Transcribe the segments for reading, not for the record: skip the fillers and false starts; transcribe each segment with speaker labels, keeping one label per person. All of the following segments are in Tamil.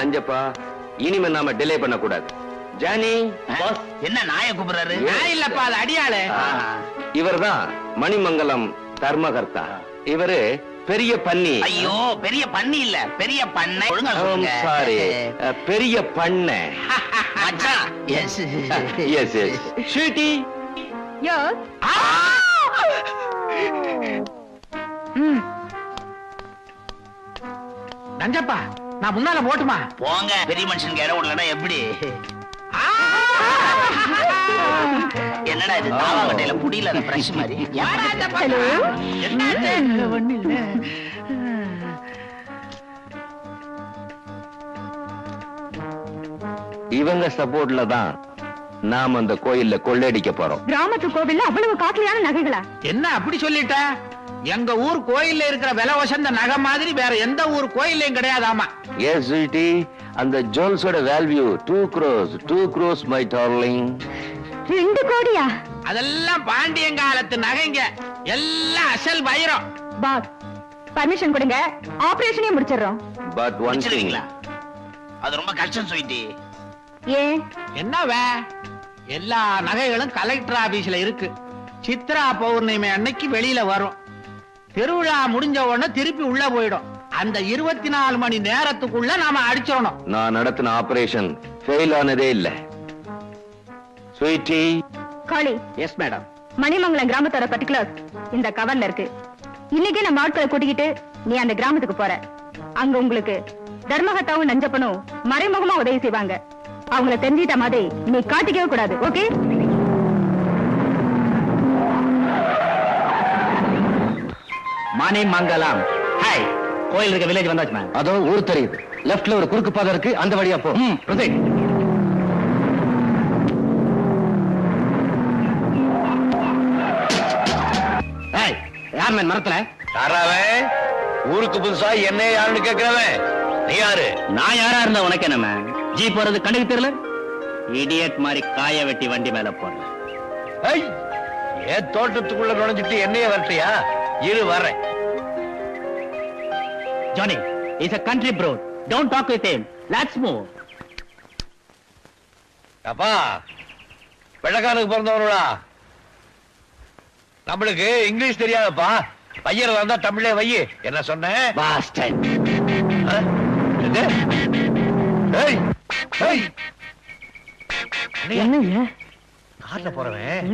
Speaker 1: நஞ்சப்பா இனிமே நாம டிலே பண்ண கூடாது. ஜானி
Speaker 2: என்ன நாய கூப்பிடுறாரு?
Speaker 3: இல்லப்பா அது அடியாளு.
Speaker 1: இவர்தான் மணிமங்கலம் தர்மகர்த்தா. இவரு பெரிய பன்னி.
Speaker 2: ஐயோ பெரிய பன்னி இல்ல, பெரிய பண்ணை.
Speaker 1: சாரி, பெரிய பண்ணை.
Speaker 2: மச்சான். Yes
Speaker 1: yes yes. Sweetie.
Speaker 4: Yes.
Speaker 3: Nanjappa நான் முன்னால போட்டுமா?
Speaker 2: போங்க, பெரிய மனுஷனுக்கு இடம் விடலன்னா எப்படி? என்னடா இது தாவாங்கட்டையில புடியில அந்த பிரஷ் மாதிரி.
Speaker 1: இவங்க சப்போர்ட்ல தான் நாம அந்த கோயில்ல கொள்ளையடிக்க போறோம்.
Speaker 4: கிராமத்து கோவில்ல அவ்வளவு காஸ்ட்லியான நகைகளா?
Speaker 3: என்ன அப்படி சொல்லிட்ட? எங்க ஊர் கோயில்ல இருக்கிற விலை வசந்த நகை மாதிரி வேற எந்த ஊர் கோயிலையும் கிடையாதாமா.
Speaker 1: எஸ் ஸ்வீட்டி, அந்த ஜுவல்ஸோட value 2 crores. 2 crores my darling.
Speaker 4: 2 கோடியா?
Speaker 3: அதெல்லாம் பாண்டியங்காலத்து நகைங்க, எல்லாம் அசல் வைரம்.
Speaker 4: பாஸ் பர்மிஷன் கொடுங்க, ஆபரேஷனே முடிச்சிடுறோம்.
Speaker 1: பட் ஒன் திங்,
Speaker 2: அது ரொம்ப கஷ்டம் ஸ்வீட்டி.
Speaker 4: ஏன்?
Speaker 3: என்னவே எல்லா நகைகளும் கலெக்டர் ஆபீஸ்ல இருக்கு. சித்ரா பௌர்ணமி அன்னைக்கு வெளியில வரும். திருவிழா முடிஞ்ச உடனே திருப்பி உள்ள போயிடும். அந்த 24 மணி நேரத்துக்குள்ள நாம அடிச்சிடணும்.
Speaker 1: நான் நடத்தின ஆபரேஷன் ஃபெயில் ஆனதே இல்ல. Sweetie.
Speaker 4: Kali.
Speaker 3: Yes madam.
Speaker 4: Manimangalam கிராமத்தோட பர்டிகுலர்ஸ் இந்த கவர்ல இருக்கு. இன்னைக்கு நம்ம ஆட்களை கூட்டிக்கிட்டு நீ அந்த கிராமத்துக்கு போற. அங்க உங்களுக்கு தர்மகத்தாவும் நஞ்சப்பனும் மறைமுகமா உதவி செய்வாங்க. அவங்கள தெரிஞ்சிட்ட மாதிரி நீ காட்டிக்கவே கூடாது. ஓகே?
Speaker 3: மணிமங்கலம். ஹாய், கோயில் இருக்க வில்லேஜ் வந்தாச்சு மேம்.
Speaker 1: அதோ ஊர் தெரியுது. லெஃப்ட்ல ஒரு குறுக்கு பாதை இருக்கு, அந்த வழியா போ. ப்ரொசீட்.
Speaker 3: ஹாய், யார் மேன் மரத்துல?
Speaker 1: யாராவே? ஊருக்கு புதுசா என்ன யாருன்னு கேக்குறவன் நீ யாரு?
Speaker 3: நான் யாரா இருந்தா உனக்கு என்ன மேம்? ஜி போறது கண்ணுக்கு தெரியல? இடியட் மாதிரி காய வெட்டி வண்டி மேல போறேன்.
Speaker 1: ஏன் தோட்டத்துக்குள்ள நுழைஞ்சிட்டு என்னைய வரட்டியா? இரு வரேன்.
Speaker 3: Johnny, he's a country bro. Don't talk with him. Let's move.
Speaker 1: அப்பா, வெள்ளக்காரனுக்கு பிறந்தவங்களா? நம்மளுக்கு இங்கிலீஷ் தெரியாதப்பா. பையன் வந்தா தமிழே வை. என்ன சொன்ன?
Speaker 3: Bastard.
Speaker 4: என்னங்க
Speaker 5: கார்ல போறவன்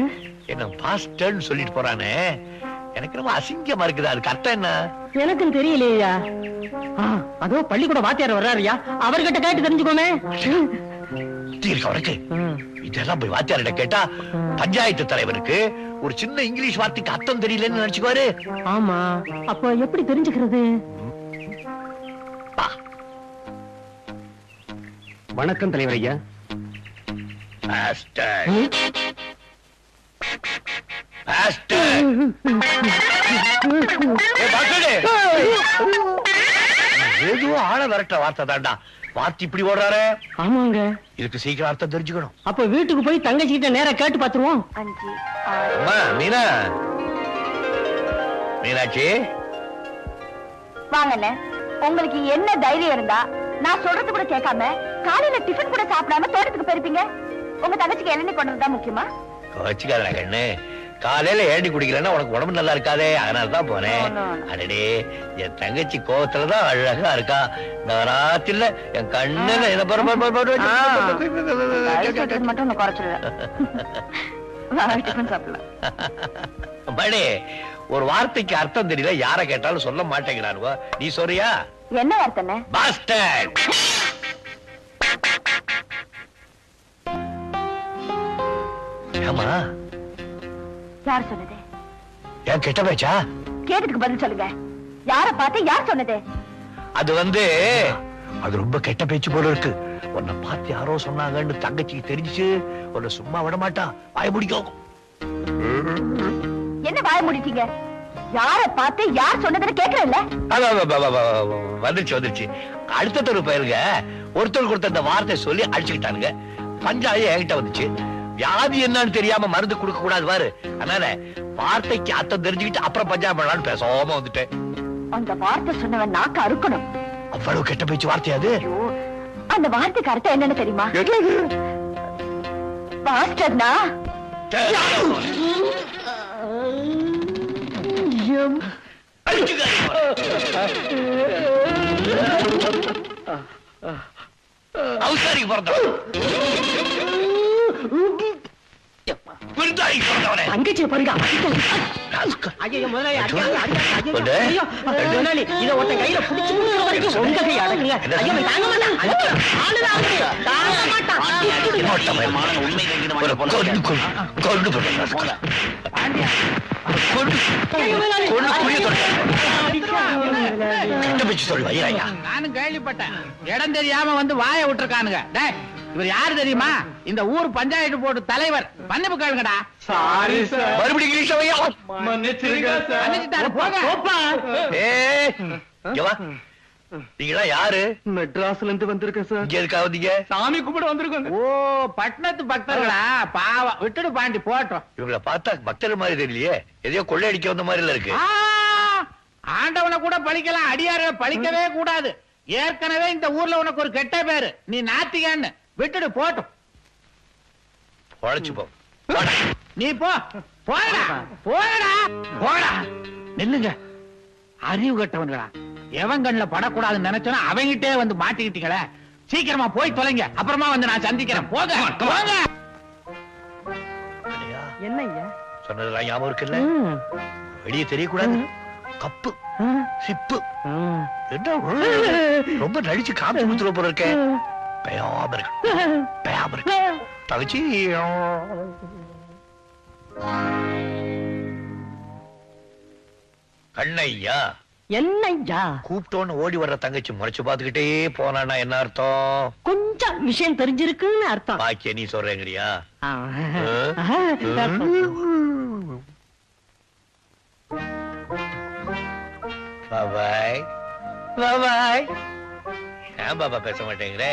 Speaker 5: என்ன பாஸ்டர்னு சொல்லிட்டு போறானே, எனக்கு ரொம்ப அசிங்கமா இருக்குது. அதுக்கு அர்த்தம் என்ன?
Speaker 6: எனக்கும் தெரியலையா. அதோ பள்ளிக்கூட வாத்தியார் வர்றாருயா, அவர்கிட்ட கேட்டு தெரிஞ்சுக்கோமே.
Speaker 5: அவருக்கு இதெல்லாம் போய் வாத்தியார்கிட்ட கேட்டா பஞ்சாயத்து தலைவருக்கு ஒரு சின்ன இங்கிலீஷ் வார்த்தைக்கு அர்த்தம் தெரியலன்னு நினைச்சுக்குவாரு.
Speaker 6: ஆமா, அப்ப எப்படி தெரிஞ்சுக்கிறது?
Speaker 1: வணக்கம் தலைவர் ஐயா.
Speaker 5: ஏதோ ஆள விரட்ட வார்த்தை தாண்டா. வார்த்தை இப்படி ஓடுறாரு.
Speaker 6: ஆமாங்க,
Speaker 5: இதுக்கு சீக்கிரம் அர்த்தம் தெரிஞ்சுக்கணும்.
Speaker 6: அப்ப வீட்டுக்கு போய் தங்கச்சி கிட்ட நேரா கேட்டு பாத்துருவோம்.
Speaker 5: அம்மா மீனா, மீனாட்சி
Speaker 4: வாங்கண்ணே. உங்களுக்கு என்ன தைரியம் இருந்தா நான் சொல்றது கூட கேட்காம காலையில டிஃபன் கூட சாப்பிடாம தோட்டத்துக்கு போயிருப்பீங்க? உங்க தங்கச்சிக்கு இளநீ கொண்டு வந்தா முக்கியமா?
Speaker 5: வச்சுக்காத கண்ணு, காலையில ஏண்டி குடிக்கலன்னா உனக்கு உடம்பு நல்லா இருக்காதே, அதனாலதான் போனேன். அடடே, என் தங்கச்சி கோவத்துலதான் அழகா இருக்கா. நான் ராத்திரில என் கண்ணுல என்ன
Speaker 4: மட்டும் குறைச்சிடுவேன்.
Speaker 5: மணி, ஒரு வார்த்தைக்கு அர்த்தம் தெரியல, யார கேட்டாலும் சொல்ல மாட்டேங்கிறானுவோ. நீ சொல்றியா?
Speaker 4: என்ன வார்த்தை?
Speaker 5: பாஸ்டர்ட். ஏமா,
Speaker 4: யார் சொன்னது?
Speaker 5: ஏன் கெட்ட பேச்சா?
Speaker 4: கேட்டதுக்கு பதில் சொல்லுங்க. யார பார்த்து யார் சொன்னது?
Speaker 5: அது ரொம்ப கெட்ட பேச்சு போல இருக்கு. உன்னை பார்த்து யாரோ சொன்னாங்கன்னு தங்கச்சிக்கு தெரிஞ்சுச்சு, உன்னை சும்மா விட மாட்டா. வாய முடிக்கும்.
Speaker 4: என்ன வாய முடிட்டீங்க? யார பார்த்து யார் சொன்னதுன்னு கேக்குறேன்ல.
Speaker 5: வந்துருச்சு. அடுத்த தெரு பயிலுங்க ஒருத்தருக்கு ஒருத்தர் இந்த வார்த்தை சொல்லி அடிச்சுக்கிட்டானுங்க. பஞ்சாயத்து என்கிட்ட வந்துச்சு. வியாதி என்னன்னு தெரியாம மருந்து கொடுக்க கூடாது பாரு. அதனால வார்த்தைக்கு அர்த்தம் தெரிஞ்சுக்கிட்டு அப்புறம் பஞ்சாயத்து பண்ணலான்னு பேசாம வந்துட்டேன்.
Speaker 4: அந்த வார்த்தை சொன்னவன் நாக்கு அறுக்கணும்.
Speaker 5: அவ்வளவு கெட்ட பேச்சு வார்த்தையாது.
Speaker 4: அந்த வார்த்தைக்கு அர்த்தம் என்னன்னு தெரியுமா? பாஸ்டர்னா
Speaker 5: அவசாரிக்கு பிறந்தவன்,
Speaker 6: தங்கச்சியை பாருங்க. இதை ஒருத்த கையில பிடிச்சு உங்க கை அடக்குங்க.
Speaker 3: நானும் கேள்விப்பட்டேன். இடம் தெரியாம வந்து வாய விட்டுருக்கானுங்க. இவர் யாரு தெரியுமா? இந்த ஊர் பஞ்சாயத்து போர்டு தலைவர். மன்னிப்பு கேளுங்கடா.
Speaker 5: Sorry sir. மறுபடியும்
Speaker 3: மன்னிச்சுட்டாரு, போங்க.
Speaker 5: நீங்களா யாரு?
Speaker 1: மெட்ராஸ்ல இருந்து வந்திருக்கேன் சார்.
Speaker 5: இங்க எதுக்காக வந்தீங்க?
Speaker 1: சாமி கும்பிட வந்திருக்கோம்.
Speaker 3: ஓ, பட்டணத்து பக்தர்களா? பாவம், விட்டுடு பாண்டி, போட்டோம்.
Speaker 5: இவங்களை பார்த்தா பக்தர் மாதிரி தெரியலையே, எதையோ கொள்ளையடிக்க வந்த மாதிரி இருக்கு.
Speaker 3: ஆண்டவனை கூட பழிக்கலாம், அடியார பழிக்கவே கூடாது. ஏற்கனவே இந்த ஊர்ல உனக்கு ஒரு கெட்ட பேரு. நீ நாத்திகான்னு விட்டுடு, போட்டோம்.
Speaker 5: உழைச்சு போ.
Speaker 3: நீ போ, போடா போடா போடா. நில்லுங்க, அறிவு கட்டவன்களா. எவன் கண்ணுல படக்கூடாதுன்னு நினைச்சோன்னா அவங்கிட்டே வந்து மாட்டிக்கிட்டீங்களே. சீக்கிரமா போய் தொலைங்க, அப்புறமா வந்து நான் சந்திக்கிறேன். போங்க போங்க.
Speaker 6: என்ன ஐயா
Speaker 5: சொன்னதெல்லாம் ஞாபகம் இருக்குல்ல? வெளியே தெரியக்கூடாது. கப்பு சிப்பு என்ன ரொம்ப நடிச்சு காப்பி கொடுத்துட போற இருக்க. பயாம இருக்கு தகச்சி. கண்ணையா,
Speaker 6: என்னையா?
Speaker 5: கூப்பிட்டோன்னு ஓடி வர்ற தங்கச்சி முறைச்சு பாத்துக்கிட்டே போனா என்ன அர்த்தம்?
Speaker 6: கொஞ்சம் விஷயம் தெரிஞ்சிருக்குன்னு அர்த்தம்.
Speaker 5: பாக்கிய நீ சொல்றேங்கறியா? பாபாய் பாபாய். ஏன் பாபா பேச மாட்டேங்கிற?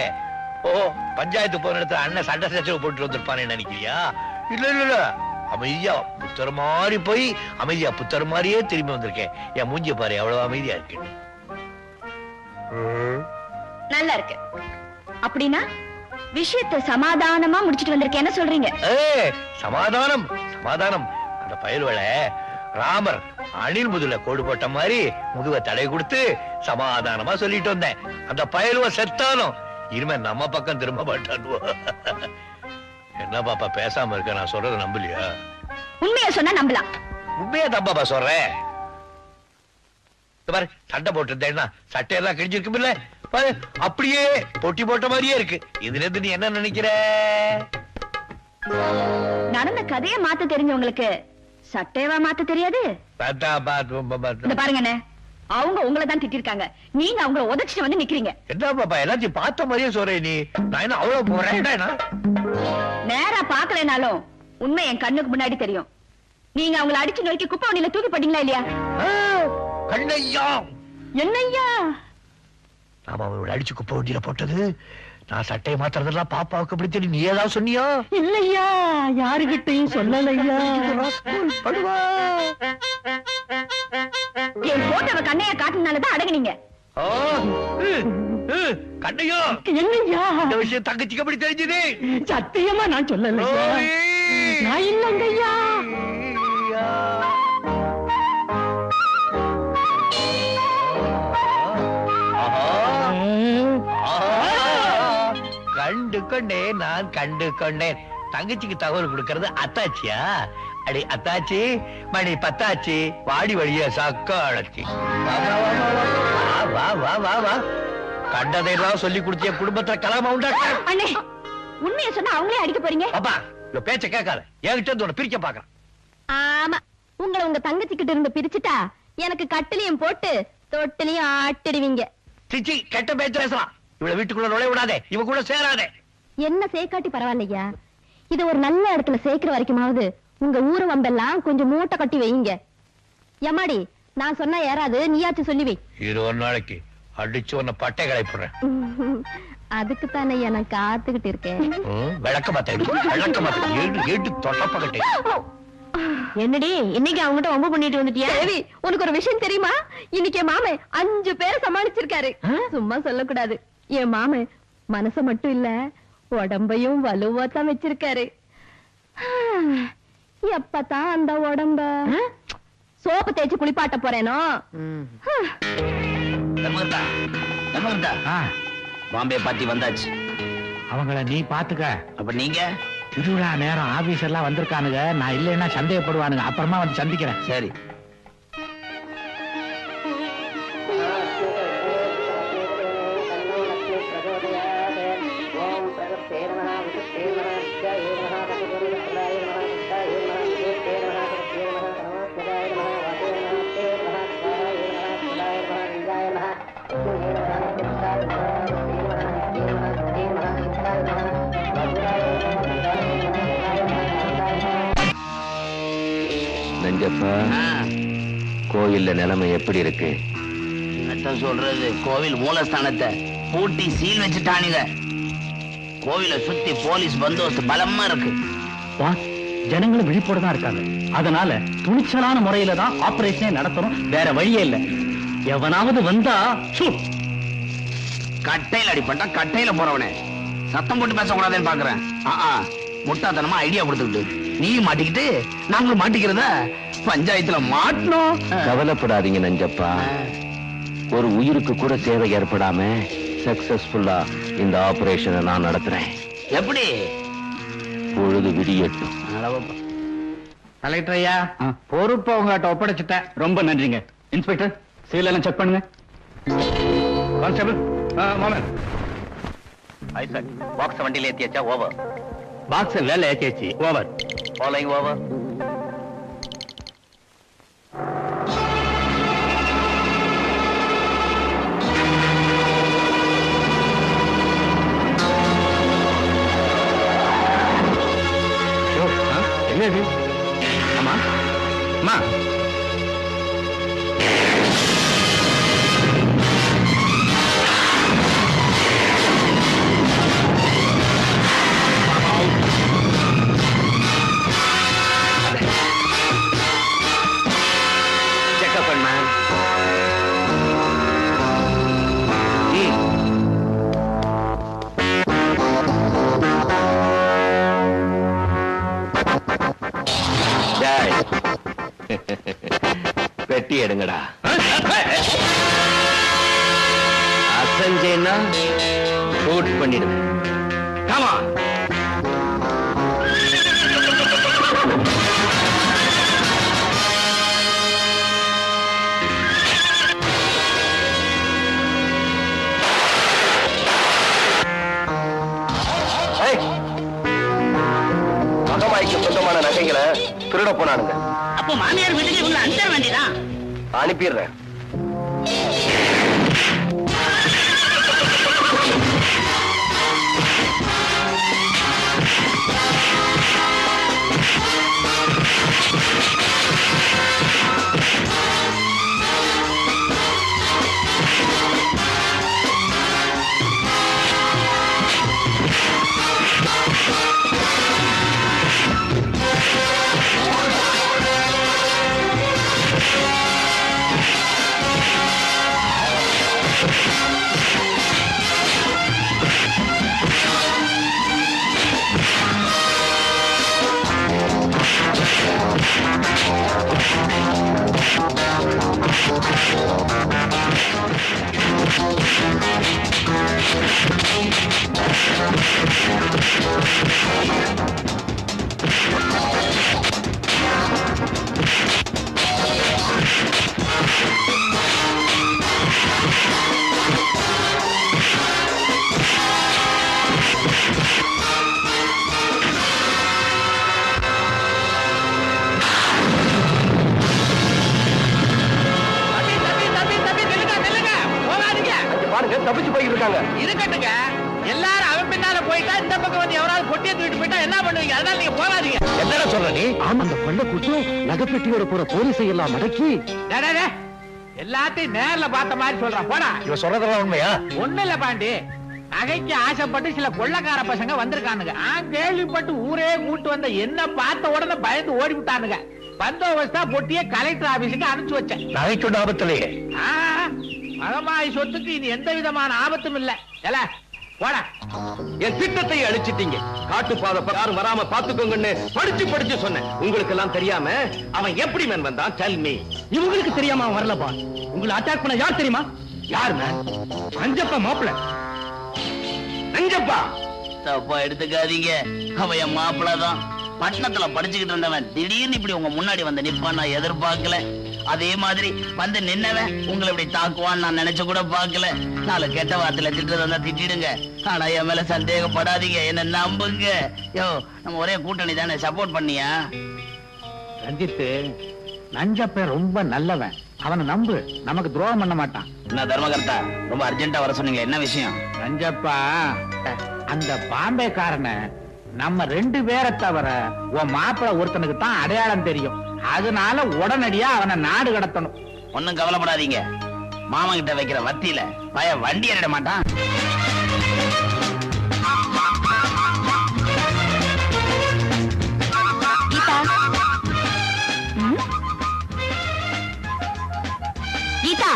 Speaker 5: ஓ, பஞ்சாயத்து போன இடத்துல அண்ணன் சண்டை சச்சரவு போட்டு வந்திருப்பான்னு நினைக்கிறியா? இல்ல இல்ல இல்ல, அமைதியா புத்தர் மாதிரி போய் அமைதியா புத்தர் மாதிரியே திரும்பி வந்திருக்கேன். என் மூஞ்சிய பாரு, எவ்வளவு அமைதியா இருக்கு.
Speaker 4: நல்லா இருக்கு. அப்படின்னா விஷயத்தை சமாதானமா முடிச்சிட்டு வந்திருக்கேன். என்ன சொல்றீங்க?
Speaker 5: சமாதானம் சமாதானம். அந்த பயல்வளை ராமர் அணில் முதுல கோடு போட்ட மாதிரி முதுவ தடை கொடுத்து சமாதானமா சொல்லிட்டு வந்தேன். அந்த பயலுவ செத்தாலும் இனிமே நம்ம பக்கம் திரும்ப மாட்டான். என்ன பாப்பா பேசாம இருக்க? நான் சொல்றதை நம்பலையா?
Speaker 4: உண்மையை சொன்னா நம்பலாம்.
Speaker 5: உண்மையா தான் பாப்பா சொல்றேன். பாரு சட்டை போட்டிருந்தேன்னா சட்டையெல்லாம் கிழிஞ்சிருக்கும் இல்ல பாரு, அப்படியே பொட்டி போட்ட மாதிரியே இருக்கு. இதுல இருந்து நீ என்ன நினைக்கிற?
Speaker 4: நடந்த கதையை மாத்த தெரிஞ்சவங்களுக்கு சட்டையவா மாத்த தெரியாது? இந்த பாருங்க அண்ணே, அவங்க உங்களை தான் திட்டிருக்காங்க, நீங்க அவங்கள உதச்சிட்டு வந்து நிக்கிறீங்க.
Speaker 5: என்ன பாப்பா எல்லாத்தையும் பார்த்த மாதிரியே சொல்றேன் நீ? நான் என்ன அவ்வளவு போறேன்?
Speaker 4: நேரா பாக்கலனாலும் உண்மை என் கண்ணுக்கு முன்னாடி தெரியும். நீங்க அவங்கள அடிச்சு நோக்கி குப்பை வண்டியில தூக்கி போட்டீங்களா இல்லையா?
Speaker 5: கண்ணையா
Speaker 4: என்னய்யா?
Speaker 5: நாம அவளை அடிச்சு குப்பை வண்டியில போட்டது நான் சட்டையை மாத்துறதெல்லாம் பாப்பாவுக்கு எப்படி தெரியும்? நீ ஏதாவது சொன்னியா?
Speaker 6: இல்லையா, யாருகிட்டையும் சொல்லலையா.
Speaker 5: படுவா
Speaker 4: என் போட்டவ கண்ணையா காட்டினாலதான் அடங்குனீங்க.
Speaker 5: கண்ணையோ
Speaker 6: என்னையா
Speaker 5: இந்த விஷயம் தங்கச்சிக்கு எப்படி தெரிஞ்சது?
Speaker 6: சத்தியமா நான் சொல்லலையா. நான் இல்லைங்கய்யா.
Speaker 5: கண்டு கொண்டேன், நான் கண்டு கொண்டேன். தங்கச்சிக்கு தகவல் கொடுக்கறது அத்தாச்சியா? அடி அத்தாச்சி, மணி பத்தாச்சி, வாடி வழிய சக்காளச்சி. வா வா வா வா, கண்டதையெல்லாம் சொல்லி கொடுத்திய குடும்பத்துல கலாம உண்டாக்க.
Speaker 4: அண்ணே, உண்மையை சொன்னா அவங்களே அடிக்க போறீங்க.
Speaker 5: பாப்பா இந்த பேச்ச கேட்காத, என்கிட்ட இருந்து உன்னை பிரிக்க பாக்குறேன்.
Speaker 4: ஆமா, உங்களை உங்க தங்கச்சி கிட்ட இருந்து பிரிச்சுட்டா எனக்கு கட்டிலையும் போட்டு தொட்டிலையும் ஆட்டிடுவீங்க.
Speaker 5: சிச்சி, கெட்ட பேச்சு பேசலாம். இவளை வீட்டுக்குள்ள நுழைய விடாதே, இவ கூட சேராதே.
Speaker 4: என்ன சேர்க்காட்டி பரவாயில்லையா, இது ஒரு நல்ல இடத்துல சேர்க்கிற வரைக்குமாவது உங்க ஊரு வம்பெல்லாம் கொஞ்சம் மூட்டை கட்டி வைங்க. எம்மாடி, நான் சொன்னா யாராவது நீயாச்சும் சொல்லி வை.
Speaker 5: 20 நாளைக்கு அடிச்சு உன்னை பட்டை களைப்புறேன்.
Speaker 4: அதுக்கு தானே நான் காத்துக்கிட்டு இருக்கேன்.
Speaker 5: விளக்க மாத்த ஏடு தொட்டப்பகட்டே.
Speaker 4: என்னடி இன்னைக்கு அவங்ககிட்ட வம்பு பண்ணிட்டு வந்துட்டியா? தேவி, உனக்கு ஒரு விஷயம் தெரியுமா? இன்னைக்கு என் மாமன் 5 பேரை சமாளிச்சிருக்காரு. சும்மா சொல்லக்கூடாது. என் மாமன் மனச மட்டும் இல்ல, உடம்பையும் வலுவா தான் வச்சிருக்காரு. எப்பதான் அந்த உடம்ப சோப்பு தேய்ச்சி குளிப்பாட்ட போறேனோ.
Speaker 2: பாம்பே பார்ட்டி வந்தாச்சு.
Speaker 3: அவங்கள நீ பாத்துக்க.
Speaker 2: அப்ப நீங்க
Speaker 3: திருவிழா நேரம் ஆபீஸ் எல்லாம் வந்திருக்கானுங்க. நான் இல்லைன்னா சந்தேகப்படுவானுங்க. அப்புறமா வந்து சந்திக்கிறேன்.
Speaker 2: சரி.
Speaker 1: நஞ்சப்பா, கோயில்ல நிலைமை எப்படி இருக்கு?
Speaker 2: என்னத்தான் சொல்றது, கோவில் மூலஸ்தானத்தை பூட்டி சீல் வச்சுட்டானுங்க. கோவிலை சுத்தி போலீஸ் பந்தோபஸ்து பலமா இருக்கு.
Speaker 6: ஜனங்களும் விழிப்போட தான் இருக்காங்க. அதனால துணிச்சலான முறையில தான் ஆபரேஷனே நடத்தணும், வேற வழியே இல்ல. எவனாவது வந்தா
Speaker 2: கட்டையில அடிப்பட்டா கட்டையில போறவனே சத்தம் போட்டு பேசக்கூடாதுன்னு பாக்குறேன். முட்டாத்தனமா ஐடியா கொடுத்துக்கிட்டு நீயும் மாட்டிக்கிட்டு நாங்களும் மாட்டிக்கிறத பஞ்சாயத்துல மாட்டணும்.
Speaker 1: கவலைப்படாதீங்க நஞ்சப்பா, ஒரு உயிருக்கு கூட சேவை ஏற்படாம சக்சஸ்ஃபுல்லா இந்த ஆபரேஷனை நான் நடத்துறேன்.
Speaker 2: எப்படி?
Speaker 1: பொழுது விடியட்டும்.
Speaker 3: கலெக்டர் ஐயா, பொறுப்பை உங்ககிட்ட ஒப்படைச்சிட்டேன்.
Speaker 6: ரொம்ப நன்றிங்க. இன்ஸ்பெக்டர், சீல் எல்லாம் செக் பண்ணுங்க. கான்ஸ்டபிள், மாமன்
Speaker 2: ஐசக், பாக்ஸ் வண்டியில ஏத்தியாச்சா? ஓவர்.
Speaker 6: பாக்ஸ் வேலை ஏத்தியாச்சு. ஓவர்.
Speaker 2: Following over.
Speaker 6: என்னது? ஆமா அம்மா,
Speaker 1: செக்அப் பண்ண பெட்டி எடுங்கடா. அசஞ்சேன்னா ஷூட் பண்ணிடுவேன்.
Speaker 5: ஆமா
Speaker 7: தாய்க்கு சொந்தமான நகைகளை திருட போனானுங்க.
Speaker 3: அப்போ மாமியார் வீட்டுக்கு இவங்களை அனுப்பிட வேண்டியதான்.
Speaker 7: அனுப்பிடுறேன். தப்பிச்சு போயிட்டு இருக்காங்க.
Speaker 3: இருக்கட்டுங்க, எல்லாரும் அவன் பின்னால போயிட்டா இந்த பக்கம் வந்து எவராவது பொட்டியை தூக்கிட்டு போயிட்டா என்ன பண்ணுவீங்க? அதனால நீங்க போகாதீங்க.
Speaker 5: என்னடா சொல்ற நீ?
Speaker 1: ஆமா, அந்த பண்ண கூட்டம் நகைப்பெட்டியோட போற போலீஸை எல்லாம் மடக்கி
Speaker 3: எல்லாத்தையும் நேர்ல பார்த்த மாதிரி சொல்றான். போடா.
Speaker 5: இவன் சொல்றதெல்லாம் உண்மையா?
Speaker 3: ஒண்ணு இல்ல பாண்டி, நகைக்கு ஆசைப்பட்டு சில கொள்ளக்கார பசங்க வந்திருக்கானுங்க. கேள்விப்பட்டு ஊரே கூட்டு வந்த என்ன பார்த்த உடனே பயந்து ஓடி விட்டானுங்க. பந்தோபஸ்தா பொட்டிய கலெக்டர் ஆபீஸுக்கு அனுப்பிச்சு வச்சேன்.
Speaker 5: நகைக்கு ஆபத்திலேயே
Speaker 3: மகமாய் சொத்துக்கு இது எந்த விதமான ஆபத்தும் இல்ல. போடா.
Speaker 7: என் திட்டத்தை அழிச்சிட்டீங்க. காட்டுப்பாதை யாரும் வராம பாத்துக்கோங்கன்னு படிச்சு சொன்னேன். உங்களுக்கு எல்லாம் தெரியாம அவன் எப்படி மேன் வந்தான்? Tell me.
Speaker 6: இவங்களுக்கு தெரியாம அவன் வரலப்பா. உங்களை அட்டாக் பண்ண யார் தெரியுமா?
Speaker 7: யார் மேன்?
Speaker 6: அஞ்சப்பா மாப்பிள்ள.
Speaker 7: நஞ்சப்பா?
Speaker 2: தப்பா எடுத்துக்காதீங்க, அவன் என் மாப்பிள்ளதான். பட்டணத்துல படிச்சுக்கிட்டு இருந்தவன் திடீர்னு இப்படி உங்க முன்னாடி வந்து நிப்பான் நான் எதிர்பார்க்கல. அதே மாதிரி வந்து நின்னவன் உங்களை இப்படி தாக்குவான்னு நான் நினைச்சு கூட பார்க்கல. நாலு கெட்ட வார்த்தையில திட்டுறதா திட்டிடுங்க, ஆனா என் மேல சந்தேகப்படாதீங்க, என்ன நம்புங்க. யோ, நம்ம ஒரே கூட்டணி தானே, சப்போர்ட் பண்ணியா?
Speaker 3: ரஞ்சித்து, நஞ்சப்ப ரொம்ப நல்லவன், அவனை நம்பு, நமக்கு துரோகம் பண்ண மாட்டான்.
Speaker 2: என்ன தர்மகர்த்தா, ரொம்ப அர்ஜென்ட்டா வர சொன்னீங்க, என்ன விஷயம்?
Speaker 3: நஞ்சப்பா, அந்த பாம்பேக்காரன நம்ம 2 பேரை தவிர உன் மாப்பிள ஒருத்தனுக்கு தான் அடையாளம் தெரியும். அதனால உடனடியா அவனை நாடு கடத்தணும்.
Speaker 2: ஒன்னும் கவலைப்படாதீங்க, மாமா கிட்ட வைக்கிற வத்தியில பய வண்டி ஏறிட மாட்டான்.
Speaker 4: கீதா,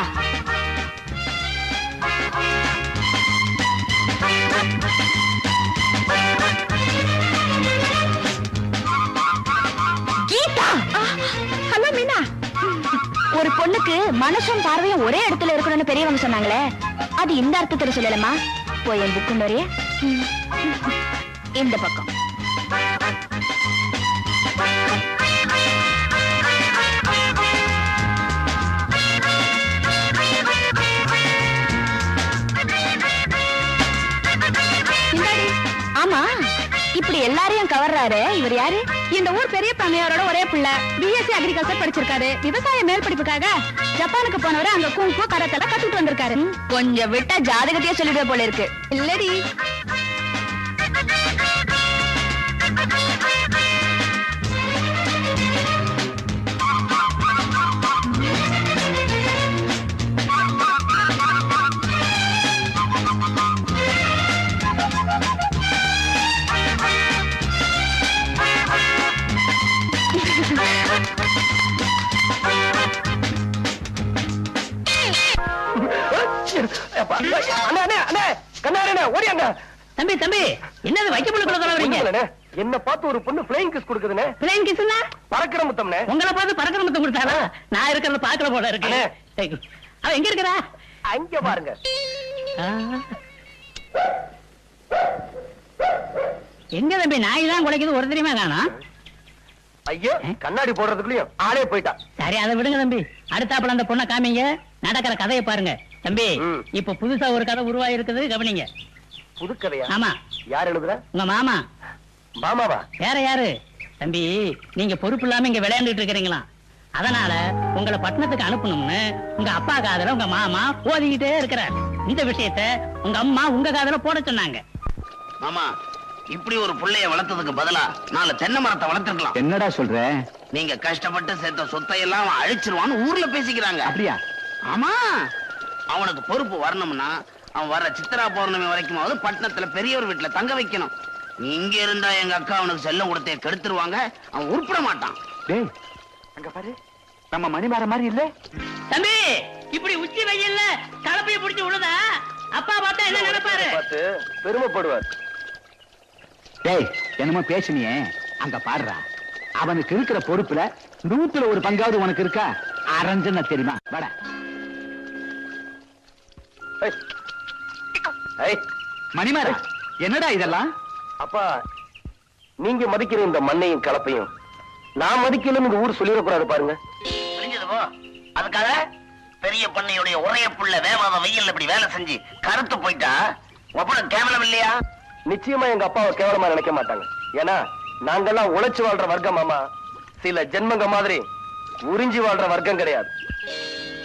Speaker 4: ஒரு பொண்ணுக்கு மனசும் பார்வையும் ஒரே இடத்துல இருக்கணும்னு பெரியவங்க சொன்னாங்களே, அது இந்த அர்த்தத்துல சொல்லலமா? போய் என் புக்கு நிறைய இந்த பக்கம். ஆமா, இப்படி எல்லாரையும் கவர்றாரு இவர் யாரு? இந்த ஊர் பெரிய பண்ணையாரோட ஒரே பிள்ளை, பிஎஸ்சி அக்ரிகல்ச்சர் படிச்சிருக்காரு. விவசாய மேல் படிப்புக்காக ஜப்பானுக்கு போனவரு அங்க குங்கு கராத்தெல்லாம் கத்துட்டு வந்திருக்காரு. கொஞ்சம் விட்டா ஜாதகத்தையே சொல்லிடுவ போல இருக்கு இல்லடி?
Speaker 3: தம்பி தம்பி, என்னது வைக்க புள்ள
Speaker 7: என்ன பார்த்து ஒரு பொண்ணு பிளைங் கிஸ் கொடுக்குதுனே?
Speaker 3: பிளைன் கிஸ்னா
Speaker 7: பறக்கிற முத்தம்னே.
Speaker 3: உங்களை பார்த்து பறக்கிற முத்தம் கொடுத்தாரா? நான் இருக்கிறத பாக்குற போல இருக்கு. அவ எங்க இருக்கிறா?
Speaker 7: அங்க பாருங்க.
Speaker 3: எங்க தம்பி நாய் தான் குலைக்குது, ஒரு தெரியுமா காணா?
Speaker 7: ஐயோ, கண்ணாடி போடுறதுக்குள்ளயும் ஆளே போயிட்டா.
Speaker 3: சரி, அதை விடுங்க தம்பி. அடுத்தாப்புல அந்த பொண்ணை காமிங்க, நடக்கிற கதையை பாருங்க. தம்பி, இப்ப புதுசா ஒரு கதை உருவாயிருக்குது, கவனிங்க.
Speaker 7: புது கதையா?
Speaker 3: ஆமா.
Speaker 7: யார் எழுதுற?
Speaker 3: உங்க மாமா.
Speaker 7: மாமாவா?
Speaker 3: வேற யாரு?
Speaker 8: தம்பி, நீங்க பொறுப்பு இல்லாம இங்க விளையாண்டுட்டு இருக்கிறீங்களா? அதனால உங்களை பட்டணத்துக்கு அனுப்பணும்னு உங்க அப்பா காதல உங்க மாமா ஓதிக்கிட்டே இருக்கிறார். இந்த விஷயத்த உங்க அம்மா உங்க காதல போட சொன்னாங்க.
Speaker 2: மாமா, இப்படி ஒரு புள்ளைய வளர்த்ததுக்கு பதிலா 4 தென்னை மரத்தை வளர்த்திருக்கலாம்.
Speaker 3: என்னடா சொல்ற?
Speaker 2: நீங்க கஷ்டப்பட்டு சேர்த்த சொத்தை எல்லாம் அவன் அழிச்சிருவான்னு ஊர்ல பேசிக்கிறாங்க.
Speaker 3: அப்படியா?
Speaker 2: ஆமா, அவனுக்கு பொறுப்பு வரணும்னா அவன் வர்ற சித்ரா பௌர்ணமி வரைக்குமாவது பட்டணத்துல பெரியவர் வீட்டுல தங்க வைக்கணும். இங்க இருந்தா எங்க அக்கா அவனுக்கு செல்லம் கொடுத்தே கெடுத்துருவாங்க. அவன் உருப்பிட மாட்டான்.
Speaker 3: டேய், அங்க பாரு, நம்ம மணிமாற மாதிரி இல்ல?
Speaker 8: தம்பி, இப்படி உச்சி வெயில்ல கலப்பைய புடிச்சு விழுதா அப்பா பார்த்தா என்ன நினைப்பாரு?
Speaker 7: பார்த்து பெருமைப்படுவார்.
Speaker 3: டேய், என்னமோ பேசுனியே, அங்க பாடுறா. அவனுக்கு இருக்கிற பொறுப்புல 100ல 1 பங்காவது உனக்கு இருக்கா? அரஞ்சன தெரியுமா? வாடா. மணிமாரா, என்னடா இதெல்லாம்?
Speaker 7: அப்பா, நீங்க மதிக்கிற இந்த மண்ணையும் கலப்பையும் நான் மதிக்கலன்னு இந்த ஊர் சொல்லிடக்கூடாது பாருங்க.
Speaker 2: புரிஞ்சது போ. அதுக்காக பெரிய பண்ணையுடைய ஒரே புள்ள வேவாத வெயில் இப்படி வேலை செஞ்சு கருத்து போயிட்டா ஒப்படம் கேவலம் இல்லையா?
Speaker 7: நிச்சயமா எங்க அப்பாவை கேவலமா நினைக்க மாட்டாங்க. ஏன்னா நாங்கெல்லாம் உழைச்சு வாழ்ற வர்க்கம். மாமா, சில ஜென்மங்க மாதிரி உறிஞ்சி வாழ்ற வர்க்கம் கிடையாது.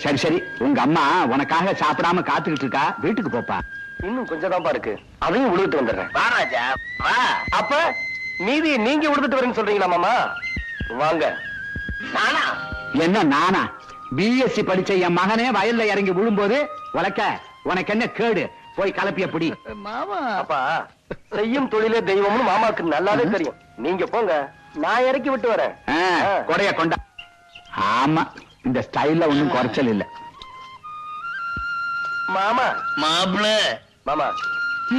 Speaker 3: சரி சரி, உங்க அம்மா உனக்காக சாப்பிடாம காத்துக்கிட்டு இருக்கா. வீட்டுக்கு போப்பா.
Speaker 7: இன்னும் கொஞ்சம் தான்ப்பா இருக்கு, அதையும் உழுதுட்டு வந்துடுறேன்.
Speaker 2: வா ராஜா வா.
Speaker 7: அப்ப மீதி நீங்க உழுதுட்டு வரேன்னு சொல்றீங்களா மாமா? வாங்க.
Speaker 2: நானா?
Speaker 3: என்ன நானா? பிஎஸ்சி படிச்ச என் மகனே வயல்ல இறங்கி விழும்போது உனக்க உனக்கு என்ன கேடு? போய் கலப்பிய புடி.
Speaker 7: மாமா, அப்பா செய்யும் தொழிலே தெய்வம்னு மாமாக்கு நல்லாவே தெரியும். நீங்க போங்க, நான் இறக்கி விட்டு வரேன்.
Speaker 3: கொடைய கொண்டா. ஆமா, இந்த ஸ்டைல்ல ஒண்ணும் குறைச்சல் இல்ல.
Speaker 2: மாமா மாப்பிள
Speaker 7: மாமா,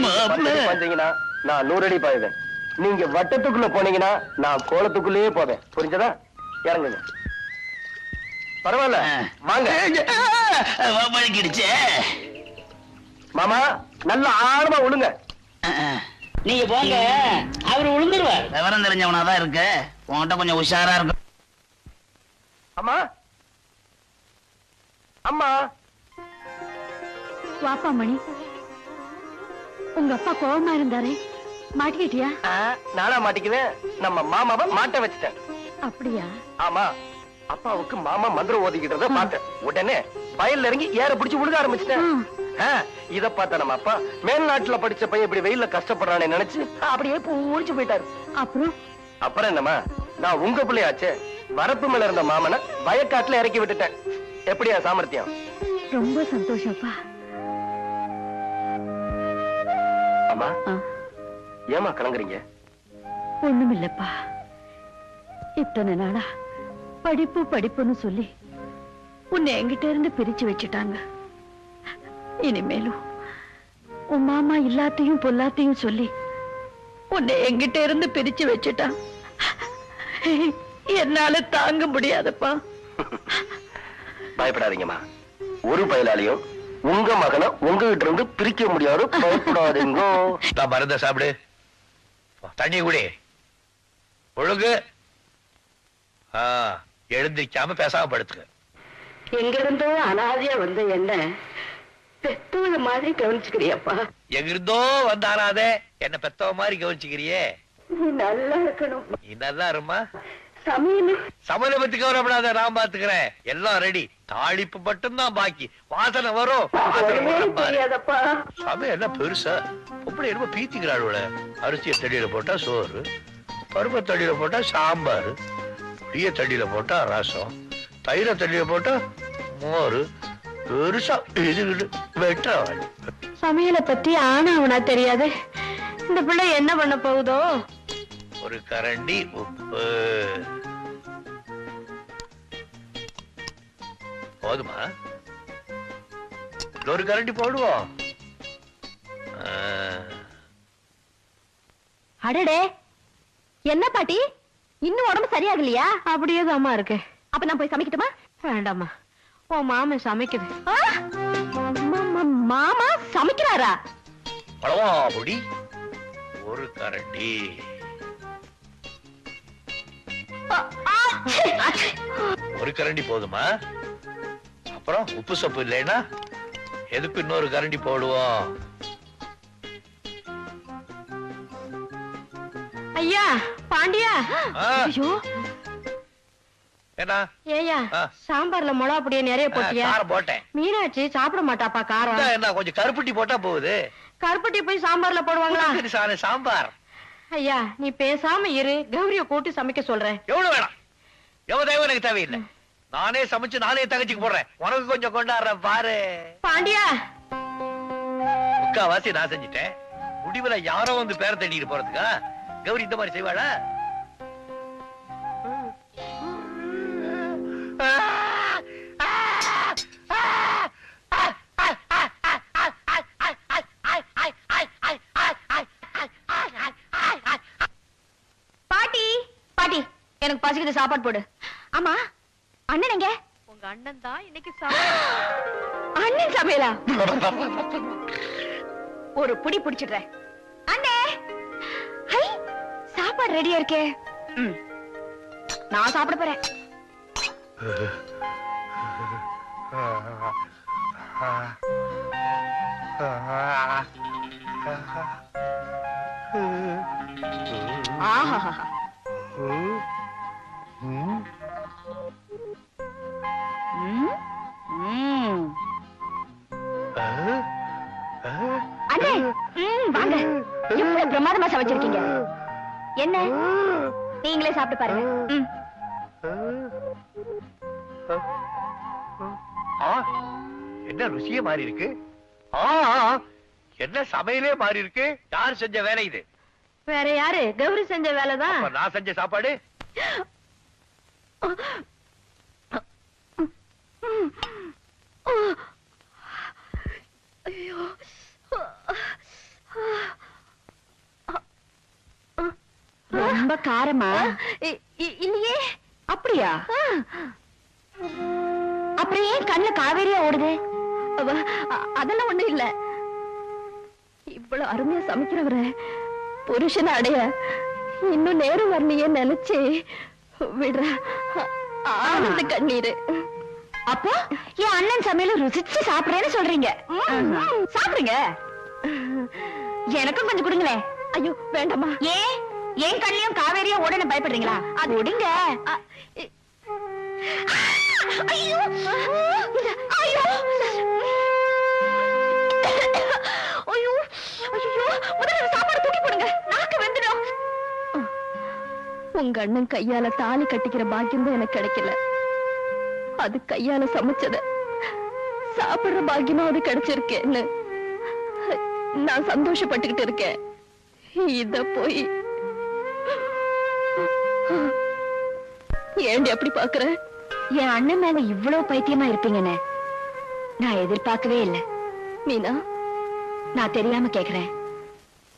Speaker 2: மாப்பிள
Speaker 7: வந்தீங்கன்னா நான் 100 அடி பாயுவேன். நீங்க வட்டத்துக்குள்ள போனீங்கன்னா நான் கோலத்துக்குள்ளேயே போவேன். புரிஞ்சதா? இறங்குங்க. பரவாயில்ல, வாங்க.
Speaker 2: பழிக்கிடுச்சே.
Speaker 7: மாமா, நல்ல ஆழமா விழுங்க.
Speaker 8: நீங்க போங்க, அவரு விழுந்துருவார்.
Speaker 2: விவரம் தெரிஞ்சவனாதான் இருக்கு. உன்கிட்ட கொஞ்சம் உஷாரா இருக்கும்.
Speaker 7: அம்மா, அம்மா.
Speaker 4: வாப்பா மணி, உங்க அப்பா கோவமா இருந்தாரே, மாட்டிக்கிட்டியா?
Speaker 7: நானா மாட்டிக்குவேன்? நம்ம மாமாவை மாட்ட வச்சுட்டேன்.
Speaker 4: அப்படியா?
Speaker 7: ஆமா, அப்பாவுக்கு மாமா மந்திரம் ஓதிக்கிட்டத பார்த்தேன். உடனே வயல்ல இறங்கி ஏற பிடிச்சு விழுக ஆரம்பிச்சிட்டேன். இத பார்த்த நம்ம அப்பா மேல்நாட்டுல படிச்ச பையன் இப்படி வெயில்ல கஷ்டப்படுறானே நினைச்சு அப்படியே பூழிச்சு போயிட்டாரு. அப்புறம் என்னமா, நான் உங்க பிள்ளையாச்சே, வரப்பு மேல இருந்த மாமனை வயக்காட்டுல இறக்கி விட்டுட்டேன். எப்படியா சாமர்த்தியம்?
Speaker 4: ரொம்ப சந்தோஷப்பா.
Speaker 7: அம்மா, ஏமா கலங்குறீங்க?
Speaker 4: ஒண்ணுமில்லப்பா, இத்தனை நாளா படிப்பு படிப்புன்னு சொல்லி உன்னை என்கிட்ட இருந்து பிரிச்சு வச்சுட்டாங்க. இனிமேலும் உன் மாமா எல்லாத்தையும் பொல்லாத்தையும் சொல்லி உன்னை என்கிட்ட இருந்து பிரிச்சு வச்சுட்டா என்னால தாங்க முடியாதப்பா.
Speaker 7: பயப்படாதீங்கம்மா, ஒரு பயலாலையும் உங்க மகனை உங்ககிட்ட இருந்து பிரிக்க முடியாது. பயப்படாதீங்க. மருந்த சாப்பிடு, தண்ணி குடி, ஒழுங்கு. எழுந்திருக்காம பேசாம படுத்துக்க.
Speaker 4: எங்க இருந்தோ அனாதையா வந்த என்ன பெத்தவங்க மாதிரி கவனிச்சுக்கிறியப்பா.
Speaker 5: எங்க இருந்தோ வந்தாராதே என்ன பெத்தவ மாதிரி கவனிச்சுக்கிறியே.
Speaker 4: நீ நல்லா இருக்கணும்.
Speaker 5: நீ நல்லா இருமா.
Speaker 4: சமையல
Speaker 5: பத்தி கவலைப்படாத, நான் பாத்துக்கிறேன். எல்லாம் ரெடி. தாளிப்பு மட்டும்தான் பாக்கி. வாசனை வரும். சமையல் என்ன பெருசா? அப்படி என்னமோ பீத்திக்கிறாள். அரிசியை தடியில போட்டா சோறு, பருப்பை தடியில போட்டா சாம்பார், புளிய தடியில போட்டா ரசம், தயிர தடியில போட்டா மோரு. பெருசா இது வெட்ட.
Speaker 4: சமையலை பத்தி ஆனா அவனா தெரியாது. இந்த பிள்ளை என்ன பண்ண போகுதோ?
Speaker 5: ஒரு கரண்டி உப்பு போதுமா? ஒரு கரண்டி போடுவோம்.
Speaker 4: அடடே, என்ன பாட்டி, இன்னும் உடம்பு சரியாகலையா? அப்படியே தாமா இருக்கு. அப்ப நான் போய் சமைக்கட்டுமா? வேண்டாமா, உன் மாமா சமைக்குது. மாமா சமைக்கிறாரா?
Speaker 5: பழவா பொடி ஒரு கரண்டி. ஒரு கரண்டி போதுமா? அப்புறம் உப்பு சப்பு இல்லைன்னா எதுக்கு இன்னொரு கரண்டி போடுவோம்?
Speaker 4: ஐயா,
Speaker 9: பாண்டியா. ஐயோ
Speaker 5: என்ன
Speaker 9: ஏயா சாம்பார்ல மிளகா பொடிய நிறைய போட்டியா?
Speaker 5: போட்டேன்.
Speaker 9: மீனாட்சி சாப்பிட மாட்டாப்பா காரம்.
Speaker 5: என்ன கொஞ்சம் கருப்பட்டி போட்டா போகுது.
Speaker 9: கருப்பட்டி போய் சாம்பார்ல போடுவாங்களா?
Speaker 5: சாம்பார்.
Speaker 9: ஐயா நீ பேசாம இரு, கௌரிய கூட்டி சமைக்க சொல்றேன்.
Speaker 5: எவ்வளவு வேணாம், எவ்வளவு தேவை எனக்கு தேவையில்லை. நானே சமைச்சு நானே தங்கச்சிக்கு போடுறேன். உனக்கு கொஞ்சம் கொண்டாடுற பாரு.
Speaker 9: பாண்டியா
Speaker 5: முக்காவாசி நான் செஞ்சுட்டேன். முடிவுல யாரோ வந்து பேர தேடிட்டு போறதுக்கா கௌரி இந்த மாதிரி செய்வாளா?
Speaker 4: பாட்டி பாட்டி எனக்கு பசிக்குது, சாப்பாடு போடு. ஆமா அண்ணன் எங்க?
Speaker 9: உங்க அண்ணன் தான் இன்னைக்கு
Speaker 4: அண்ணன் சமையலா? ஒரு புடி புடிச்சிடுறேன். அண்ணே ஹை சாப்பாடு ரெடியா இருக்கே. நான் சாப்பிட போறேன். ஆஹா அண்ணே வாங்க, எவ்வளவு பிரமாதமா சமைச்சிருக்கீங்க. என்ன நீங்களே சாப்பிட்டு பாருங்க.
Speaker 5: என்ன ருசியே மாறி இருக்கு. என்ன சமையலே மாறி இருக்கு. யார் செஞ்ச வேலை இது?
Speaker 9: வேற யாரு? கௌரி செஞ்ச வேலைதான்.
Speaker 5: நான் செஞ்ச சாப்பாடு.
Speaker 4: ரொம்ப காரமா? இல்லையே. அப்படியா? அப்புறம் ஏன் கண்ணுல காவேரியா ஓடுது? அதெல்லாம் ஒண்ணும் இல்ல. இவ்வளவு அருமையா சமைக்கிறவர புருஷனை அடைய இன்னும் நேரம் வரலையே நினைச்சு விடுற ஆனந்த கண்ணீரு. அப்போ என் அண்ணன் சமையல ருசிச்சு சாப்பிடுறேன்னு சொல்றீங்க. சாப்பிடுங்க, எனக்கும் கொஞ்சம் கொடுங்களேன். ஐயோ வேண்டாமா. ஏன் என் கண்ணிலையும் காவேரியா ஓடன்னு பயப்படுறீங்களா? அது ஒடுங்க. ஐயோ ஐயோ ஐயோ ஐயோ, முதல்ல சாப்பாடு தூக்கி போடுங்க, நாக்கு வெந்துடும். உங்க அண்ணன் கையால தாலி கட்டிக்கிற பாக்கியம் தான் எனக்கு கிடைக்கல. அது கையால சமைச்சத சாப்பிடுற பாக்கியமா அது கிடைச்சிருக்கேன்னு நான் சந்தோஷப்பட்டுக்கிட்டு இருக்கேன். இத போய் ஏண்டி அப்படி பாக்குற? என் அண்ணன் மேல இவ்வளவு பைத்தியமா இருப்பீங்கன்னு நான் எதிர்பார்க்கவே இல்லை. மீனா, நான் தெரியாம கேக்குறேன்.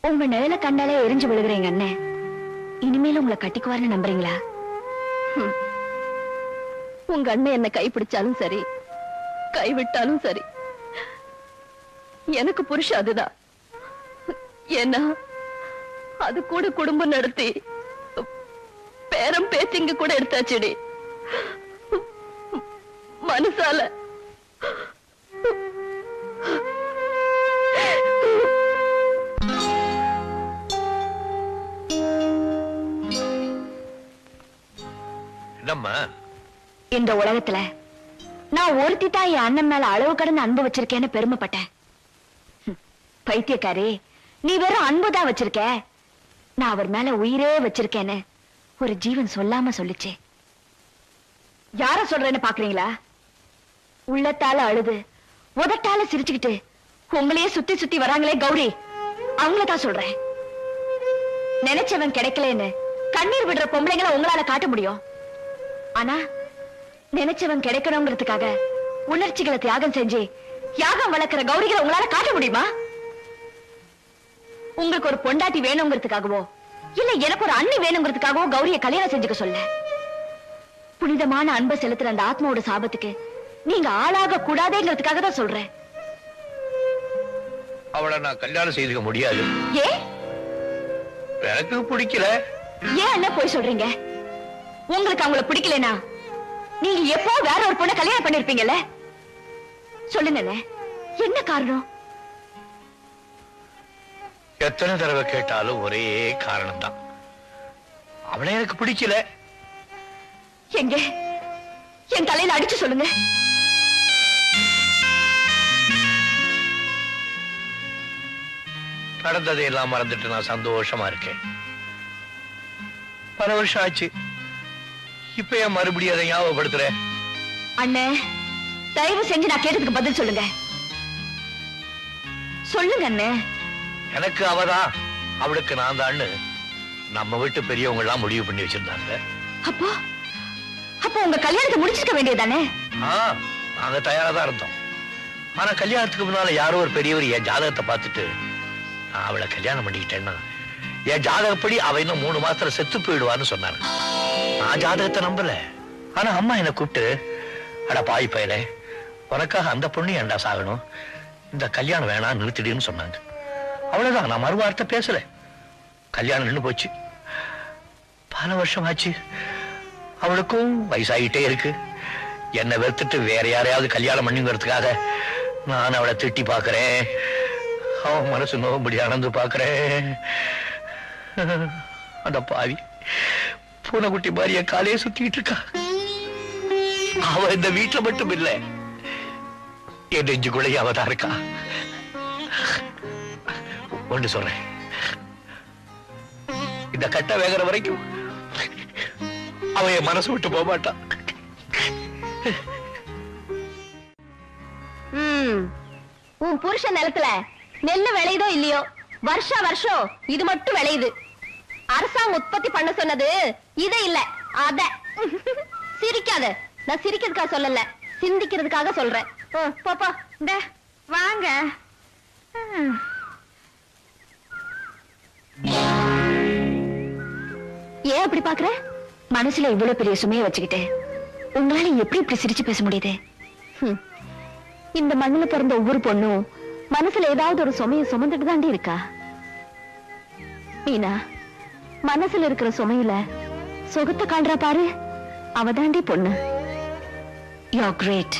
Speaker 4: உங்க நிழல கண்டாலே எரிஞ்சு விழுகிறீங்க அண்ணன். இனிமேல உங்களை கட்டிக்குவார்னு நம்புறீங்களா? உங்க அண்ணன் என்ன கைப்பிடிச்சாலும் சரி, கைவிட்டாலும் சரி, எனக்கு புருஷன் அதுதான். ஏன்னா அது கூட குடும்பம் நடத்தி பேரம் பேத்திங்க கூட எடுத்தாச்சுடி. மனசால
Speaker 5: என்னம்மா?
Speaker 4: இந்த உலகத்துல நான் ஒருத்தி தான் என் அண்ணன் மேல அளவு கடந்து அன்பு வச்சிருக்கேன்னு பெருமைப்பட்டேன். பைத்தியக்காரி, நீ வெறும் அன்புதான் வச்சிருக்க, நான் அவர் மேல உயிரே வச்சிருக்கேன்னு ஒரு ஜீவன் சொல்லாம சொல்லிச்சே. யார சொல்றேன்னு பாக்குறீங்களா? உள்ளத்தால அழுது உதட்டால சிரிச்சுக்கிட்டு உங்களையே சுத்தி சுத்தி வராங்களே கௌரி, அவங்களதான் சொல்றேன். நினைச்சவன் கிடைக்கலன்னு கண்ணீர் விடுற பொம்பளைங்களை உங்களால காட்ட முடியும். ஆனா நினைச்சவன் கிடைக்கணுங்கிறதுக்காக உணர்ச்சிகளை தியாகம் செஞ்சு யாகம் வளர்க்கிற கௌரிகளை உங்களால காட்ட முடியுமா? உங்களுக்கு ஒரு பொண்டாட்டி வேணுங்கிறதுக்காகவோ இல்ல எனக்கு ஒரு அண்ணி வேணுங்கிறதுக்காகவோ கௌரிய கல்யாணம் செஞ்சுக்க சொல்ல. புனிதமான அன்பை செலுத்துற அந்த ஆத்மாவோட சாபத்துக்கு நீங்க ஆளாக கூடாதேங்கிறதுக்காக தான் சொல்றேன்.
Speaker 5: அவளை நான் கல்யாணம் செய்துக்க முடியாது.
Speaker 4: ஏன்?
Speaker 5: எனக்கு பிடிக்கல.
Speaker 4: ஏன் என்ன போய் சொல்றீங்க? உங்களுக்கு அவங்கள பிடிக்கலனா நீங்க எப்போ வேற ஒரு பொண்ணை கல்யாணம் பண்ணிருப்பீங்கல்ல? சொல்லுங்க, என்ன காரணம்?
Speaker 5: எத்தனை தடவை கேட்டாலும் ஒரே காரணம் தான். அவளை எனக்கு பிடிக்கல.
Speaker 10: எங்க என் தலையில அடிச்சு சொல்லுங்க.
Speaker 5: நடந்ததை எல்லாம் மறந்துட்டு நான் சந்தோஷமா இருக்கேன். பல வருஷம் ஆச்சு. இப்ப ஏன் மறுபடியும் அதை ஞாபகப்படுத்துற?
Speaker 10: அண்ணே, தயவு செஞ்சு நான் கேட்டதுக்கு பதில் சொல்லுங்க. சொல்லுங்க அண்ணே.
Speaker 5: எனக்கு அவதான், அவளுக்கு நான் தான் நம்ம வீட்டு பெரியவங்க எல்லாம் முடிவு பண்ணி வச்சிருந்தாங்க.
Speaker 10: அப்போ அப்போ உங்க கல்யாணத்தை முடிச்சிருக்க வேண்டியதானே?
Speaker 5: நாங்க தயாரா தான் இருந்தோம். ஆனா கல்யாணத்துக்கு முன்னால யாரோ ஒரு பெரியவர் என் ஜாதகத்தை பார்த்துட்டு நான் அவளை கல்யாணம் பண்ணிக்கிட்டேன்னா என் ஜாதகப்படி அவ இன்னும் 3 மாசத்துல செத்து போயிடுவான்னு சொன்னாங்க. நான் ஜாதகத்தை நம்பல. ஆனா அம்மா என்ன கூப்பிட்டு, அட பாய் பயல, உனக்காக அந்த பொண்ணு ஏன்டா சாகணும், இந்த கல்யாணம் வேணாம் நிறுத்திடுன்னு சொன்னாங்க. அவ்வளவுதான், நான் மறுவார்த்தை பேசல. கல்யாணம் நின்று போச்சு. பல வருஷம் ஆச்சு. அவளுக்கும் வயசாகிட்டே இருக்கு. என்னை வெறுத்துட்டு வேற யாரையாவது கல்யாணம் பண்ணிங்கிறதுக்காக நான் அவளை திட்டி பாக்குறேன். அவன் மனசு நோம்படி அணந்து பாக்குறேன். அந்த பாவி பூனைக்குட்டி மாதிரிய காலையே சுத்திட்டு இருக்கா. அவ இந்த வீட்டுல மட்டும் இல்ல, என் நெஞ்சுக்குள்ளேயே அவதான் இருக்கா. ஒன்று சொல்றேன், இந்த கட்ட வேகிற வரைக்கும் அவ என் மனசு விட்டு போக மாட்டான்.
Speaker 10: உன் புருஷன் நிலத்துல நெல்லு விளையுதோ இல்லையோ, வருஷம் வருஷம் இது மட்டும் விளையுது. அரசாங்கம் உற்பத்தி பண்ண சொன்னது இதை இல்ல அத. சிரிக்காத, நான் சிரிக்கிறதுக்காக சொல்லல, சிந்திக்கிறதுக்காக சொல்றேன். போப்பா, இந்த வாங்க. ஏன் அப்படி பாக்குற? மனசுல இவ்வளவு பெரிய சுமையை வச்சுக்கிட்டு உங்களால எப்படி இப்படி சிரிச்சு பேச முடியுது? இந்த மண்ணுல பிறந்த ஒவ்வொரு பொண்ணும் மனசுல ஏதாவது ஒரு சுமையை சுமந்துட்டு தாண்டி இருக்கா. மீனா, மனசுல இருக்கிற சுமையில சுகத்தை காண்றா பாரு, அவ தாண்டி பொண்ணு. You great.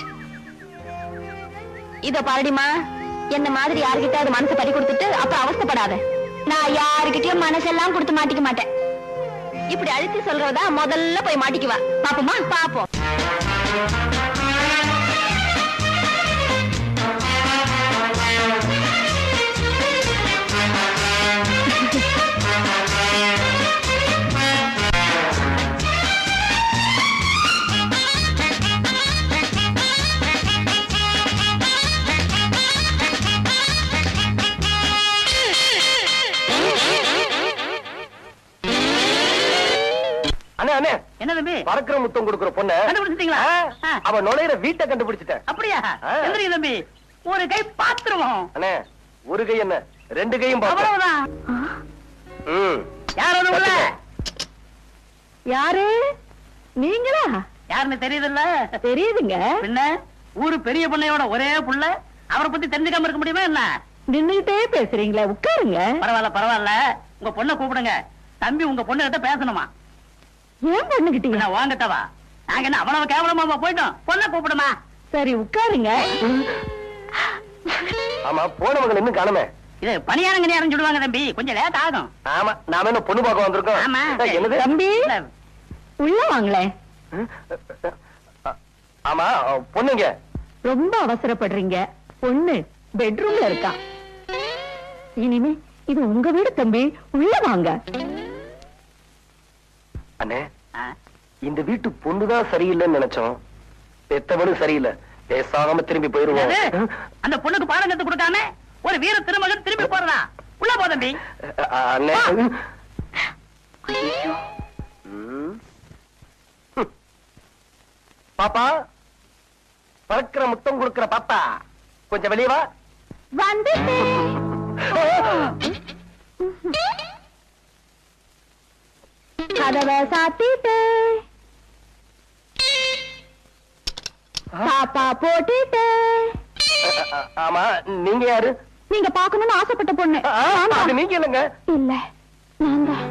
Speaker 10: இத பாருடிமா, என்ன மாதிரி யாருகிட்ட மனசை பறி கொடுத்துட்டு அப்புறம் அவஸ்தைப்படாத. நான் யாருகிட்டயும் மனசெல்லாம் கொடுத்து மாட்டிக்க மாட்டேன். இப்படி அழுத்தி சொல்றதா முதல்ல போய் மாட்டிக்குவா. பாப்போமா? பாப்போம்.
Speaker 8: என்ன தம்பி?
Speaker 7: பறக்கிற முத்தம் கொடுக்கிற பொண்ணு
Speaker 8: கண்டுபிடிச்சிட்டீங்களா?
Speaker 7: அவ நுழையிற வீட்டை கண்டுபிடிச்சிட்டேன்.
Speaker 8: அப்படியா? எந்திரிங்க தம்பி, ஒரு கை பாத்துருவோம்.
Speaker 7: அண்ணே, ஒரு கை என்ன 2 கையும்
Speaker 8: அவ்வளவுதான். யாராவது உள்ள?
Speaker 10: யாரு? நீங்களா?
Speaker 8: யாருன்னு தெரியுதுல்ல?
Speaker 10: தெரியுதுங்க.
Speaker 8: என்ன ஊரு பெரிய பொண்ணையோட ஒரே புள்ள, அவரை பத்தி தெரிஞ்சுக்காம இருக்க முடியுமா என்ன?
Speaker 10: நின்னுட்டே பேசுறீங்களா? உட்காருங்க.
Speaker 8: பரவாயில்ல பரவாயில்ல, உங்க பொண்ணை கூப்பிடுங்க. தம்பி உங்க பொண்ணு கிட்ட பேசணுமா?
Speaker 10: ஏன் பொண்ணுகிட்டீங்க?
Speaker 8: வாங்கட்டவா, நாங்க என்ன அவ்வளவு கேவலமா போயிட்டோம்? பொண்ணை கூப்பிடுமா?
Speaker 10: சரி உட்காருங்க.
Speaker 7: ஆமா, போனவங்க இன்னும் காணுமே.
Speaker 8: இது பணியாரங்க நேரம் சொல்லுவாங்க தம்பி, கொஞ்சம் லேட் ஆகும்.
Speaker 7: ஆமா, நாம என்ன பொண்ணு பார்க்க வந்திருக்கோம்.
Speaker 8: ஆமா.
Speaker 7: என்னது
Speaker 10: தம்பி, உள்ள வாங்களே.
Speaker 7: ஆமா, பொண்ணுங்க.
Speaker 10: ரொம்ப அவசரப்படுறீங்க. பொண்ணு பெட்ரூம்ல இருக்கா. இனிமே இது உங்க வீடு தம்பி, உள்ள வாங்க.
Speaker 7: அண்ணே, இந்த வீட்டு பொண்ணுதான் சரியில்லைன்னு நினைச்சோம். பெத்தவனும் சரியில்லை. பேசாம திரும்பி போயிருவோம்.
Speaker 8: அந்த பொண்ணுக்கு பாடம் கத்து கொடுக்காம ஒரு வீர திருமகன் திரும்பி போறதா? உள்ள போ தம்பி.
Speaker 7: அண்ணே, பாப்பா, பறக்கிற முத்தம் கொடுக்கிற பாப்பா, கொஞ்சம் வெளியே வா.
Speaker 10: கதவை சாத்திட்டு பாப்பா போட்டுட்டு.
Speaker 7: ஆமா, நீங்க யாரு?
Speaker 10: நீங்க பாக்கணும்னு ஆசைப்பட்ட பொண்ணு.
Speaker 7: அது நீங்க இல்லங்க.
Speaker 10: இல்ல, நான் தான்.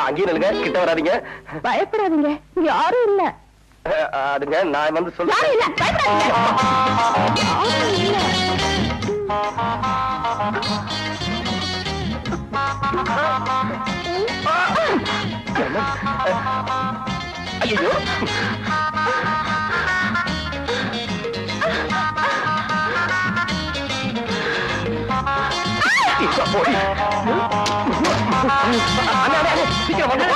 Speaker 7: அங்கேயும் இல்லங்க, கிட்ட வராதீங்க.
Speaker 10: பயப்படாதீங்க, யாரும் இல்ல.
Speaker 7: அதுங்க நான் வந்து சொல்றேன்.
Speaker 10: யாரும் இல்ல, பயப்படாதீங்க. யாரும் இல்ல.
Speaker 7: ஐயோ சீக்கிரம் வந்து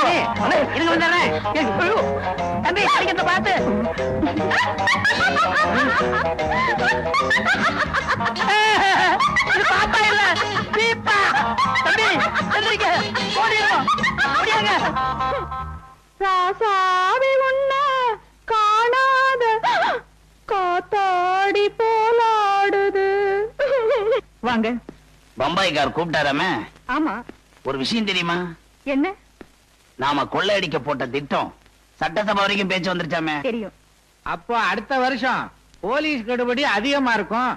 Speaker 3: இருங்க வந்துடுறேன். தம்பி அடிக்கிறத பார்த்து. இது பாப்பா இல்ல தீப்பா. தம்பி எந்திரிக்க ஓடிடும் ஓடியாங்க.
Speaker 4: ராசாவி உன்ன காணாத காத்தாடி போலாடுது. வாங்க.
Speaker 2: பம்பாய்க்கார் கூப்பிட்டாராமே.
Speaker 4: ஆமா.
Speaker 2: ஒரு விஷயம் தெரியுமா?
Speaker 4: என்ன?
Speaker 2: நாம கொள்ளையடிக்க போட்ட திட்டம் சட்டசபை வரைக்கும் பேச்சு வந்துருச்சாமே.
Speaker 4: தெரியும்.
Speaker 3: அப்போ அடுத்த வருஷம் போலீஸ் கெடுபடி அதிகமா இருக்கும்.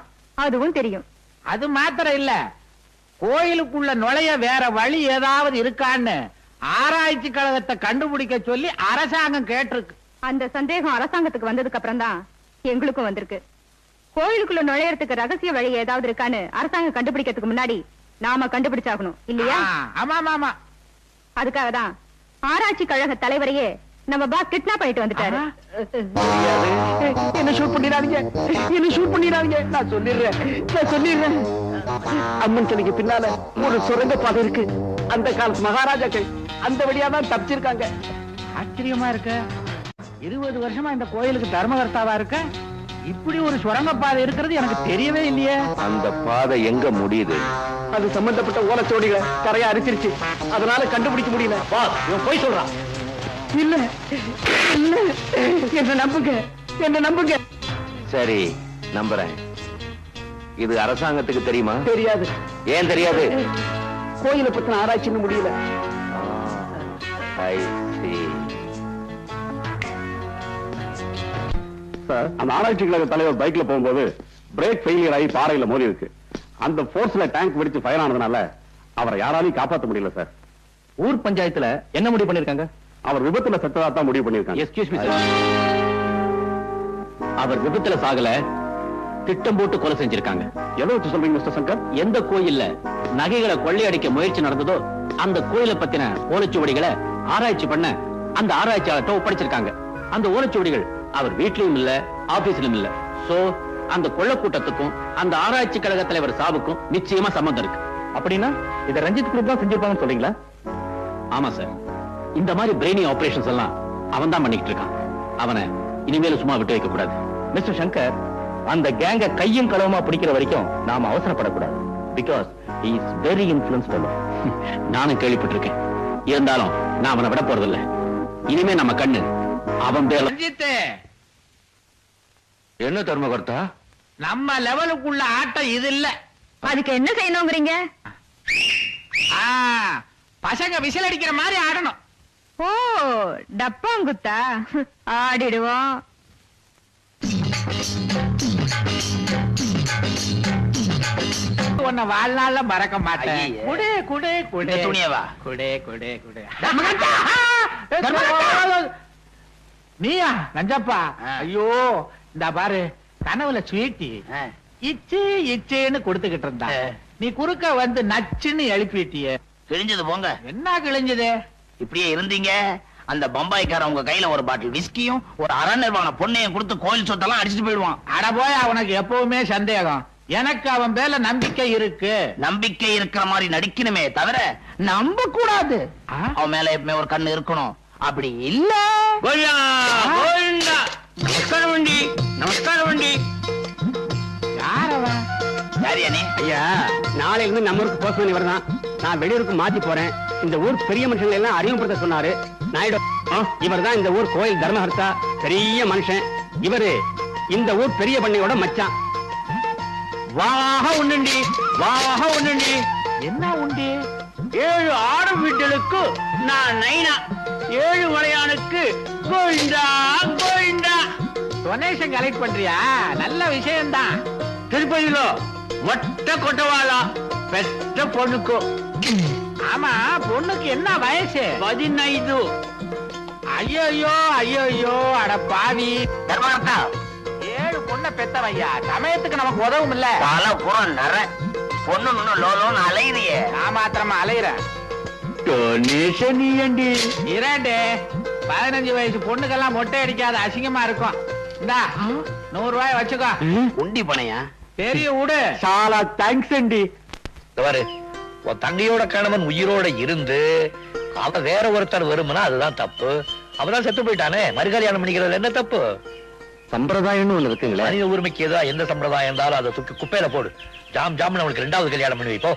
Speaker 4: அதுவும் தெரியும்.
Speaker 3: அது மாத்திரம் இல்ல, கோயிலுக்குள்ள நுழைய வேற வழி ஏதாவது இருக்கான்னு ஆராய்ச்சி கழகத்தை கண்டுபிடிக்க சொல்லி அரசாங்கம் கேட்டிருக்கு.
Speaker 4: அந்த சந்தேகம் அரசாங்கத்துக்கு வந்ததுக்கு அப்புறம் தான் எங்களுக்கும் வந்திருக்கு. கோயிலுக்குள்ள நுழையறதுக்கு ரகசிய வழி ஏதாவது இருக்கான்னு அரசாங்கம் கண்டுபிடிக்கிறதுக்கு முன்னாடி நாம கண்டுபிடிச்சாகணும் இல்லையா?
Speaker 3: ஆமா ஆமா.
Speaker 4: அதுக்காக தான் ஆராய்ச்சி கழக தலைவரையே நம்ம பாஸ் கிட்னாப் பண்ணிட்டு வந்துட்டாரு.
Speaker 7: என்ன ஷூட் பண்ணிடாதீங்க, என்ன ஷூட் பண்ணிடாதீங்க. நான் சொல்லிடுறேன். அம்மன் சிலைக்கு பின்னால ஒரு சுரங்க பாதை இருக்கு. அந்த காலத்து மகாராஜாக்கள் அந்த வழியா தான் தப்பிச்சிருக்காங்க.
Speaker 3: ஆச்சரியமா இருக்கு. 20 வருஷமா இந்த கோயிலுக்கு தர்மகர்த்தாவா இருக்க, இப்படி ஒரு சுரங்கப்பாதை இருக்கிறது எனக்கு தெரியவே இல்லையே.
Speaker 1: அந்த பாதை எங்க முடியுது?
Speaker 7: அது சம்பந்தப்பட்ட ஓலைச்சோடிகளை கரையா அரிச்சிருச்சு. அதனால கண்டுபிடிக்க முடியல. இவன் போய் சொல்றான். இல்ல இல்ல, என்ன நம்புங்க.
Speaker 1: சரி, நம்புறேன். இது அரசாங்கத்துக்கு தெரியுமா?
Speaker 7: தெரியாது.
Speaker 1: ஏன் தெரியாது?
Speaker 7: கோயிலை பத்தின ஆராய்ச்சின்னு முடியல.
Speaker 1: I see.
Speaker 11: சார், அந்த ஆராய்ச்சி கழக தலைவர் பைக்ல போகும்போது பிரேக் ஃபெயிலியர் ஆகி பாறையில மோதி இருக்கு. அந்த போர்ஸ்ல டேங்க் வெடிச்சு ஃபயர் ஆனதுனால அவரை யாராலையும் காப்பாற்ற முடியல சார்.
Speaker 6: ஊர் பஞ்சாயத்துல என்ன முடிவு பண்ணிருக்காங்க?
Speaker 11: அவர் விபத்துல செத்ததா தான் முடிவு பண்ணிருக்காங்க.
Speaker 6: எஸ்கியூஸ் மீ சார், அவர் விபத்துல சாகல, திட்டம் போட்டு கொலை செஞ்சிருக்காங்க.
Speaker 11: எதை வச்சு சொல்றீங்க மிஸ்டர் சங்கர்?
Speaker 6: எந்த கோயில்ல நகைகளை கொள்ளையடிக்க முயற்சி நடந்ததோ அந்த கோயிலை பத்தின ஓலைச்சுவடிகளை ஆராய்ச்சி பண்ண அந்த ஆராய்ச்சியாளர்கிட்ட ஒப்படைச்சிருக்காங்க. அந்த ஓலைச்சுவடிகள் அவர் வீட்லயும் இல்ல, ஆபீஸ்லயும் இல்ல. சோ அந்த கொள்ள கூட்டத்துக்கும் அந்த ஆராய்ச்சி கழக தலைவர் சாவுக்கும் நிச்சயமா சம்பந்தம் இருக்கு.
Speaker 11: அப்படின்னா இதை ரஞ்சித் குரூப் தான் செஞ்சிருப்பாங்கன்னு சொல்றீங்களா?
Speaker 6: ஆமா சார், இந்த மாதிரி பிரெயினி ஆபரேஷன்ஸ் எல்லாம் அவன் தான் பண்ணிட்டு இருக்கான். அவனை இனிமேல சும்மா விட்டு வைக்க கூடாது.
Speaker 11: மிஸ்டர் சங்கர், அந்த கேங்க கையும் களவுமா பிடிக்கிற வரைக்கும் நாம அவசரப்படக்கூடாது. Because he is very influenced fellow.
Speaker 6: நானும் கேள்விப்பட்டிருக்கேன். இருந்தாலும் நான் அவனை விட போறதில்ல. இனிமே நம்ம கண்ணு அவன் பேர்ல.
Speaker 1: என்ன தர்மகர்த்தா?
Speaker 3: நம்ம லெவலுக்குள்ள ஆட்டம் இது இல்ல.
Speaker 4: அதுக்கு என்ன செய்யணுங்கிறீங்க?
Speaker 3: பசங்க விசில் அடிக்கிற மாதிரி ஆடணும்.
Speaker 4: ஓ, டப்பாங்குத்தா ஆடிடுவோம்.
Speaker 3: உன்னை வாழ்நாள்ல மறக்க மாட்டேன்.
Speaker 2: ஐயே.
Speaker 3: குடு குடு குடு
Speaker 2: இந்த துணியவா?
Speaker 3: குடு குடு குடு. நீயா நஞ்சப்பா? ஐயோ, இந்த பாரு, கனவுல ஸ்வீட்டி இச்சு இச்சேன்னு கொடுத்துக்கிட்டு இருந்தா, நீ குறுக்க வந்து நச்சுன்னு எழுப்பிட்டிய.
Speaker 2: கிழிஞ்சது போங்க.
Speaker 3: என்ன கிழிஞ்சது?
Speaker 2: இப்படியே இருந்தீங்க, அந்த பம்பாய்க்கார உங்க கையில ஒரு பாட்டில் விஸ்கியும் ஒரு அறநிர்வாண பொண்ணையும் கொடுத்து கோயில் சொத்தெல்லாம் அடிச்சுட்டு போயிடுவான்.
Speaker 3: அட போய், அவனுக்கு எப்பவுமே சந்தேகம். எனக்கு அவன் பேர்ல நம்பிக்கை இருக்கு.
Speaker 2: நம்பிக்கை இருக்கிற மாதிரி நடிக்கணுமே தவிர நம்ப கூடாது. அவன் மேல எப்பவுமே ஒரு கண்ணு இருக்கணும். அப்படி இல்ல,
Speaker 5: நமஸ்காரம் வண்டி, நமஸ்காரம் வண்டி.
Speaker 3: யாரவன்?
Speaker 2: யாரியானே?
Speaker 7: ஐயா, நாளைல இருந்து நம்ம ஊருக்கு போஸ்ட் பண்ணி வரதான். நான் வெளியூருக்கு மாத்தி போறேன். இந்த ஊர் பெரிய மனுஷங்களை எல்லாம் அறிமுகப்படுத்த சொன்னாரு நாயுடு. இவர் தான் இந்த ஊர் கோயில் தர்மஹர்த்தா, பெரிய மனுஷன். இவரு இந்த ஊர் பெரிய பண்ணையோட மச்சான்.
Speaker 5: வாக உண்டி, வாக உண்டி.
Speaker 3: என்ன உண்டு?
Speaker 5: 7 ஆடு வீட்டலுக்கு நான் நைனா, 7 மலையானுக்கு கோயிந்தா கோயிந்தா.
Speaker 3: டொனேஷன் கலெக்ட் பண்றியா? நல்ல விஷயம்தான்.
Speaker 5: திருப்பதியிலோ மொட்டை கொட்டவாளா பெற்ற பொண்ணுக்கு.
Speaker 3: ஆமா, பொண்ணுக்கு என்ன வயசு?
Speaker 5: 15.
Speaker 3: ஐயோ ஐயோ, அட பாவி.
Speaker 2: தர்மகர்த்தா,
Speaker 3: 7 பொண்ணை பெத்தவையா, சமயத்துக்கு நமக்கு உதவும் இல்ல.
Speaker 2: பல புறம் நர பொண்ணு லோலோன்னு அலையுறியே.
Speaker 3: நான் மாத்திரமா அலையிறேன்.
Speaker 6: டொனேஷன் இயண்டி.
Speaker 3: இரண்டு 15 வயசு பொண்ணுக்கெல்லாம் மொட்டை அடிக்காத, அசிங்கமா இருக்கும். இந்தா 100 ரூபாய் வச்சுக்கோ.
Speaker 2: உண்டி பணையா?
Speaker 3: பெரிய விடு.
Speaker 6: చాలా థ్యాంక్స్ అండి.
Speaker 5: பாரு, உன் தங்கையோட கணவன் உயிரோட இருந்து அவ வேற ஒருத்தர் வருமுன்னா அதுதான் தப்பு. அவதான் செத்து போயிட்டானே, மறுகல்யாணம் பண்ணிக்கிறது என்ன தப்பு?
Speaker 6: சம்பிரதாயம்னு ஒண்ணு இருக்குங்களா?
Speaker 5: மனித உரிமைக்கு ஏதோ எந்த சம்பிரதாயம் இருந்தாலும் அதை தூக்கி குப்பையில போடு. ஜாம் ஜாம்னு அவளுக்கு 2வது கல்யாணம் பண்ணி வைப்போ.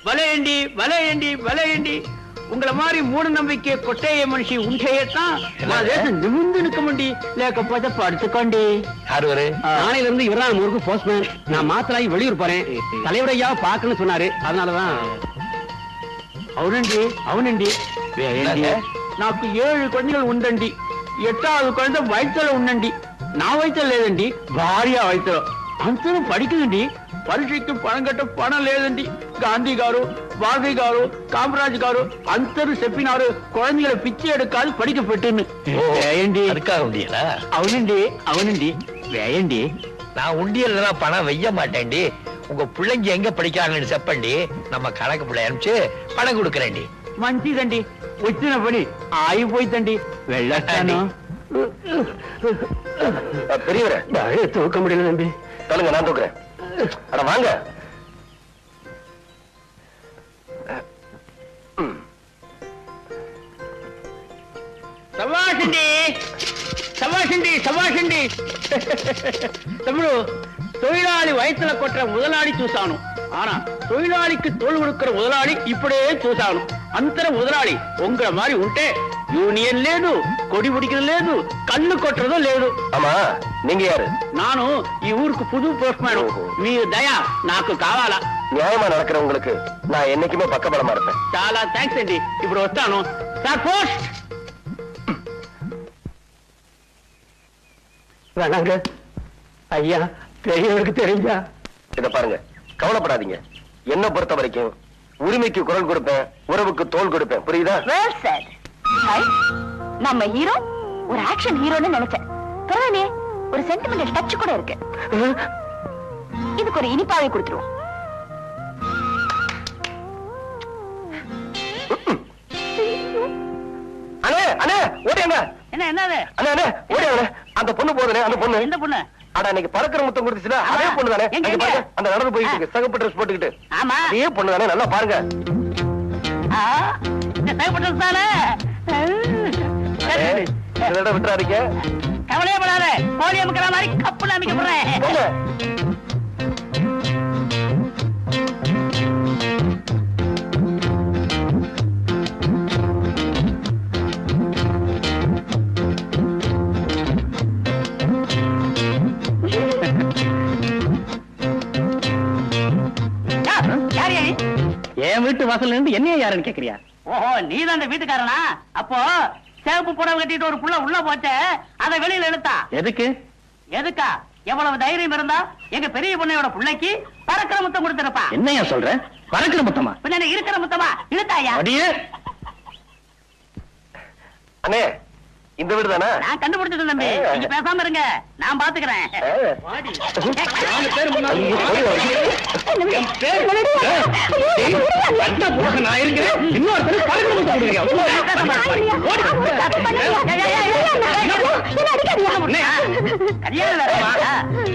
Speaker 3: வலையண்டி வலையண்டி வலையண்டி, உங்களை மாதிரி மூட நம்பிக்கை கொட்டைய மனுஷி உண்டையத்தான் நிமிந்து நிற்கமுண்டி, లేకపోతే படுத்துக்கொண்டி.
Speaker 5: யாரு வரு?
Speaker 6: நாளையில இருந்து இவர்தான் நம்ம ஊருக்கு போஸ்ட்மேன். நான் மாத்திராயி வெளியூர் போறேன். தலைவரையா பாக்கணும்னு சொன்னாரு, அதனாலதான். అవునండి అవునండి. నాకు 7 குழந்தைகள் ఉండండి. 8வது குழந்தை వయసులో ఉండండి. నా వయసులో లేదండి, భార్య వయసులో. అందరూ పడికిందండి. పరీక్షకి పణం కట్ట పణం లేదండి. గాంధీ గారు, వాజ్పేయి గారు, కామరాజ్ గారు అందరూ చెప్పినారు குழந்தைகளை பிச்சை எடுக்காது படிக்க பெட்டுன்னு. வேயண்டி.
Speaker 5: அதுக்காக உண்டியலா?
Speaker 6: అవునండి అవునండి. వేయండి.
Speaker 5: நான் உண்டியல்லாம் பணம் வெய்ய மாட்டேன்டி. உங்க பிள்ளைங்க எங்க படிக்கிறாங்கன்னு செப்பண்டி, நம்ம கணக்கு பிள்ளை அனுப்பிச்சு பணம் கொடுக்கறேன்டி.
Speaker 6: మంచిదండి, వచ్చిన పని ఆగిపోయిందండి. వెళ్ళొస్తాను.
Speaker 7: பெரியவரே,
Speaker 6: தூக்க முடியல தம்பி.
Speaker 7: சொல்லுங்க, நான் தூக்குறேன். அட வாங்க.
Speaker 3: సభాషండి సభాషండి సభాషండి. తమ్ముడు, தொழிலாளி வயிற்றுல கொட்டுற முதலாளி చూసాను. ஆனா தொழிலாளிக்கு தோள் கொடுக்கிற முதலாளி இப்பడే చూసాను. అంతర முதலாளி உங்கள மாதிரி ఉంటే యూనియన్ లేదు, కొడి பிடிக்கிறது లేదు, కళ్ళు కొట్టறதும் లేదు.
Speaker 7: ஆமா, நீங்க யாரு?
Speaker 3: நானு ఈ ஊருக்கு புது போஸ்ட்மேன். మీ దయ నాకు కావాలా?
Speaker 7: நியாயமா நடக்கிறவங்களுக்கு நான் என்னைக்குமே பக்கபலமா இருப்பேன்.
Speaker 3: చాలా థ్యాంక్స్ అండి. ఇప్పుడు వస్తాను సార్. పోస్ట్.
Speaker 6: வேணாங்க ஐயா, பெரியவருக்கு தெரிஞ்சா.
Speaker 7: இத பாருங்க, கவலைப்படாதீங்க. என்ன பொறுத்த வரைக்கும் உரிமைக்கு குரல் கொடுப்பேன், உறவுக்கு தோள் கொடுப்பேன். புரியுதா?
Speaker 10: நம்ம ஹீரோ ஒரு ஆக்ஷன் ஹீரோன்னு நினைச்சேன். பரவாயில்லையே, ஒரு சென்டிமெண்டல் டச் கூட இருக்கு. இதுக்கு ஒரு இனிப்பாவே கொடுத்துருவோம்.
Speaker 7: அண்ணே அண்ணே ஓடியாங்க.
Speaker 8: என்ன என்னது?
Speaker 7: அண்ணே அண்ணே ஓடியாங்க. அந்த பொண்ணு போதுனே, அந்த பொண்ணு.
Speaker 8: எந்த பொண்ணு?
Speaker 7: அட, அன்னைக்கு பறக்கிற முத்தம் கொடுத்துச்சுல, அதே பொண்ணு தானே.
Speaker 8: எங்க,
Speaker 7: அங்க
Speaker 8: எங்க?
Speaker 7: பாருங்க, அந்த நடந்து போயிட்டு இருக்கு, சகப்பு ட்ரெஸ் போட்டுக்கிட்டு.
Speaker 8: ஆமா,
Speaker 7: அதே பொண்ணு தானே, நல்லா பாருங்க.
Speaker 8: இந்த தேவைப்பட்டது தானே.
Speaker 7: இந்த இடம் விட்டுறாதீங்க.
Speaker 8: கவலையே படாத, கோழி அமைக்கிற மாதிரி கப்புல அமைக்க போறேன்.
Speaker 7: போங்க.
Speaker 6: என் வீட்டு வாசல்ல இருந்து என்ன யாருன்னு கேக்குறியா?
Speaker 8: ஓஹோ, நீதான் அந்த வீட்டுக்காரனா? அப்போ சேப்பு புடவை கட்டிட்டு ஒரு புள்ள உள்ள போச்ச, அதை வெளியில இழுத்தா
Speaker 6: எதுக்கு?
Speaker 8: எதுக்கா? எவ்வளவு தைரியம் இருந்தா எங்க பெரிய பொண்ணையோட பிள்ளைக்கு பறக்கிற முத்தம் கொடுத்திருப்பா.
Speaker 6: என்னையா சொல்ற? பறக்கிற முத்தமா?
Speaker 8: பின்ன இருக்கிற முத்தமா இழுத்தாயா?
Speaker 6: அடியே,
Speaker 7: அண்ணே, இந்த வீடு தானே?
Speaker 8: நான் கண்டுபிடிச்சது தம்பி, நீங்க பேசாம இருங்க, நான் பாத்துக்கிறேன்.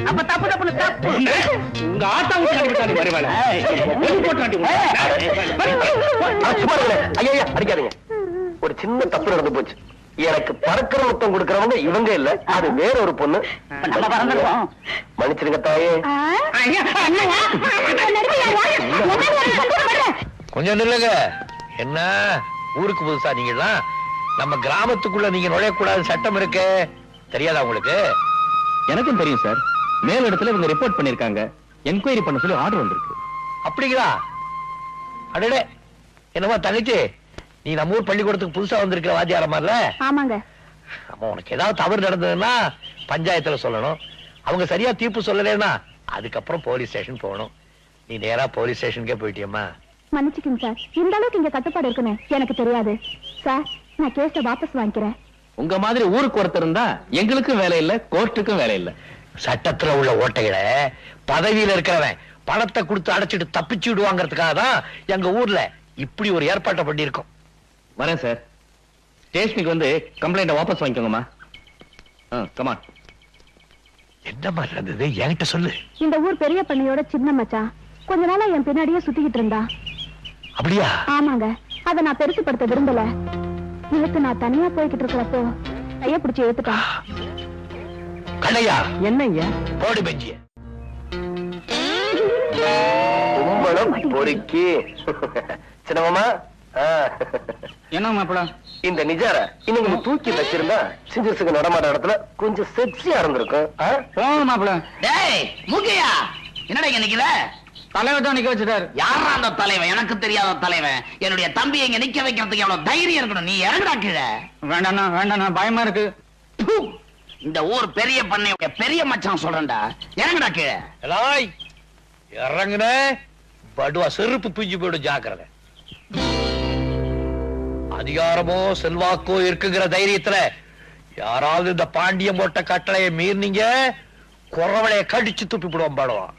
Speaker 8: அப்ப தப்பு தப்புன்னு தப்பு.
Speaker 6: உங்க ஆட்டா
Speaker 7: ஐயா அடிக்காதீங்க. ஒரு சின்ன தப்பு நடந்து போச்சு. எனக்கு பறக்கிற முத்தம் கொடுக்கறவங்க இவங்க இல்ல, அது வேற ஒரு பொண்ணு.
Speaker 8: நம்ம பறந்துருக்கோம்.
Speaker 7: மன்னிச்சிருங்க தாயே.
Speaker 5: கொஞ்சம் நில்லுங்க. என்ன ஊருக்கு புதுசா நீங்கலாம்? நம்ம கிராமத்துக்குள்ள நீங்க நுழையக்கூடாது சட்டம் இருக்கு, தெரியாதா உங்களுக்கு?
Speaker 6: எனக்கும் தெரியும் சார். மேல் இடத்துல இவங்க ரிப்போர்ட் பண்ணிருக்காங்க, என்கொயரி பண்ண சொல்லி ஆர்டர் வந்திருக்கு.
Speaker 5: அப்படிங்களா? அடடே, என்னமா தங்கச்சி, நீ நம்ம ஊர் பள்ளிக்கூடத்துக்கு புதுசா வந்திருக்கிற வாத்தியார மாதிரில?
Speaker 10: ஆமாங்க.
Speaker 5: அப்ப உனக்கு ஏதாவது தவறு நடந்ததுன்னா பஞ்சாயத்துல சொல்லணும். அவங்க சரியா தீர்ப்பு சொல்லலைன்னா அதுக்கப்புறம் போலீஸ் ஸ்டேஷன் போகணும். நீ நேரா போலீஸ் ஸ்டேஷனுக்கே போயிட்டியம்மா.
Speaker 10: மன்னிச்சுக்கங்க சார், இந்த அளவுக்கு இங்க கட்டுப்பாடு இருக்குன்னு எனக்கு தெரியாது சார். நான் கேஸ வாபஸ் வாங்கிக்கிறேன்.
Speaker 6: உங்க மாதிரி ஊருக்கு ஒருத்தர் இருந்தா எங்களுக்கும் வேலை இல்ல, கோர்ட்டுக்கும் வேலை இல்ல.
Speaker 5: சட்டத்துல உள்ள ஓட்டைகளை பதவியில இருக்கிறவன் பணத்தை கொடுத்து அடைச்சிட்டு தப்பிச்சு விடுவாங்கிறதுக்காக தான் எங்க ஊர்ல இப்படி ஒரு ஏற்பாட்டை பண்ணியிருக்கோம்.
Speaker 6: வரேன் சார். ஸ்டேஷனுக்கு வந்து கம்ப்ளைண்ட வாபஸ் வாங்கிக்கோங்கம்மா. கமான்.
Speaker 5: என்ன மாதிரி இருந்தது என்கிட்ட சொல்லு.
Speaker 4: இந்த ஊர் பெரிய பண்ணையோட சின்ன மச்சான் கொஞ்ச நாளா என் பின்னாடியே சுத்திக்கிட்டு இருந்தா.
Speaker 5: அப்படியா?
Speaker 4: ஆமாங்க. அத நான் பெருசுப்படுத்த விரும்பல. நேத்து நான் தனியா போய்கிட்டு இருக்கிறப்போ கைய பிடிச்சு ஏத்துட்டான்.
Speaker 5: கண்ணையா
Speaker 3: என்னங்க
Speaker 5: போடு பெஞ்சிய.
Speaker 7: கும்பலம் பொறுக்கி சின்னமாமா.
Speaker 3: என்ன மாப்பிள?
Speaker 7: இந்த நிஜார இன்னைக்கு தூக்கி வச்சிருந்தா சிஞ்சசுக்கு நடமாட்ட இடத்துல கொஞ்சம் செக்ஸியா இருந்திருக்கும்.
Speaker 3: போங்க மாப்பிள.
Speaker 2: டேய் மூக்கையா, என்னடா இங்க நிக்கிற?
Speaker 3: தலைவர் தான் நிக்க வச்சுட்டாரு.
Speaker 2: யாரா அந்த தலைவன்? எனக்கு தெரியாத தலைவன். என்னுடைய தம்பி இங்க நிக்க வைக்கிறதுக்கு எவ்வளவு தைரியம் இருக்கணும். நீ இறங்குடா கீழே.
Speaker 3: வேண்டாண்ணா வேண்டாண்ணா, பயமா இருக்கு.
Speaker 2: இந்த ஊர் பெரிய பண்ணையோட பெரிய மச்சான் சொல்றேன்டா, இறங்குடா கீழே.
Speaker 5: எலாய் இறங்குன படுவா செருப்பு பிஞ்சு போயிடும், ஜாக்கிரதை. அதிகாரமோ செல்வாக்கோ இருக்குங்கிற தைரியத்துல யாராவது இந்த பாண்டியம் போட்ட கட்டளையை மீறினீங்க, குறவளைய கடிச்சு துப்பி விடுவோம். பாடுவான்.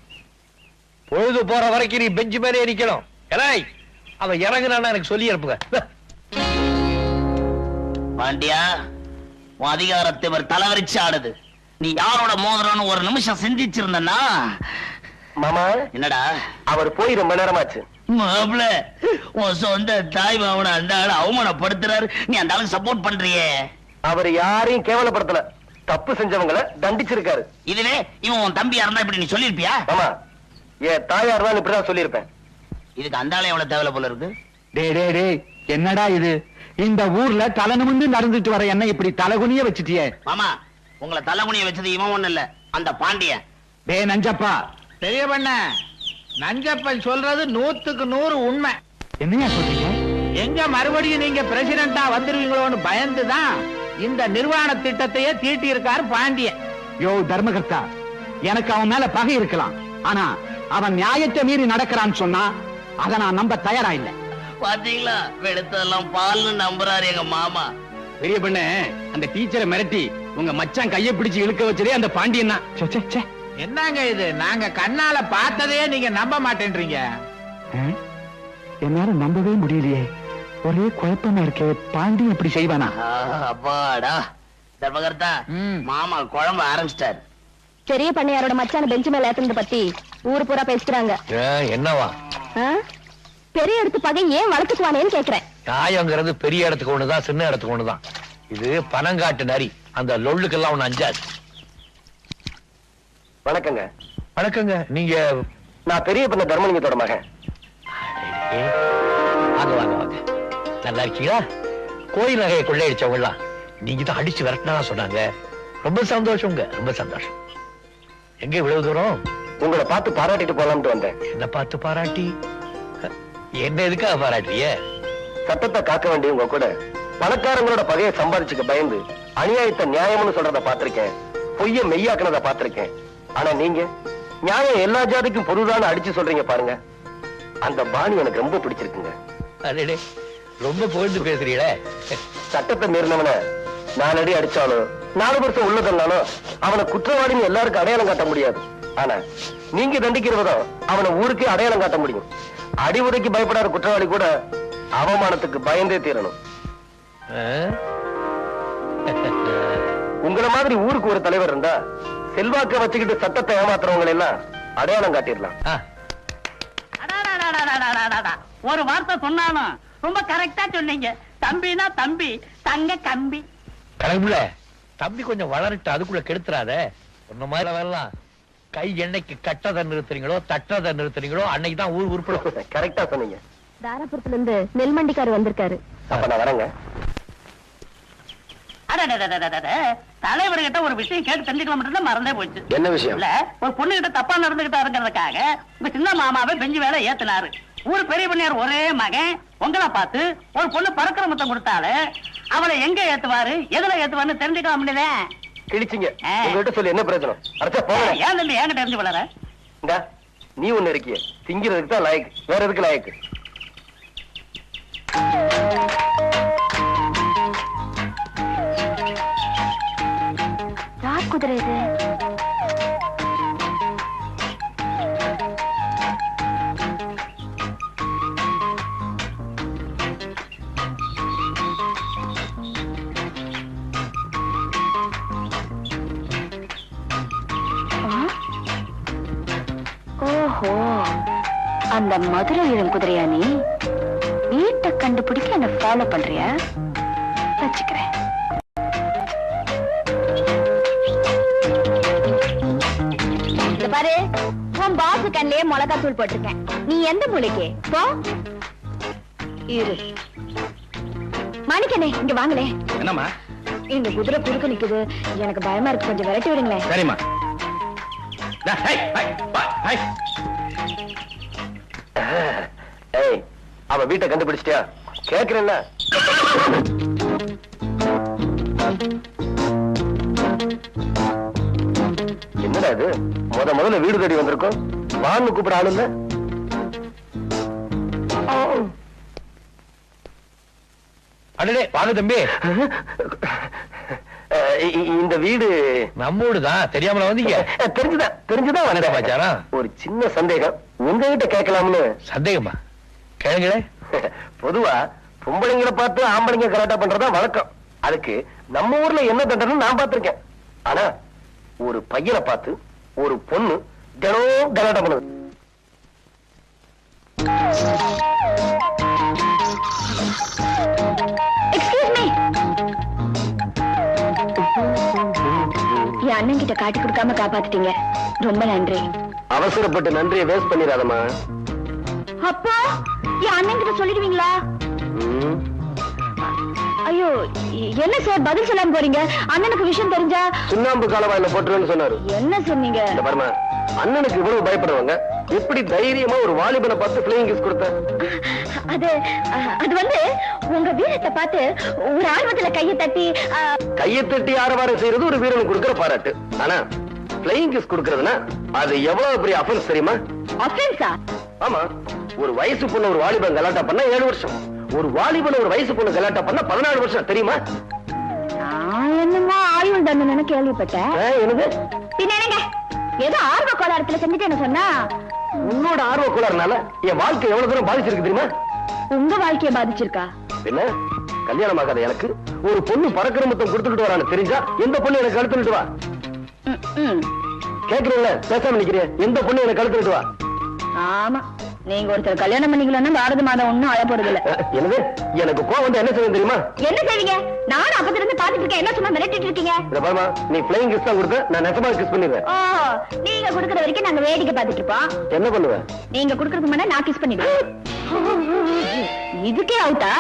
Speaker 5: பொழுது போற வரைக்கும் நீ பெஞ்சு மேலே நிக்கணும். எலாய் அவன் இறங்குனான்னு எனக்கு சொல்லி அனுப்புங்க.
Speaker 2: பாண்டியா, உன் அதிகாரத்தை ஒரு தலைவரிச்சு ஆடுது. நீ யாரோட மோதிரம்னு ஒரு நிமிஷம் சிந்திச்சிருந்தா.
Speaker 7: மாமா
Speaker 2: என்னடா?
Speaker 7: அவர் போய் ரொம்ப நேரமாச்சு.
Speaker 2: மாப்ள, உன் சொந்த தாய் மாமனை அந்த ஆளு அவமானப்படுத்துறாரு, நீ அந்த ஆளுக்கு சப்போர்ட் பண்றியே.
Speaker 7: அவர் யாரையும் கேவலப்படுத்தல, தப்பு செஞ்சவங்களை தண்டிச்சிருக்காரு.
Speaker 2: இதுவே இவன் உன் தம்பியா இருந்தா இப்படி நீ சொல்லிருப்பியா?
Speaker 7: ஆமா, என் தாயார் தான் இப்படிதான் சொல்லியிருப்பேன்.
Speaker 2: இதுக்கு அந்த ஆளு எவ்வளவு தேவை போல இருக்கு.
Speaker 3: டே என்னடா இது? இந்த ஊர்ல தலை நிமிர்ந்து நடந்துட்டு வர என்ன இப்படி தலைகுனிய வச்சுட்டியே?
Speaker 2: மாமா, உங்களை தலைகுனிய வச்சது இவன் ஒண்ணு இல்ல, அந்த பாண்டியன்.
Speaker 3: டே நஞ்சப்பா. பெரிய பண்ண, நஞ்சப்பன் சொல்றது 100க்கு 100 உண்மை. என்னையா சொல்றீங்க? எங்க மறுபடியும் நீங்க பிரசிடண்டா வந்துருவீங்களோன்னு பயந்துதான் இந்த நிர்வாண திட்டத்தையே தீட்டி இருக்காரு பாண்டியன். யோ தர்மகர்த்தா, எனக்கு அவன் மேல பகை இருக்கலாம், ஆனா அவன் நியாயத்தை மீறி நடக்கிறான்னு சொன்னா அதை நான் நம்ப தயாரா இல்லை.
Speaker 2: பாத்தீங்களா, வெளுத்தெல்லாம் பால்னு நம்புறாரு எங்க மாமா.
Speaker 6: பெரிய பண்ண, அந்த டீச்சரை மிரட்டி உங்க மச்சான் கையை பிடிச்சு இழுக்க வச்சதே அந்த பாண்டியன் தான்.
Speaker 3: என்னங்க இது? நாங்க கண்ணால பார்த்ததே நீங்க நம்ப மாட்டேன்றீங்க. என்னால நம்பவே முடியலையே, ஒரே குழப்பமா இருக்கே. பாண்டியன் இப்படி செய்வானா?
Speaker 2: அப்பாடா தர்மகர்த்தா, மாமா குழம்பு ஆரம்பிச்சிட்டாரு.
Speaker 10: பெரிய பண்ணையாரோட மச்சான பெஞ்சு மேல ஏத்துனத பத்தி ஊரு பூரா பேசுறாங்க.
Speaker 5: என்னவா?
Speaker 10: பெரிய இடத்து பகை ஏன் வளர்த்துக்குவானேன்னு கேக்குறேன்.
Speaker 5: நியாயங்கிறது பெரிய இடத்துக்கு ஒண்ணுதான், சின்ன இடத்துக்கு ஒண்ணுதான். இது பனங்காட்டு நரி, அந்த லொள்ளுக்கெல்லாம் ஒண்ணு அஞ்சாது.
Speaker 7: வணக்கங்க.
Speaker 5: வணக்கங்க. நீங்க?
Speaker 7: நான் பெரிய பண்ண தர்மலிங்கத்தோட மகன்.
Speaker 5: வாங்க வாங்க வாங்க. நல்லா இருக்கீங்களா? கோயில் நகையை கொள்ளையடிச்சவங்கலாம் நீங்க தான் அடிச்சு விரட்டினா சொன்னாங்க. ரொம்ப சந்தோஷங்க, ரொம்ப சந்தோஷம். எங்க இவ்வளவு தூரம்?
Speaker 7: உங்களை பார்த்து பாராட்டிட்டு போலாம்னு வந்தேன்.
Speaker 5: என்ன பார்த்து பாராட்டி? என்ன எதுக்காக பாராட்டிய?
Speaker 7: சட்டத்தை காக்க வேண்டியவங்க கூட பணக்காரங்களோட பகையை சம்பாதிச்சுக்க பயந்து அநியாயத்தை நியாயம்னு சொல்றத பாத்திருக்கேன், பொய்ய மெய்யாக்குனத பாத்திருக்கேன். ஆனா நீங்க நியாயம் எல்லா ஜாதிக்கும் பொருளான அடிச்சு சொல்றீங்க பாருங்க, அந்த பாணி எனக்கு ரொம்ப பிடிச்சிருக்குங்க.
Speaker 5: அடே, ரொம்ப புகழ்ந்து பேசுறீங்களே.
Speaker 7: சட்டத்தை மீறினவன 4 அடி அடிச்சாலும் 4 வருஷம் உள்ளதனாலும் அவனை குற்றவாளின்னு எல்லாருக்கும் அடையாளம் காட்ட முடியாது. ஆனா நீங்க தண்டிக்கிறவதும் அவனை ஊருக்கே அடையாளம் காட்ட முடியும். அடி உதைக்கு பயப்படாத குற்றவாளி கூட அவமானத்துக்கு பயந்தே தீரணும். உங்களை மாதிரி ஊருக்கு ஒரு தலைவர் இருந்தா செல்வாக்க வச்சுக்கிட்டு சட்டத்தை ஏமாத்துறவங்க எல்லாம் அடையாளம் காட்டிடலாம்.
Speaker 8: ஒரு வார்த்தை சொன்னாலும் ரொம்ப கரெக்டா சொன்னீங்க. தம்பினா தம்பி, தங்க கம்பி.
Speaker 5: கடவுள, தம்பி கொஞ்சம் வளரட்டு, அதுக்குள்ள கெடுத்துறாத. ஒன்ன மாதிரி வரலாம். கை எண்ணெய்க்கு கட்டதை நிறுத்துறீங்களோ தட்டதை நிறுத்துறீங்களோ அன்னைக்கு தான் ஊர் உருப்படும்.
Speaker 7: கரெக்டா சொன்னீங்க.
Speaker 10: தாராபுரத்துல இருந்து நெல்மண்டிக்காரு வந்திருக்காரு.
Speaker 7: அப்ப நான் வரேங்க.
Speaker 8: தலைவர்கிட்ட ஒரு விஷயம் கேட்டு தெரிஞ்சுக்கலாம் மட்டும் மறந்தே போச்சு.
Speaker 7: என்ன விஷயம்?
Speaker 8: இல்ல, ஒரு பொண்ணு கிட்ட தப்பா நடந்துகிட்டாருங்கிறதுக்காக உங்க சின்ன மாமாவை பெஞ்சு வேலை ஏத்துனாரு. ஊர் பெரிய பண்ணையார் ஒரே மகன் உங்களை பார்த்து ஒரு பொண்ணு பறக்கிற முத்தம் கொடுத்தாரு. அவளை எங்க ஏத்துவாரு, எதுல ஏத்துவாருன்னு தெரிஞ்சுக்கலாம் முடியல.
Speaker 7: கிழிச்சிங்க. உங்ககிட்ட சொல்லி என்ன பிரயோஜனம்? அரைச்சா போங்க.
Speaker 8: ஏன் தம்பி என்கிட்ட தெரிஞ்சு வளர?
Speaker 7: நீ ஒண்ணு இருக்கிய, திங்கிறதுக்கு தான் லாயக்கு, வேற எதுக்கு லாயக்கு?
Speaker 10: யார் குதிரை இது?
Speaker 4: ஓஹோ, அந்த மதுரை இளம் குதிரையா நீ? வீட்டை கண்டுபிடிக்க என்ன ஃபாலோ பண்றியா? வச்சுக்கிறேன். பாரு, உன் பாசு கண்ணிலே மிளகா தூள் போட்டிருக்கேன். நீ எந்த மூளைக்கு போ. இரு மாணிக்கனே, இங்க வாங்களே.
Speaker 7: என்னம்மா?
Speaker 4: இந்த குதிரை குறுக்க நிக்குது, எனக்கு பயமா இருக்கு, கொஞ்சம் விரட்டி விடுங்களேன்.
Speaker 7: சரிம்மா. அவ வீட்டை கண்டுபிடிச்சிட்டியா? கேக்குறேன்ல. என்னடா இது, முதல்ல வீடு தேடி வந்திருக்கோம், வான்னு கூப்பிட ஆளு இல்ல.
Speaker 5: அடடே வாங்க தம்பி.
Speaker 7: இந்த வீடு
Speaker 5: நம்மோடுதான். தெரியாமல வந்தீங்க?
Speaker 7: தெரிஞ்சுதான்
Speaker 5: வந்தேன்.
Speaker 7: ஒரு சின்ன சந்தேகம் உங்ககிட்ட கேட்கலாம்னு.
Speaker 5: சந்தேகமா? கேளுங்களே.
Speaker 7: பொதுவா பொம்பளைங்களை பார்த்து ஆம்பளைங்க கலாட்டா பண்றதா வழக்கம். அதுக்கு நம்ம ஊர்ல என்ன தண்டனை நான் பார்த்திருக்கேன். ஆனா ஒரு பையனை பார்த்து ஒரு பொண்ணு தினம் கலாட்டா பண்ணுது.
Speaker 4: என் அண்ணன் கிட்ட காட்டி கொடுக்காம காப்பாத்திட்டீங்க, ரொம்ப நன்றி.
Speaker 7: அவசரப்பட்டு நன்றியை வேஸ்ட் பண்ணிடாதம்மா.
Speaker 4: அப்பா, என் அண்ணன் கிட்ட சொல்லிடுவீங்களா? ஐயோ, என்ன சார் பதில் சொல்லாம போறீங்க? அண்ணனுக்கு விஷயம் தெரிஞ்சா
Speaker 7: சுண்ணாம்பு காலவாயில போட்டுருன்னு சொன்னாரு.
Speaker 4: என்ன சொன்னீங்க?
Speaker 7: பாருமா, அண்ணனுக்கு இவ்வளவு பயப்படுறவங்க எப்படி தைரியமா ஒரு வாலிபனை பார்த்து பிளேயிங் கிஸ் கொடுத்த?
Speaker 4: அது வந்து உங்க வீரத்தை பார்த்து ஒரு ஆர்வத்துல கையை தட்டி
Speaker 7: ஆரவாரம் செய்யறது ஒரு வீரனுக்கு கொடுக்கிற பாராட்டு. ஆனா பிளேயிங் கிஸ் கொடுக்கறதுனா அது எவ்வளவு பெரிய அஃபென்ஸ் தெரியுமா?
Speaker 4: அஃபென்ஸா?
Speaker 7: ஆமா. ஒரு வயசு பொண்ணு ஒரு வாலிபன் கலாட்டா பண்ணா 7 வருஷம், ஒரு வாலிபன் ஒரு வயசு பொண்ணு கலாட்டா பண்ணா 14 வருஷம் தெரியுமா?
Speaker 4: என்னமோ ஆயுள் தண்டனை கேள்விப்பட்டேன்.
Speaker 7: என்னது?
Speaker 4: என்னங்க ஏதோ ஆர்வ கோளாறுல செஞ்சுட்டு சொன்னா?
Speaker 7: உன்னோட ஆர்வ கோளாறுனால என் வாழ்க்கை எவ்வளவு தூரம் பாதிச்சிருக்கு தெரியுமா?
Speaker 4: உங்க வாழ்க்கையை பாதிச்சிருக்கா?
Speaker 7: என்ன கல்யாணம் ஆகாத எனக்கு ஒரு பொண்ணு பறக்கிற மொத்தம் கொடுத்துட்டு வரான்னு தெரிஞ்சா எந்த பொண்ணு எனக்கு கழுத்துட்டு வா? கேக்குறீங்களா? பேசாம நிக்கிறேன். எந்த பொண்ணு எனக்கு கழுத்துட்டு வா?
Speaker 4: ஆமா, நீங்க ஒருத்தர் கல்யாணம் பண்ணிக்கலன்னா பாரத மாதம் ஒண்ணும் அழ போறது இல்ல.
Speaker 7: என்னது? எனக்கு கோவம் வந்து என்ன செய்ய தெரியுமா?
Speaker 4: என்ன செய்வீங்க? நானும் அப்பத்துல இருந்து பாத்துட்டு இருக்கேன், என்ன சும்மா மிரட்டிட்டு இருக்கீங்க?
Speaker 7: பாருமா, நீ பிளேயிங் கிஸ் தான் கொடுத்த, நான் நெசமா கிஸ் பண்ணிடுவேன்.
Speaker 4: ஓ, நீங்க குடுக்கற வரைக்கும் நாங்க வேடிக்கை பார்த்துட்டு இருப்போம்.
Speaker 7: என்ன பண்ணுவேன்?
Speaker 4: நீங்க குடுக்கறதுக்கு முன்னாடி நான் கிஸ் பண்ணிடுவேன். இதுக்கே அவுட்டா?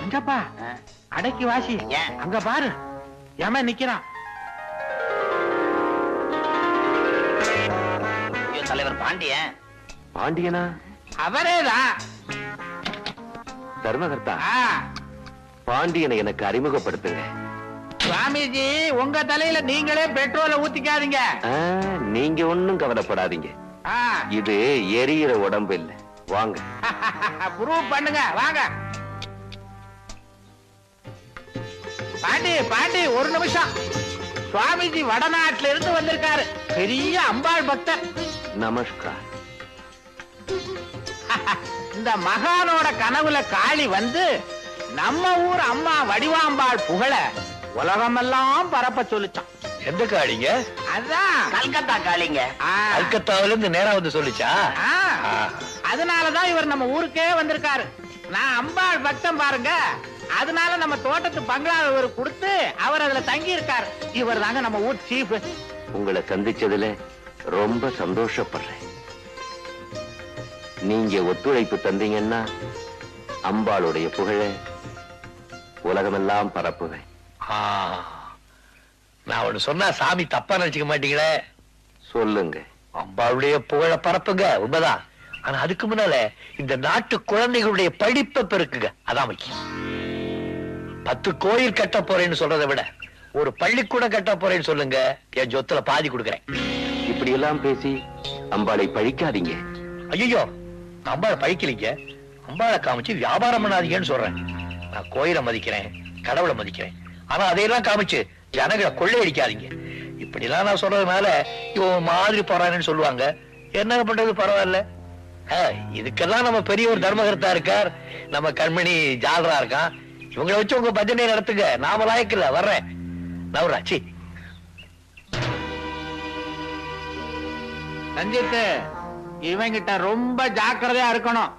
Speaker 3: இங்கப்பா அடக்கி வாசி. அங்க பாரு, ஏமா நிக்கிறான்.
Speaker 2: தலைவர் பாண்டியன்.
Speaker 7: பாண்டியனா?
Speaker 3: அவரேதான்.
Speaker 1: தர்மகர்த்தா, பாண்டியனை எனக்கு அறிமுகப்படுத்துங்க.
Speaker 3: சுவாமிஜி, உங்க தலையில நீங்களே பெட்ரோலை ஊத்திக்காதீங்க.
Speaker 1: நீங்க ஒண்ணும் கவலைப்படாதீங்க, இது எரியிற உடம்பு இல்ல. வாங்க
Speaker 3: ப்ரூவ் பண்ணுங்க, வாங்க. பாண்டி பாண்டி, ஒரு நிமிஷம். சுவாமிஜி வடநாட்டுல இருந்து வந்திருக்காரு, பெரிய அம்பாள் பக்தர்.
Speaker 1: நமஸ்கார்.
Speaker 3: இந்த மகானோட கனவுல காளி வந்து நம்ம ஊர் அம்மா வடிவாம்பாள் புகழ உலகமெல்லாம் பரப்ப சொல்லிச்சான்.
Speaker 5: எந்த காளிங்க?
Speaker 3: அதான்
Speaker 2: கல்கத்தா காளிங்க.
Speaker 5: கல்கத்தாவில இருந்து நேரா வந்து சொல்லிச்சா?
Speaker 3: அதனாலதான் இவர் நம்ம ஊருக்கே வந்திருக்காரு. நான் அம்பாள் பக்தம் பாருங்க, அதனால நம்ம தோட்டத்து பங்களாவை இவர் கொடுத்து அவர் அதுல தங்கி இருக்காரு. இவர் தாங்க நம்ம ஊர் சீஃப்.
Speaker 1: உங்களை சந்திச்சதுல ரொம்ப சந்தோஷப்படுறேன். நீங்க ஒத்துழைப்பு தந்தீங்கன்னா அம்பாளுடைய புகழ உலகமெல்லாம் பரப்புவேன்.
Speaker 5: நான் ஒண்ணு சொன்னா சாமி தப்பா நினைச்சுக்க மாட்டீங்களே?
Speaker 1: சொல்லுங்க.
Speaker 5: அம்பாளுடைய புகழ பரப்புங்க, உண்மைதான். ஆனா அதுக்கு முன்னால இந்த நாட்டு குழந்தைகளுடைய படிப்பை பெருக்குங்க, அதான் முக்கியம். 10 கோயில் கட்ட போறேன்னு சொல்றதை விட ஒரு பள்ளிக்கூடம் கட்ட போறேன்னு சொல்லுங்க, என் சொத்துல பாதி கொடுக்குறேன்.
Speaker 1: இப்படி எல்லாம் பேசி அம்பாளை பழிக்காதீங்க.
Speaker 5: ஐயோ, அம்பாளை பழிக்கலீங்க, அம்பாளை காமிச்சு வியாபாரம் பண்ணாதீங்கன்னு சொல்றேன். நான் கோயிலை மதிக்கிறேன், கடவுளை மதிக்கிறேன், ஆனா அதையெல்லாம் காமிச்சு ஜனங்களை கொள்ளையடிக்காதீங்க. இப்படி எல்லாம் நான் சொல்றதுனால இவன் மாதிரி போறான்னு சொல்லுவாங்க. என்ன பண்றது, பரவாயில்ல. இதுக்கெல்லாம் நம்ம பெரிய ஒரு தர்மகர்த்தா இருக்கார், நம்ம கண்மணி ஜாலரா இருக்கான். இவங்களை வச்சு உங்க பஜனை நடத்துங்க, நாம லாயக்கில்ல. வர்றேன் நவராச்சி.
Speaker 3: ரஞ்சித், இவங்கிட்ட ரொம்ப ஜாக்கிரதையா இருக்கணும்.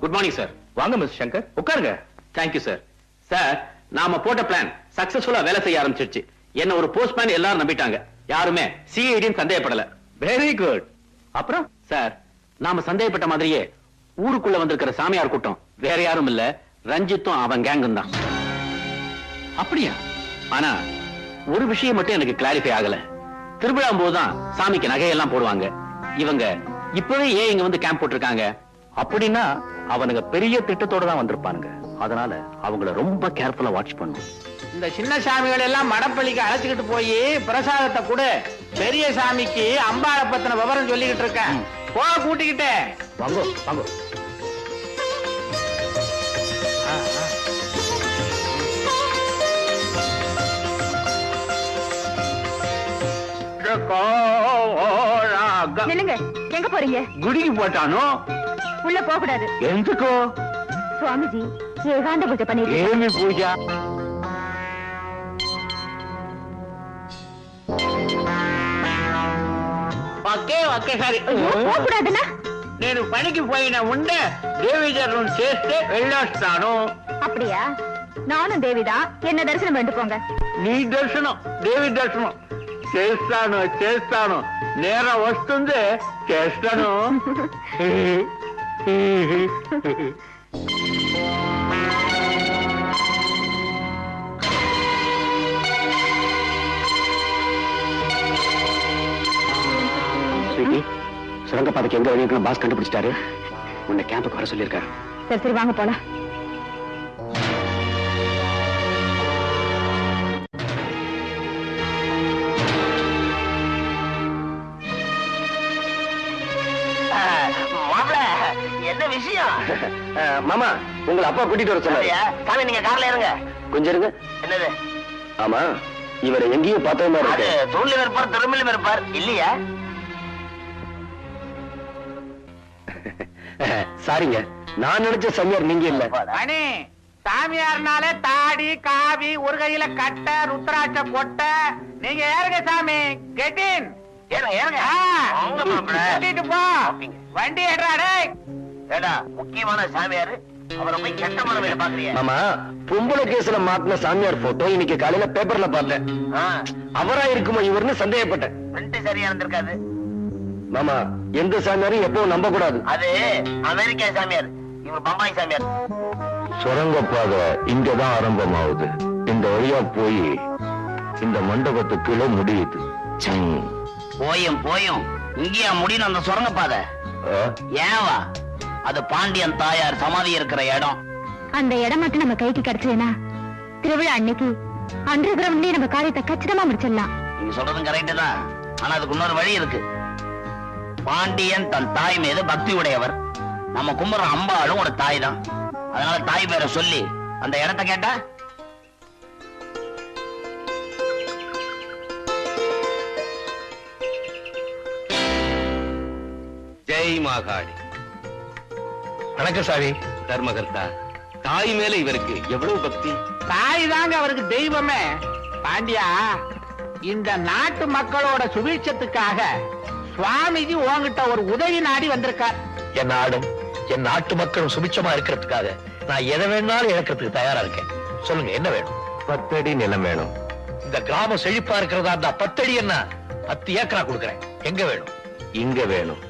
Speaker 6: Good morning sir. வாங்க மிஸ் சங்கர், உட்காருங்க. Thank you sir. சார், நாம போட்ட பிளான் சக்சஸ்ஃபுல்லா வேலை செய்ய ஆரம்பிச்சிருச்சு. என்ன ஒரு போஸ்ட்மேன் எல்லாரும் நம்பிட்டாங்க. யாருமே சிஐடின்னு சந்தேகப்படல. Very good. அப்புறம் சார், நாம சந்தேகப்பட்ட மாதிரியே ஊருக்குள்ள வந்திருக்கிற சாமியார் கூட்டம் வேற யாரும் இல்ல, ரஞ்சித்தும் அவன் கேங்கும் தான். அப்படியா? ஆனா ஒரு விஷயம் மட்டும் எனக்கு கிளாரிஃபை ஆகல. திருவிழா போதுதான் சாமிக்கு நகையெல்லாம் போடுவாங்க. இவங்க இப்பவே ஏன் இங்க வந்து கேம்ப் போட்டிருக்காங்க? அப்படின்னா அவனுங்க பெரிய திட்டத்தோட தான் வந்திருப்பானுங்க. அதனால அவங்கள ரொம்ப கேர்ஃபுல்லா வாட்ச் பண்ணும்.
Speaker 3: இந்த சின்ன சாமிகள் எல்லாம் மடப்பள்ளிக்கு அழைச்சுக்கிட்டு போய் பிரசாதத்தை கூட பெரிய சாமிக்கு அம்பாளை பத்தின விவரம் சொல்லிக்கிட்டு இருக்கேன். போ கூட்டிக்கிட்டு
Speaker 6: வாங்கோ வாங்கோ.
Speaker 4: நில்லுங்க, எங்க போறீங்க?
Speaker 3: குடிக்கு போட்டானோ?
Speaker 4: உள்ள போக கூடாது.
Speaker 3: எதுக்கோ?
Speaker 4: சுவாமிஜி ஏகாந்த பூஜை பண்ணிட்டு.
Speaker 3: ஏமி பூஜா? ఓకే ఓకే సరే.
Speaker 4: పోకూడదనా?
Speaker 3: నేను పనికి పోయిన ఉండే దేవి దర్శనం చేస్తే వెళ్ళొస్తాను.
Speaker 4: அப்படியா? நானும் தேவிதான். என்ன தரிசனம் பண்ணிட்டு போங்க.
Speaker 3: నీ దర్శనం, దేవి దర్శనం చేస్తాను చేస్తాను. నేరం వస్తుంది, చేస్తాను.
Speaker 6: சுரங்கப்பாதைக்கு எங்க வழி பாஸ் கண்டுபிடிச்சிட்டாரு. உன்னை கேம்புக்கு வர சொல்லியிருக்காரு.
Speaker 4: சரி சரி, வாங்க போலாம்.
Speaker 2: என்ன விஷயம்?
Speaker 7: மாமா, உங்களை அப்பா கூட்டிட்டு வர சொன்னாரு.
Speaker 2: சாமி, நீங்க கார்ல இருங்க.
Speaker 7: கொஞ்சம் இருங்க.
Speaker 2: என்னது?
Speaker 7: ஆமா, இவரை எங்கேயும் பார்த்த மாதிரி
Speaker 2: அது
Speaker 7: இருக்கு.
Speaker 2: தூண்ல இருப்பார், திரும்பிலும் இருப்பார் இல்லையா?
Speaker 7: சாரிங்க, நான் நினைச்ச சாமியார் நீங்க இல்ல.
Speaker 3: அண்ணே, சாமியார்னாலே தாடி காவி, ஒரு கையில கட்ட, ருத்ராட்ச கொட்டை. நீங்க ஏறுங்க சாமி. கெட்டின் போ. வண்டி ஏறாடே.
Speaker 2: ஏடா, முக்கியமான சாமியாரு, அவரை போய் கெட்ட மரமையில பாக்குறியா?
Speaker 7: மாமா, பொம்பளை கேஸ்ல மாத்தின சாமியார் போட்டோ இன்னைக்கு காலையில பேப்பர்ல பார்த்தேன். அவரா இருக்குமோ இவர்னு சந்தேகப்பட்டேன்.
Speaker 2: பிரிண்ட் சரியா இருந்திருக்காது.
Speaker 7: மாமா, எந்த சாமியாரும் எப்பவும் நம்ப கூடாது.
Speaker 2: அது அமெரிக்கா சாமியார், இவர் பம்பாய் சாமியார்.
Speaker 1: சுரங்கப்பாதை இங்கதான் ஆரம்பமாகுது. இந்த வழியா போய் இந்த மண்டபத்துக்குள்ள முடியுது.
Speaker 2: போயும் போயும் இங்கேயா முடியும் அந்த சுரங்கப்பாதை? ஏவா, அது பாண்டியன் தாயார் சமாதி இருக்கிற இடம்.
Speaker 4: அந்த இடம் மட்டும் நம்ம கைக்கு கிடைச்சதுன்னா திருவிழா அன்னைக்கு அண்டர் கிரவுண்ட்லயே நம்ம காரியத்தை கச்சிதமா முடிச்சிடலாம்.
Speaker 2: நீங்க சொல்றதும் கரெக்ட் தான். ஆனா அதுக்கு இன்னொரு வழி இருக்கு. பாண்டியன் தன் தாய் மீது பக்தி உடையவர். நம்ம கும்புற அம்பாளும் ஒரு தாய் தான். அதனால தாய் பேரை சொல்லி அந்த இடத்தை கேட்டா
Speaker 5: ஜெய் மாகாளி. வணக்கம் சாமி. தர்மகர்த்தா, தாய் மேல இவருக்கு எவ்வளவு பக்தி.
Speaker 3: தாய் தாங்க அவருக்கு தெய்வமே. பாண்டியா, இந்த நாட்டு மக்களோட சுபீட்சத்துக்காக சுவாமிஜி உங்ககிட்ட ஒரு உதவி நாடி வந்திருக்கார்.
Speaker 5: என் நாடும் என் நாட்டு மக்களும் சுபிட்சமா இருக்கிறதுக்காக நான் எதை வேணாலும் இழக்கிறதுக்கு தயாரா இருக்கேன். சொல்லுங்க, என்ன வேணும்?
Speaker 1: 10 அடி நிலம் வேணும்.
Speaker 5: இந்த கிராமம் செழிப்பா இருக்கிறதா இருந்தா 10 அடி என்ன 10 ஏக்கரா கொடுக்கறேன். எங்க வேணும்?
Speaker 1: இங்க வேணும்.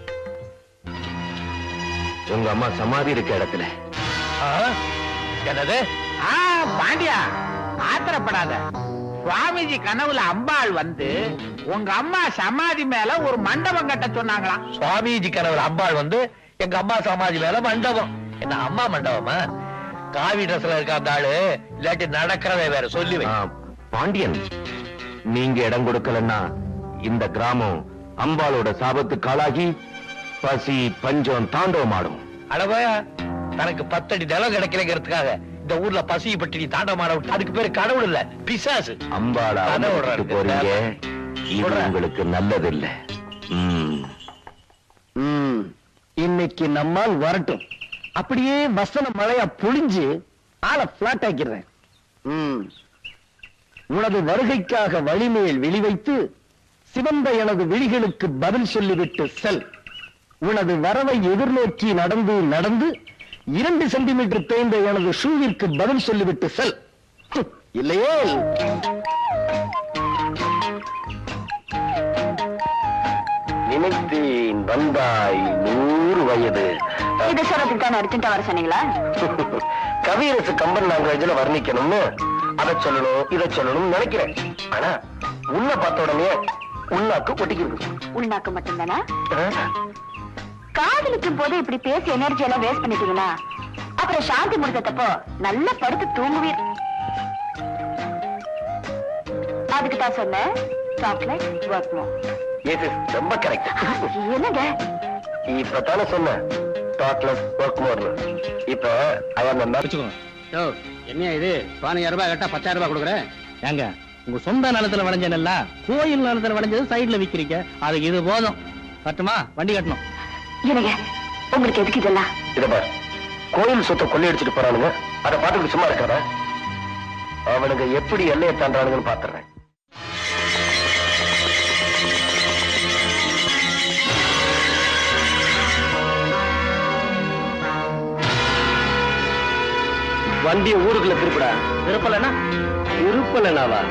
Speaker 1: உங்க அம்மா சமாதி இருக்க இடத்துல.
Speaker 5: என்னது?
Speaker 3: பாண்டியா, ஆத்திரப்படாத. சுவாமிஜி கனவுல அம்பாள் வந்து உங்க அம்மா சமாதி மேல ஒரு மண்டபம் கட்ட சொன்னாங்களாம்.
Speaker 5: சுவாமிஜி கனவுல அம்பாள் வந்து எங்க அம்மா சமாதி மேல மண்டபம்? என்ன அம்மா மண்டபமா? காவி ட்ரெஸ்ல இருக்க அந்த ஆளு, இல்லாட்டி நடக்கிறதே வேற. சொல்லி வை.
Speaker 1: பாண்டியன், நீங்க இடம் கொடுக்கலன்னா இந்த கிராமம் அம்பாளோட சாபத்துக்கு ஆளாகி பசி பஞ்சம் தாண்டவமாடும்.
Speaker 5: அடவயா, தனக்கு 10 அடி நிலம் கிடைக்கலங்கிறதுக்காக இந்த ஊர்ல பசி பட்டினி தாண்டவமாட விட்டு அதுக்கு பேரு கடவுள் இல்ல, பிசாசு.
Speaker 1: அம்பாளை அவமதிச்சுட்டு போறீங்க. இது உங்களுக்கு நல்லதில்லை.
Speaker 7: இன்னைக்கு நம்மால் வரட்டும். அப்படியே வசன மழையா பொழிஞ்சு ஆளை பிளாட் ஆக்கிறேன். உனது வருகைக்காக வழிமேல் வெளிவைத்து சிவந்த எனது விழிகளுக்கு பதில் சொல்லிவிட்டு செல். உனது வரவை எதிர்நோக்கி நடந்து நடந்து 2 சென்டிமீட்டர் தேய்ந்த எனது ஷூவிற்கு பதில் சொல்லிவிட்டு செல். இல்லையே நினைத்தேன் வந்தாய் 100 வயது.
Speaker 10: இது சொல்றதுக்கு தான் அர்ஜென்டா வர சொன்னீங்களா?
Speaker 7: கவியரசு கம்பன் லாங்குவேஜ்ல வர்ணிக்கணும்னு அதை சொல்லணும் இதை சொல்லணும் நினைக்கிறேன். ஆனா உள்ள பார்த்த உடனே உள்நாக்கு ஒட்டிக்கிறது.
Speaker 10: உள்நாக்கு மட்டும்தானா? காதலிக்கும் போது இப்படி பேசி எனர்ஜி எல்லாம் வேஸ்ட் பண்ணிட்டீங்கன்னா அப்புறம் சாந்தி முடிஞ்சப்போ நல்லா படுத்து தூங்குவீர். அதுக்கு தான் சொன்னேன் சாக்லேட் ஒர்க் மோர்.
Speaker 7: ரொம்ப கரெக்ட்.
Speaker 10: என்னங்க
Speaker 7: இப்பதானே சொன்னேன் சாக்லேட் ஒர்க் மோர். இப்ப அவன்
Speaker 3: என்ன இது 15,000 ரூபாய் கட்டா 10,000 ரூபாய் கொடுக்குறேன். ஏங்க உங்க சொந்த நிலத்துல விளைஞ்ச நெல்லா கோயில் நிலத்துல விளைஞ்சது சைடுல விக்கிறீங்க. அதுக்கு இது போதும். கட்டுமா வண்டி கட்டணும்.
Speaker 10: என்னங்க உங்களுக்கு எதுக்கு இதெல்லாம்?
Speaker 7: இத பாரு, கோயில் சொத்தை கொள்ளையடிச்சிட்டு போறானுங்க. அதை பார்த்துட்டு சும்மா இருக்காத. அவனுங்க எப்படி எல்லையை தாண்டானுங்கன்னு பாத்துறேன். வண்டிய ஊருக்குள்ள திருப்படா. திருப்பலனா திருப்பலனாவா?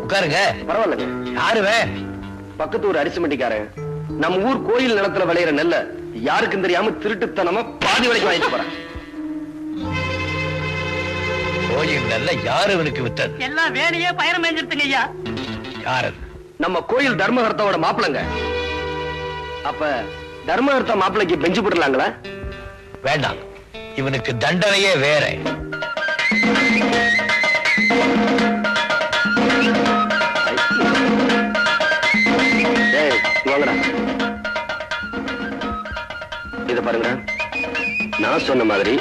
Speaker 7: உட்காருங்க. பரவாயில்ல. யாருவே? பக்கத்து ஊர் அரிசிமண்டிக்காரன் நம்ம ஊர் கோயில் நிலத்துல விளையிற நெல்ல யாருக்கும் தெரியாம திருட்டுத்தனமா பாதி விலைக்கு வாங்கிட்டு போறேன். கோயில் நெல்ல யாரு இவனுக்கு வித்தது?
Speaker 8: எல்லாம் வேலையே பயணம் மேஞ்சிருத்துங்க ஐயா.
Speaker 7: யாரு? நம்ம கோயில் தர்மகர்த்தாவோட மாப்பிளங்க. அப்ப தர்மகர்த்தா மாப்பிளைக்கு பெஞ்சு போடலாங்களா? வேண்டாம், இவனுக்கு தண்டனையே வேற. இத பாருங்க, நான் சொன்ன மாதிரி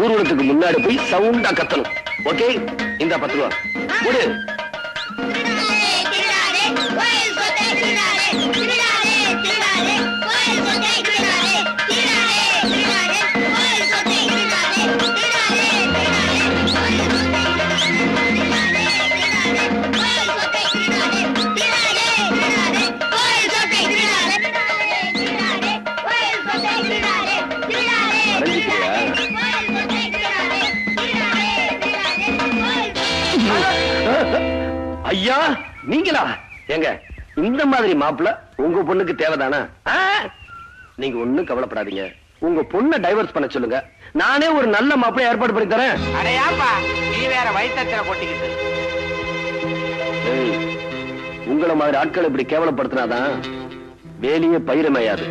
Speaker 7: ஊர்வலத்துக்கு முன்னாடி போய் சவுண்டா கத்தணும். ஓகே? இந்த 10 ரூபா கொடு. ஐயா நீங்களா? ஏங்க இந்த மாதிரி மாப்பிள்ள உங்க பொண்ணுக்கு தேவைதானா? நீங்க ஒண்ணும் கவலைப்படாதீங்க. உங்க பொண்ணை டைவர்ஸ் பண்ண சொல்லுங்க. நானே ஒரு நல்ல மாப்பிள்ளை ஏற்பாடு பண்ணி தரேன்.
Speaker 3: அடையாப்பா நீ வேற வயித்துல கொட்டிக்கிட்டு.
Speaker 7: உங்களை மாதிரி ஆட்கள் இப்படி கேவலப்படுத்தினாதான் வேலையே பயிரமையாது.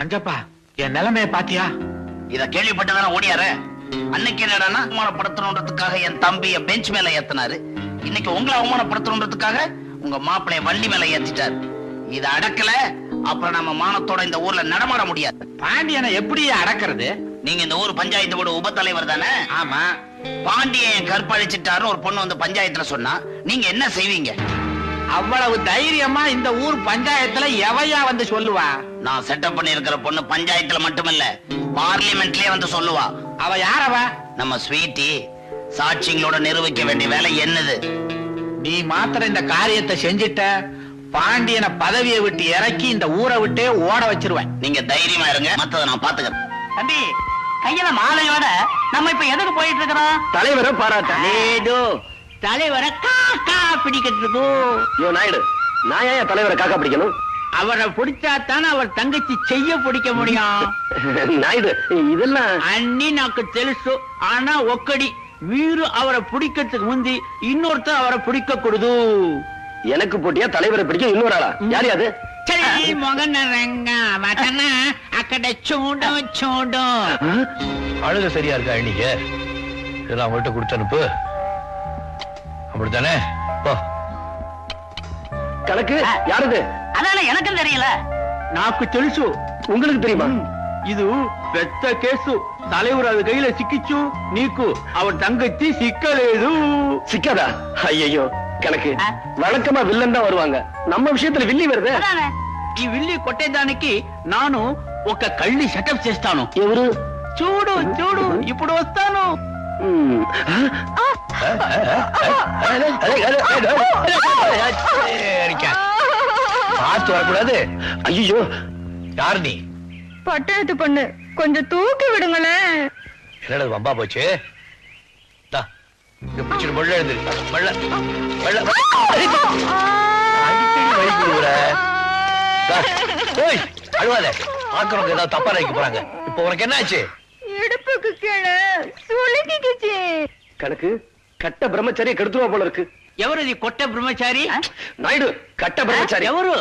Speaker 3: அஞ்சப்பா, என் நிலைமைய பாத்தியா?
Speaker 2: இத கேள்விப்பட்டதான ஓடியார. அன்னைக்கு என்னடான்னா அவமானப்படுத்தணுன்றதுக்காக என் தம்பிய பெஞ்ச் மேல ஏத்தினாரு. இன்னைக்கு உங்களை அவமானப்படுத்தணுன்றதுக்காக உங்க மாப்பிளைய வண்டி மேல ஏத்திட்டாரு. இத அடக்கல, அப்புறம் நம்ம மானத்தோட இந்த ஊர்ல நடமாட முடியாது.
Speaker 3: பாண்டியனை எப்படி அடக்கிறது?
Speaker 2: நீங்க இந்த ஊர் பஞ்சாயத்து போர்டு உப தலைவர் தானே?
Speaker 3: ஆமா.
Speaker 2: பாண்டியன் கற்பழிச்சிட்டாருன்னு ஒரு பொண்ணு வந்து பஞ்சாயத்துல சொன்னா நீங்க என்ன செய்வீங்க?
Speaker 3: அவ்வளவு தைரியமா இந்த ஊர் பஞ்சாயத்துல எவையா வந்து சொல்லுவா?
Speaker 2: நான் செட்டப் பண்ணி இருக்கிற பொண்ணு பஞ்சாயத்துல மட்டுமில்ல, பார்லிமெண்ட்லயே வந்து சொல்லுவா.
Speaker 3: அவ யாரவ?
Speaker 2: நம்ம ஸ்வீட்டி. சாட்சிங்களோட நிரூபிக்க வேண்டிய வேலை என்னது?
Speaker 3: நீ மாத்திரம் இந்த காரியத்தை செஞ்சிட்ட, பாண்டியனை பதவியை விட்டு இறக்கி இந்த ஊரை விட்டே ஓட வச்சிருவேன்.
Speaker 2: நீங்க தைரியமா இருங்க, மத்தத நான் பாத்துக்கிறேன்.
Speaker 8: தம்பி, கையில மாலையோட நம்ம இப்ப எதுக்கு போயிட்டு இருக்கிறோம்?
Speaker 7: தலைவரை பாராட்ட.
Speaker 8: தலைவரை காக்கா பிடிக்கிட்டு இருக்கும்.
Speaker 7: நாயுடு, நான் ஏன் தலைவரை காக்கா பிடிக்கணும்?
Speaker 3: அவரை பிடிச்சாத்தானே அவர் தங்கச்சி செய்ய பிடிக்க முடியும்.
Speaker 7: நாயுடு, இதெல்லாம்
Speaker 3: அண்ணி నాకు తెలుసు. ஆனா ஒக்கடி வீரு அவரை பிடிக்கிறதுக்கு முந்தி இன்னொருத்தர் அவரை பிடிக்க கூடாது.
Speaker 7: எனக்கு போட்டியா தலைவரை பிடிக்க இன்னொரு ஆளா? யாரு அது?
Speaker 3: அக்கட சூடும் சூடும்.
Speaker 5: அழுக சரியா இருக்கா இன்னைக்கு? இதெல்லாம் அவங்கள்ட்ட கொடுத்து அனுப்பு. அப்படித்தானே?
Speaker 7: கணக்கு யாருது?
Speaker 8: அதான எனக்கும் தெரியல.
Speaker 3: నాకు తెలుసు.
Speaker 7: உங்களுக்கு தெரியுமா?
Speaker 3: இது பெத்த கேசு. தலைவர் அது கையில சிக்கிச்சு, నీకు அவர் தங்கச்சி சிக்கலேது.
Speaker 7: சிக்காதா? ஐயோ கணக்கு, வழக்கமா வில்லன் தான் வருவாங்க, நம்ம விஷயத்துல வில்லி வருது.
Speaker 3: ఈ విల్లి కొట్టేదానికి నాను ఒక కళ్ళి సెటప్ చేస్తాను.
Speaker 7: ఎవరు?
Speaker 3: చూడు చూడు, ఇప్పుడు వస్తాను.
Speaker 5: பார்த்து வரக்கூடாது.
Speaker 7: ஐயோ,
Speaker 5: யார் நீ?
Speaker 4: பட்டணத்து பொண்ணு, கொஞ்சம் தூக்கி விடுங்களேன்.
Speaker 5: என்னடா வம்பா போச்சு? பிடிச்சிட்டு மொள்ள எழுந்து மொள்ள மொள்ள அழுவாத. ஆக்கிறவங்க ஏதாவது தப்பா நினைக்க போறாங்க. இப்ப உனக்கு என்ன ஆச்சு?
Speaker 4: இடுப்புக்கு கீழே சுளுக்கிக்குச்சு.
Speaker 7: கணக்கு, கட்ட பிரம்மச்சாரியை கெடுத்துவா போல இருக்கு.
Speaker 3: ఎవరిది కొట్ట బ్రహ్మచారి?
Speaker 7: நாயுடு, கட்ட பிரம்மச்சாரி.
Speaker 3: ఎవరు?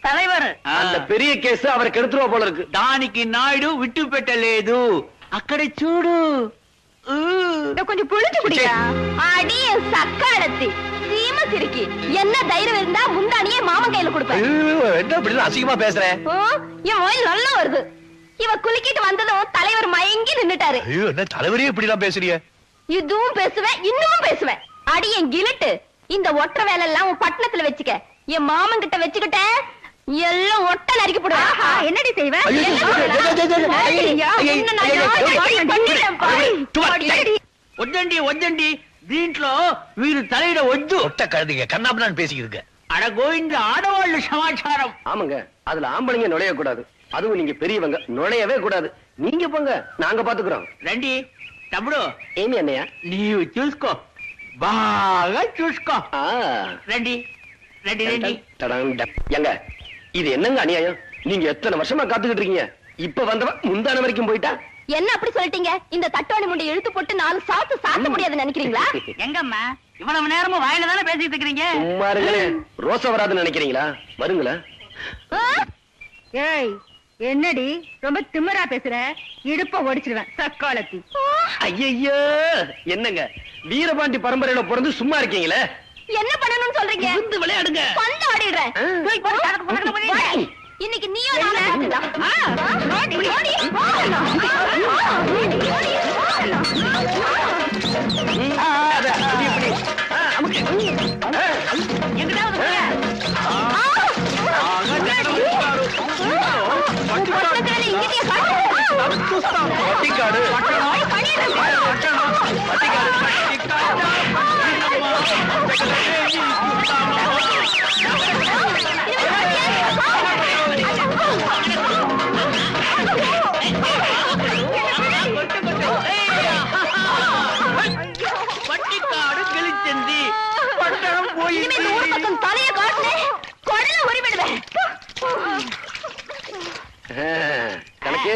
Speaker 8: தலைவர்.
Speaker 7: அந்த பெரிய கேஸ் அவரை கெடுத்துவா போல இருக்கு.
Speaker 3: దానికి నాయుడు విట్టు పెట్టలేదు. అక్కడ చూడు.
Speaker 4: கொஞ்சம் புளிச்சு குடியா.
Speaker 10: அடி சக்காடத்தி சீம சிரிக்கி, என்ன தைரியம் இருந்தா முந்தானியே மாமன் கையில கொடுப்பேன்.
Speaker 5: என்ன இப்படி அசிங்கமா பேசுறேன்?
Speaker 10: என் வாயில் நல்லா வருது. இவ குலுக்கிட்டு வந்ததும் தலைவர் மயங்கி நின்னுட்டாரு.
Speaker 5: ஐயோ, என்ன தலைவரே இப்படி எல்லாம் பேசுறிய?
Speaker 10: இதுவும் பேசுவேன், இன்னமும் பேசுவேன். அடி என் கிழட்டு, இந்த ஒற்ற வேலை எல்லாம் உன் பட்டணத்துல வச்சுக்க. என் மாமன் கிட்ட வச்சுக்கிட்ட எல்லாம் ஒட்ட நறுக்கி போடுவேன்.
Speaker 4: என்னடி செய்வ?
Speaker 3: వద్దండి వద్దండి, దీంట్లో వీరు తలైన వద్దు.
Speaker 5: ஒட்ட கழுதிங்க கண்ணாபுரான்னு பேசிக்கிருக்க.
Speaker 3: அட கோவிந்த, ஆடவாళ్ళు சமாச்சாரம்.
Speaker 7: ஆமாங்க, அதுல ஆம்பளைங்க நுழைய கூடாது. அதுவும் நீங்க பெரியவங்க நுழையவே கூடாது. நீங்க போங்க, நாங்க பாத்துக்கிறோம்.
Speaker 3: రండి తమ్ముడు.
Speaker 7: ఏమి అన్నయ్య?
Speaker 3: నీవు చూసుకో, బాగా చూసుకో. రండి రండి రండి.
Speaker 7: எங்க இது என்னங்க அநியாயம்? நீங்க எத்தனை வருஷமா காத்துக்கிட்டு இருக்கீங்க, இப்ப வந்தவன் முந்தான வரைக்கும் போயிட்டா?
Speaker 10: என்ன அப்படி சொல்லிட்டீங்க? இந்த தட்டோணி முண்டை இழுத்து போட்டு 4 சாத்து சாத்த முடியாதுன்னு நினைக்கிறீங்களா?
Speaker 8: எங்கம்மா இவ்வளவு நேரமும் வாயில தானே பேசிட்டு இருக்கீங்க?
Speaker 7: சும்மா இருங்களே, ரோசா வராதுன்னு நினைக்கிறீங்களா? வருங்களா?
Speaker 4: ஏய், என்னடி ரொம்ப திமிரா பேசுற? இடுப்ப ஒடிச்சிருவேன் சக்காலத்தி.
Speaker 7: ஐயோ, என்னங்க வீரபாண்டி பரம்பரையில பிறந்து சும்மா இருக்கீங்களே?
Speaker 10: என்ன பண்ணணும்னு சொல்றீங்க?
Speaker 7: வந்து விளையாடுங்க.
Speaker 10: பந்து ஆடிடுறேன். இன்னைக்கு நீயும்
Speaker 3: பட்டிக்காடு கிழிச்சந்தி பட்டணம் போய்
Speaker 10: தலைய காட்டு கொடல உரிவிடுவேன்.
Speaker 7: கணக்கு,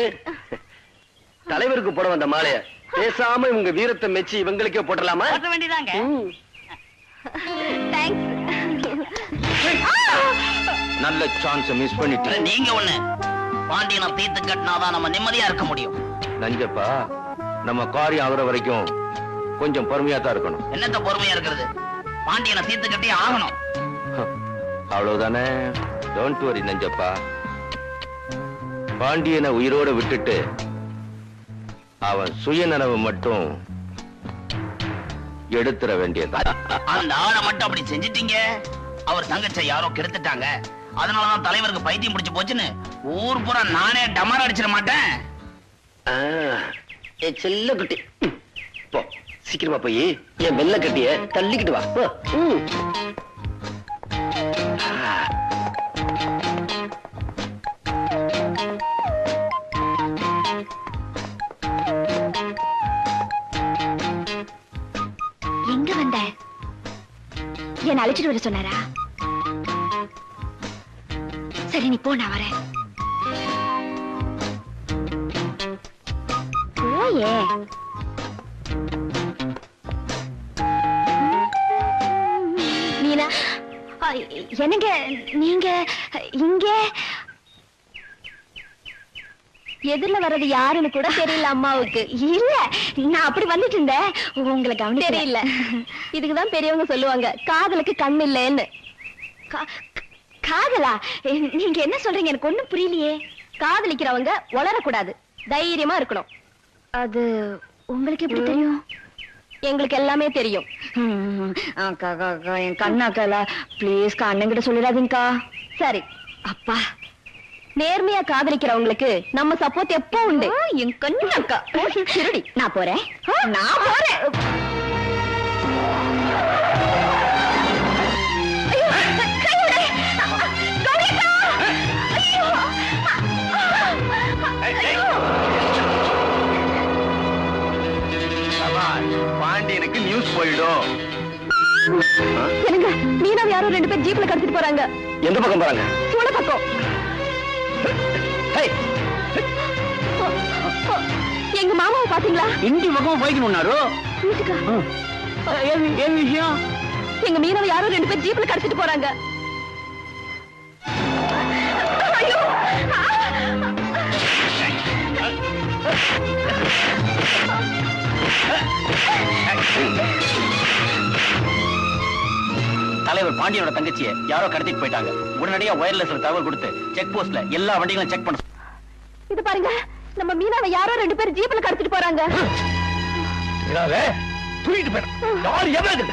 Speaker 7: தலைவருக்கு போட வந்த மாலைய பேசாம இவங்க வீரத்தை மெச்சி இவங்களுக்கே போட்டலாமா?
Speaker 8: வேண்டியதாங்க.
Speaker 10: தேங்க்ஸ்.
Speaker 1: நல்ல சான்ஸ் மிஸ் பண்ணிட்டு.
Speaker 2: நீங்க ஒண்ணு பாண்டியனை தீர்த்து கட்டினாதான் நம்ம நிம்மதியா இருக்க முடியும்.
Speaker 1: நஞ்சப்பா, நம்ம காரியம் ஆகுற வரைக்கும் கொஞ்சம் பொறுமையா தான் இருக்கணும்.
Speaker 2: என்னத்த பொறுமையா இருக்கிறது? பாண்டியனை தீர்த்து கட்டி ஆகணும்.
Speaker 1: அவ்வளவுதானே. Don't worry Nanjappa. பாண்டியனை உயிரோட விட்டுட்டு அவன் சுயநனவு மட்டும் எடுத்துற வேண்டியது.
Speaker 2: அந்த ஆளை மட்டும் அப்படி செஞ்சிட்டீங்க, அவர் தங்கச்சை யாரோ கெடுத்துட்டாங்க, அதனாலதான் தலைவருக்கு பைத்தியம் முடிச்சு போச்சுன்னு ஊர் பூரா நானே டமார் அடிச்சிட மாட்டேன்.
Speaker 7: செல்ல குட்டி போ, சீக்கிரமா போய் என் வெள்ள கட்டிய தள்ளிக்கிட்டு வா.
Speaker 10: எங்க வந்த? என்ன அழைச்சிட்டு வர சொன்னாரா? சரி நீ போ, நான் வரேன். போயே. மீனா, என்னங்க நீங்க இங்க? எதிர்ல வர்றது யாருன்னு கூட தெரியல அம்மாவுக்கு. இல்ல, நான் அப்படி வந்துட்டு இருந்தேன், உங்களை கவனிக்க தெரியல. இதுக்குதான் பெரியவங்க சொல்லுவாங்க காதலுக்கு கண் இல்லைன்னு. காதலா? நீங்க என்ன சொல்றீங்க? எனக்கு ஒண்ணும் புரியலையே. காதலிக்கிறவங்க வளரக்கூடாது, தைரியமா இருக்கணும். அது உங்களுக்கு எப்படி தெரியும்? எங்களுக்கு எல்லாமே தெரியும். என் கண்ணாக்கல ப்ளீஸ் அண்ணங்கிட்ட சொல்லிடாதீங்கக்கா. சரி அப்பா. நேர்மையா காதலிக்கிறவங்களுக்கு நம்ம சப்போர்ட் எப்போ உண்டு. என் கண்ணாக்கா திருடி. நான் போறேன், நான் போறேன்.
Speaker 7: பாண்டியனுக்கு நியூஸ் போயிடும்.
Speaker 10: என்னங்க, மீனாவை யாரோ 2 பேர் ஜீப்ல கடத்திட்டு போறாங்க.
Speaker 7: எந்த பக்கம் போறாங்க?
Speaker 10: சூள பக்கம். எங்க மாமாவை பாத்தீங்களா?
Speaker 3: இந்தி பக்கம் போய்க்கணும்னாரு. ஏன் விஷயம்?
Speaker 10: எங்க மீனாவை யாரோ 2 பேர் ஜீப்ல கடத்திட்டு போறாங்க.
Speaker 6: தலைவர் பாண்டியனோட தங்கச்சியை யாரோ கடத்திட்டு போயிட்டாங்க. உடனடியா வயர்லெஸ்ல தகவல் கொடுத்து செக் போஸ்ட்ல எல்லா வண்டிகளும் செக் பண்ண.
Speaker 10: இது பாருங்க, நம்ம மீனாவை யாரோ 2 பேர் ஜீப்ல கடத்திட்டு போறாங்க.
Speaker 5: மீனாவே தூக்கிட்டு போயிடும். யார் எவ்வளவு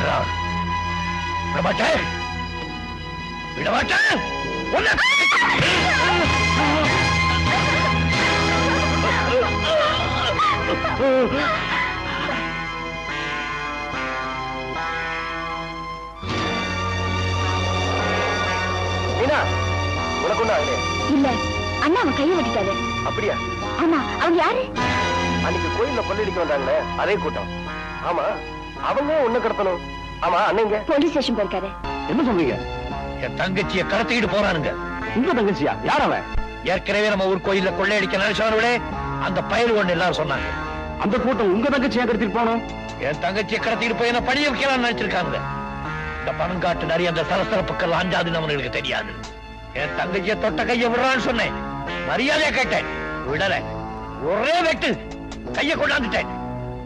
Speaker 5: விடுறான். விடமாட்டேன், விடமாட்டேன்.
Speaker 7: மீனா, உனக்கு ஒண்ணு ஆகலையா?
Speaker 10: இல்ல அண்ணா அவன் கையை வெட்டிட்டாரு.
Speaker 7: அப்படியா?
Speaker 10: ஆமா. அவங்க யாரு?
Speaker 7: அன்னைக்கு கோயில்ல கொள்ளடிக்க வந்தாங்களே அதே கூட்டம். ஆமா, அவங்க ஒண்ணு கடத்தணும். ஆமா, அண்ணங்க
Speaker 10: போலீஸ் ஸ்டேஷன் போயிருக்காரு.
Speaker 11: என்ன சொல்றீங்க?
Speaker 5: என் தங்கச்சியை கடத்திட்டு போறானுங்க.
Speaker 11: உங்க தங்கச்சியா? யார் அவன்?
Speaker 5: ஏற்கனவே நம்ம ஊர் கோயில்ல கொள்ளையடிக்க நினைச்சவர்களே அந்த பயிர் ஒண்ணு எல்லாரும் சொன்னாங்க.
Speaker 11: அந்த கூட்டம் உங்க தங்கச்சியா கடத்திட்டு போனோம்?
Speaker 5: என் தங்கச்சியை கடத்திட்டு போய் என்ன பணிய வைக்கலாம்னு நினைச்சிருக்காங்க. இந்த பணம் காட்டு நிறைய அந்த சலசலப்புக்கள் அஞ்சாதுன்னு அவனுக்கு தெரியாது. என் தங்கச்சியை தொட்ட கையை விடுறான்னு சொன்னேன். மரியாதையா கேட்டேன், விடல. ஒரே வெட்டு கையை கொண்டாந்துட்டேன்.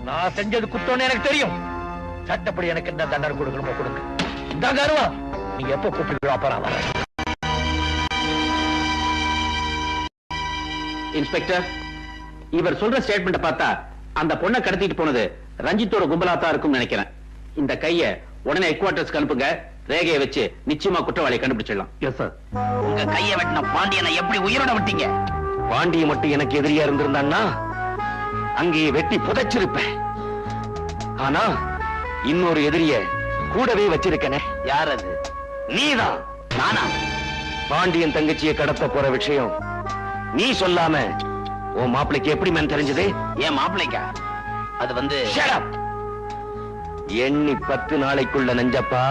Speaker 5: நான் செஞ்சது குத்தம்னு எனக்கு தெரியும். சட்டப்படி எனக்கு என்ன தண்டனை கொடுக்கணுமோ கொடுங்க. இந்த கருவா நீங்க எப்ப கூப்பிட்டு அப்ப வரேன்.
Speaker 6: இன்ஸ்பெக்டர், இவர் சொல்ற ஸ்டேட்மெண்ட் பார்த்தா அந்த பொண்ணை கடத்திட்டு போனது ரஞ்சித்தோட கும்பலாத்தான் இருக்கும்னு நினைக்கிறேன். இந்த கைய உடனே ஹெட் குவார்டர்ஸ்க்கு அனுப்புங்க. ரேகையை வச்சு நிச்சயமா குற்றவாளியை கண்டுபிடிச்சிடலாம்.
Speaker 11: Yes sir.
Speaker 2: உங்க கையை வெட்டின பாண்டியனை எப்படி உயிரோட விட்டீங்க?
Speaker 1: பாண்டிய மட்டும் எனக்கு எதிரியா இருந்திருந்தான்னா அங்கேயே வெட்டி புதைச்சிருப்பேன். ஆனா இன்னொரு எதிரிய கூடவே வச்சிருக்கனே.
Speaker 2: யார் அது?
Speaker 1: நீதான்.
Speaker 2: நானா?
Speaker 1: பாண்டியன் தங்கச்சியை கடத்த போற விஷயம் நீ சொல்லாம உன் மாப்பிளைக்கு எப்படி மேன் தெரிஞ்சது?
Speaker 2: ஏன் மாப்பிளைக்கா? அது வந்து
Speaker 1: Shut up. எண்ணி 10 நாளைக்குள்ள நஞ்சப்பா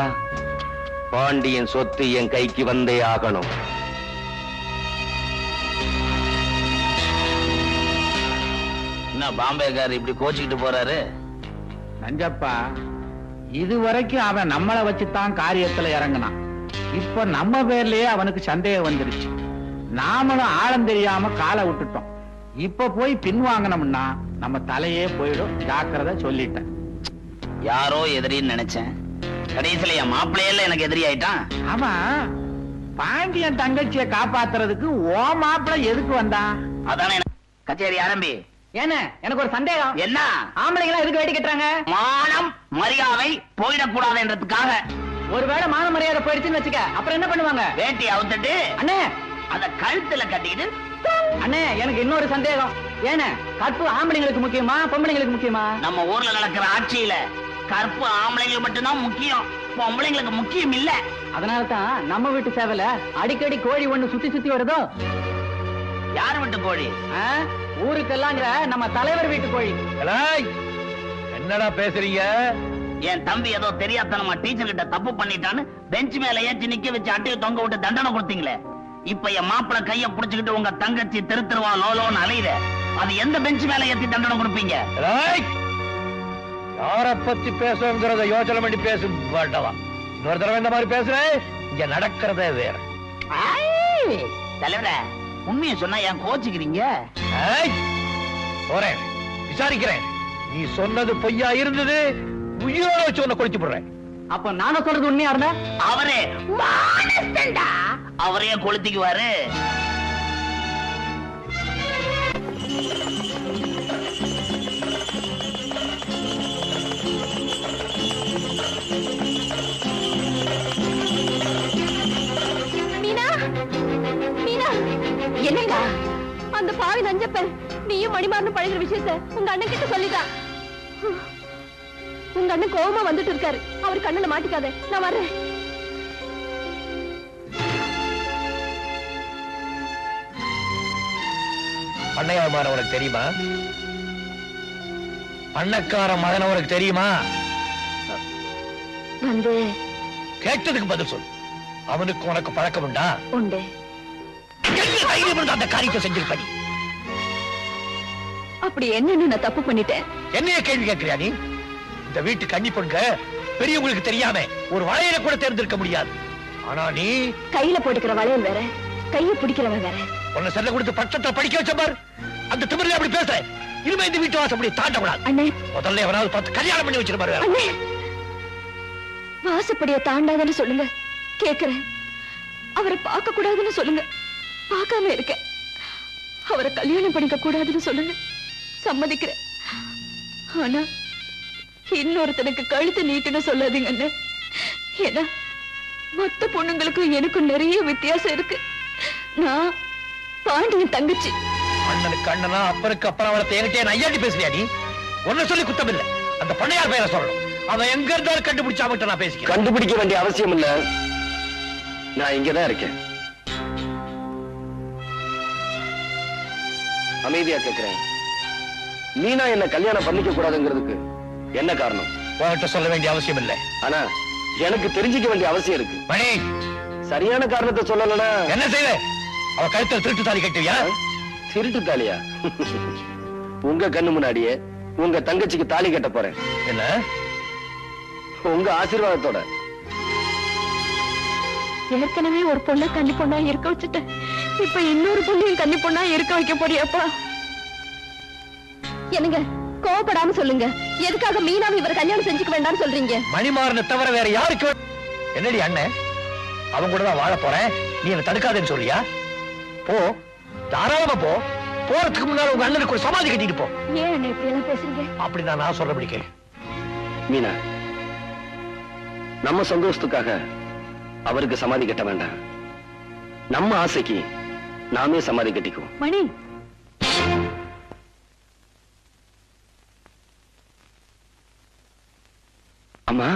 Speaker 1: பாண்டியன் சொத்து என் கைக்கு வந்தே ஆகணும்.
Speaker 2: என்ன பாம்பேக்கார் இப்படி கோச்சிக்கிட்டு போறாரு?
Speaker 3: நஞ்சப்பா, இதுவரைக்கும் அவன் நம்மளை வச்சுதான் காரியத்துல இறங்கினான். இப்ப நம்ம பேர்லயே அவனுக்கு சந்தேகம் வந்துருச்சு. நாமளும் ஆழம் தெரியாம காலை விட்டுட்டோம். இப்ப போய் பின்வாங்கணும்னா நம்ம தலையே போயிடும். ஜாக்கிரதை சொல்லிட்டேன்.
Speaker 2: யாரோ எதிரின்னு நினைச்சேன். கடைசியில என் மாப்பிள்ளையில எனக்கு எதிரி ஆயிட்டான்.
Speaker 3: ஆமா, பாண்டியன் தங்கச்சியை காப்பாத்துறதுக்கு ஓ மாப்பிள்ளை எதுக்கு வந்தான்?
Speaker 2: அதானே கச்சேரி ஆரம்பி.
Speaker 8: ஏன்னா எனக்கு ஒரு சந்தேகம்.
Speaker 2: என்ன?
Speaker 8: ஆம்பளைங்களா எதுக்கு வேட்டி கட்டுறாங்க?
Speaker 2: மானம் மரியாதை போயிடக்கூடாதுன்றதுக்காக.
Speaker 8: ஒருவேளை மான மரியாதை போயிடுச்சுன்னு வச்சுக்க, அப்புறம் என்ன பண்ணுவாங்க?
Speaker 2: வேட்டி அவுத்துட்டு
Speaker 8: அண்ணே,
Speaker 2: அத கழுத்துல கட்டிக்கிட்டு.
Speaker 8: அண்ணே எனக்கு இன்னொரு சந்தேகம். ஏன்னா கற்பு ஆம்பளைங்களுக்கு முக்கியமா பொம்பளைங்களுக்கு முக்கியமா?
Speaker 2: நம்ம ஊர்ல நடக்கிற ஆட்சியில கற்பு ஆம்பளைங்களுக்கு மட்டும்தான் முக்கியம், பொம்பளைங்களுக்கு முக்கியம் இல்ல.
Speaker 8: அதனால தான் நம்ம வீட்டு சேவல அடிக்கடி கோழி ஒண்ணு சுத்தி சுத்தி வருதோ.
Speaker 2: யார் வீட்டு கோழி?
Speaker 8: ஊருக்கெல்லாங்கிற நம்ம தலைவர் வீட்டு கோழி.
Speaker 5: என்னடா பேசுறீங்க?
Speaker 2: என் தம்பி ஏதோ தெரியாதனமா டீச்சர் கிட்ட தப்பு பண்ணிட்டான்னு பெஞ்ச் மேல ஏற்றி நிக்க வச்சு அட்டையை தொங்க விட்டு தண்டனை கொடுத்தீங்களே. இப்ப என் மாப்பிள கைய புடிச்சுக்கிட்டு உங்க தங்கச்சி திருத்துருவா லோலோன்னு அலையுத. அது எந்த பெஞ்ச் மேல ஏத்தி தண்டனை கொடுப்பீங்க?
Speaker 5: யார பத்தி பேசுங்கிறத யோசனை பண்ணி பேசு மாட்டவா. இன்னொரு தடவை இந்த மாதிரி பேசுறேன், இங்க நடக்கிறதே வேற.
Speaker 2: தலைவர, உண்மையை சொன்னா ஏன் கோச்சுக்கிறீங்க?
Speaker 5: போறேன், விசாரிக்கிறேன். நீ சொன்னது பொய்யா இருந்தது, உயிரோட வச்சு உன்னை கொளுத்தி போடுறேன்.
Speaker 8: அப்ப நானும் சொல்றது உண்மையா இருந்தா
Speaker 2: அவரே அவரே கொளுத்திக்குவாரு.
Speaker 10: மீனா, மீனா, என்னங்க அந்த பாவி நஞ்சப்பன் நீயும் மணிமாறனும் பழகிற விஷயத்த உங்க அண்ணன் கிட்ட சொல்லிட்டான். உங்க அண்ணன் கோவமா வந்துட்டு இருக்காரு. அவர் கண்ணுல மாட்டிக்காத, நான் வர்றேன்.
Speaker 5: பண்ணையார் மகன் உனக்கு தெரியுமா? பண்ணக்கார மகன் உனக்கு தெரியுமா?
Speaker 10: வந்து
Speaker 5: கேட்டதுக்கு பதில் சொல். அவனுக்கு உனக்கு பழக்கம் உண்டா?
Speaker 10: உண்டு.
Speaker 5: அந்த காரியத்தை செஞ்சிருப்ப.
Speaker 10: அப்படி என்னன்னு நான் தப்பு பண்ணிட்டேன்?
Speaker 5: என்னைய கேள்வி கேட்கிறியா நீ? இந்த வீட்டு கன்னி பொண்ணுங்க பெரியவங்களுக்கு தெரியாம ஒரு வளையல கூட தேர்ந்தெடுக்க முடியாது. ஆனா நீ
Speaker 10: கையில போட்டுக்கிற வளையல் வேற, கைய பிடிக்கிறவன் வேற.
Speaker 5: உன்னை செல்ல கொடுத்து பட்சத்தை படிக்க வச்ச பார். அந்த திமிர்ல அப்படி பேசுற. இனிமே இந்த வீட்டு வாசப்படி தாண்ட கூடாது.
Speaker 10: அண்ணே,
Speaker 5: முதல்ல எவனாவது பார்த்து கல்யாணம் பண்ணி வச்சிருப்பாரு.
Speaker 10: அண்ணே, வாசப்படிய தாண்டாதன்னு சொல்லுங்க, கேக்குறேன். அவரை பார்க்க கூடாதுன்னு சொல்லுங்க, பார்க்காம இருக்க. அவரை கல்யாணம் பண்ணிக்க கூடாதுன்னு சொல்லுங்க, சம்மதிக்கிறேன். ஆனா
Speaker 4: இன்னொருத்தனுக்கு கழுத்து நீட்டுன்னு சொல்லாதீங்கன்னு. ஏன்னா மொத்த பொண்ணுங்களுக்கும் எனக்கும் நிறைய வித்தியாசம் இருக்கு. நான் பாண்டியன் தங்கச்சி.
Speaker 5: அண்ணனுக்கு அண்ணனா அப்பனுக்கு அப்புறம் அவளை என்கிட்ட நையாண்டி பேசுறியா நீ? ஒன்னு சொல்லி குத்தம் இல்ல. அந்த பண்ணையார் பேரை சொல்லணும். அவன் எங்க இருந்தாலும் கண்டுபிடிச்சா மட்டும் நான் பேசிக்கிறேன்.
Speaker 7: கண்டுபிடிக்க வேண்டிய அவசியம் இல்ல. நான் இங்கதான் இருக்கேன். அமைதியா கேட்கிறேன். மீனா என்ன கல்யாணம் பண்ணிக்க கூடாதுங்கிறதுக்கு என்ன காரணம்?
Speaker 5: உன்கிட்ட சொல்ல வேண்டிய அவசியம் இல்ல.
Speaker 7: ஆனா எனக்கு தெரிஞ்சுக்க வேண்டிய அவசியம் இருக்கு.
Speaker 5: மணி,
Speaker 7: சரியான காரணத்தை சொல்லலனா
Speaker 5: என்ன செய்வே? அவ கழுத்துல திருட்டு தாலி கட்டுவியா?
Speaker 7: திருட்டு தாலியா? உங்க கண்ணு முன்னாடியே உங்க தங்கச்சிக்கு தாலி கட்ட போறேன்.
Speaker 5: என்ன?
Speaker 7: உங்க ஆசீர்வாதத்தோட.
Speaker 4: ஏற்கனவே ஒரு பொண்ணை கன்னி பொண்ணா இருக்க வச்சுட்டேன். இப்ப இன்னொரு பொண்ணையும் கன்னி பொண்ணா இருக்க வைக்க போறியாப்பா?
Speaker 10: என்னங்க கோவப்படாம சொல்லுங்க. எதுக்காக மீனாவை இவர் கல்யாணம் செஞ்சுக்க வேண்டாம்னு சொல்றீங்க?
Speaker 5: மணிமாறனை தவிர வேற யாருக்கு? என்னடி அண்ணன், அவங்க கூட தான் வாழ போறேன், நீ என்ன தடுக்காதேன்னு சொல்லியா? போ, தாராளமா போ. போறதுக்கு முன்னால உங்க அண்ணனுக்கு ஒரு சமாதி கட்டிட்டு போ.
Speaker 4: ஏன் அண்ணன் இப்படி எல்லாம் பேசுறீங்க?
Speaker 5: அப்படிதான் நான் சொல்ல பிடிக்கிறேன்.
Speaker 7: மீனா, நம்ம சந்தோஷத்துக்காக அவருக்கு சமாதி கட்ட வேண்டாம். நம்ம ஆசைக்கு நாமே சமாதி கட்டிக்குவோம்.
Speaker 4: மணி,
Speaker 7: அம்மா,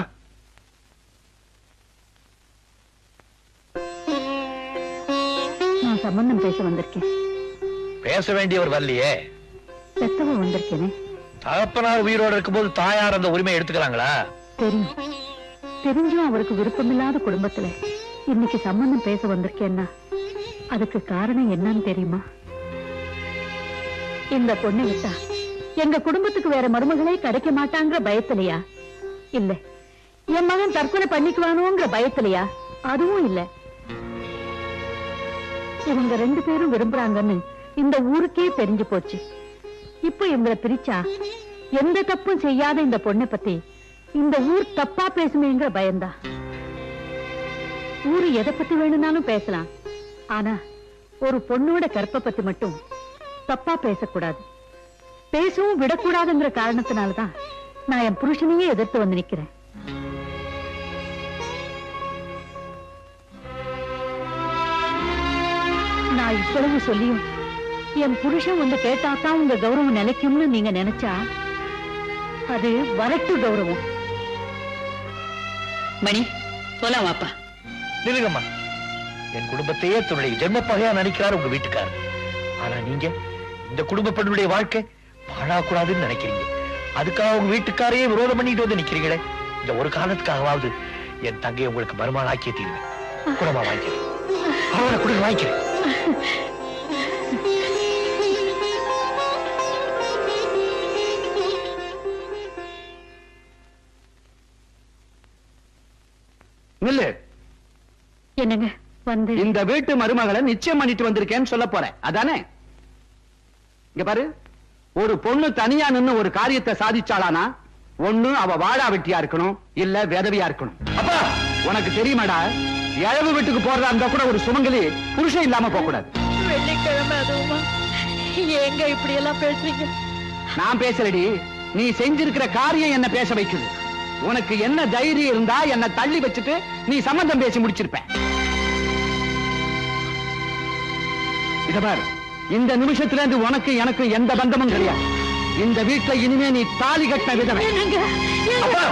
Speaker 4: நான் சம்பந்தம் பேச வந்திருக்கேன்.
Speaker 5: பேச வேண்டியவர் வரலையே.
Speaker 4: பெத்தவ வந்திருக்கேனே.
Speaker 5: தகப்பனார் உயிரோடு இருக்கும்போது தாயார் அந்த உரிமையை எடுத்துக்கிறாங்களா?
Speaker 4: தெரியும். தெரிஞ்சும் அவருக்கு விருப்பமில்லாத குடும்பத்துல இன்னைக்கு சம்பந்தம் பேச வந்திருக்கேன்னா அதுக்கு காரணம் என்னன்னு தெரியுமா? இந்த பொண்ணை விட்டா எங்க குடும்பத்துக்கு வேற மருமகளே கிடைக்க மாட்டாங்கிற பயத்திலையா? இல்ல என் மகன் தற்கொலை பண்ணிக்குவானோங்கிற பயத்திலையா? அதுவும் இல்ல. இவங்க 2 பேரும் விரும்புறாங்கன்னு இந்த ஊருக்கே தெரிஞ்சு போச்சு. இப்ப இவங்களை பிரிச்சா எந்த தப்பும் செய்யாத இந்த பொண்ணை பத்தி இந்த ஊர் தப்பா பேசுமேங்கிற பயந்தா. ஊரு எதை பத்தி வேணும்னாலும் பேசலாம், ஆனா ஒரு பொண்ணோட கற்பை பத்தி மட்டும் தப்பா பேசக்கூடாது, பேசவும் விடக்கூடாதுங்கிற காரணத்தினாலதான் நான் என் புருஷனையே எதிர்த்து வந்து நிக்கிறேன். நான் இவ்வளவு சொல்லியும் என் புருஷன் வந்து கேட்டாதான் உங்க கௌரவம் நிலைக்கும்னு நீங்க நினைச்சா அது வரட்டு கௌரவம்.
Speaker 8: மணி, போலாம் வாப்பா.
Speaker 5: நிலுங்கம்மா, என் குடும்பத்தையே தன்னுடைய ஜென்ம பகையா நினைக்கிறார் உங்க வீட்டுக்காரர். ஆனா நீங்க இந்த குடும்ப பெண்ணுடைய வாழ்க்கை பாழாக்கூடாதுன்னு நினைக்கிறீங்க. அதுக்காக உங்க வீட்டுக்காரையே விரோதம் பண்ணிட்டு வந்து நிக்கிறீங்களே. இந்த ஒரு காரணத்துக்காகவாவது என் தங்கையை உங்களுக்கு மருமகன் ஆக்கிய தீருவேன். குடமா வாங்கிக்கிறேன், அவரை குடும்ப வாங்கிக்கிறேன்.
Speaker 3: நில்லு.
Speaker 4: என்னங்க வந்து
Speaker 3: இந்த வீட்டு மருமகளை நிச்சயம் பண்ணிட்டு வந்திருக்கேன்னு சொல்ல போறேன், அதானே? இங்க பாரு, ஒரு பொண்ணு தனியா நின்னு ஒரு காரியத்தை சாதிச்சாளானா ஒண்ணு அவ வாழா வெட்டியா இருக்கணும், இல்ல விதவியா இருக்கணும். அப்பா, உனக்கு தெரியுமாடா, இழவு வீட்டுக்கு போறதா இருந்தா கூட ஒரு சுமங்கலி புருஷன் இல்லாம போக கூடாது.
Speaker 4: வெள்ளிக்கிழமை அதுவுமா எங்க இப்படி எல்லாம் பேசுறீங்க?
Speaker 3: நான் பேசலடி, நீ செஞ்சிருக்கிற காரியம் என்ன பேச வைக்குது. உனக்கு என்ன தைரியம் இருந்தா என்ன தள்ளி வச்சுட்டு நீ சம்பந்தம் பேசி முடிச்சிருப்ப. இத பாரு, இந்த நிமிஷத்துல இருந்து உனக்கு எனக்கு எந்த பந்தமும் கிடையாது. இந்த வீட்டுல இனிமே நீ தாலி கட்டின விதவை.
Speaker 7: அப்பா,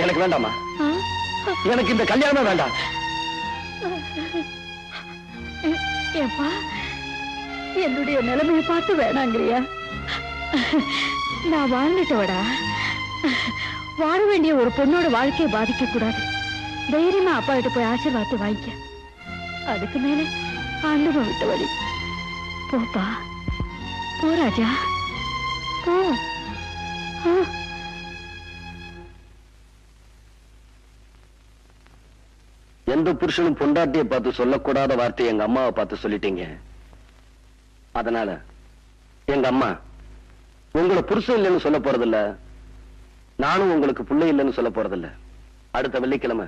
Speaker 7: எனக்கு வேண்டாமா? எனக்கு இந்த கல்யாணம் வேண்டாம்.
Speaker 4: ஏப்பா, என்னுடைய நிலைமையை பார்த்து வேணாங்கிறியா? நான் வாழ்ந்துட்டோடா. வாழ வேண்டிய ஒரு பொண்ணோட வாழ்க்கையை பாதிக்க கூடாது. தைரியமா அப்பா கிட்ட போய் ஆசீர்வாதத்தை வாங்கிக்க. அதுக்கு மேல ஆண்டவன் விட்ட வழி. போப்பா, போ ராஜா, போ.
Speaker 7: எந்த புருஷனும் பொண்டாட்டியை பார்த்து சொல்லக்கூடாத வார்த்தையை எங்க அம்மாவை பார்த்து சொல்லிட்டீங்க. அதனால எங்க அம்மா உங்களை புருஷன் இல்லைன்னு சொல்ல போறதில்ல, நானும் உங்களுக்கு பிள்ளை இல்லைன்னு சொல்ல போறதில்ல. அடுத்த வெள்ளிக்கிழமை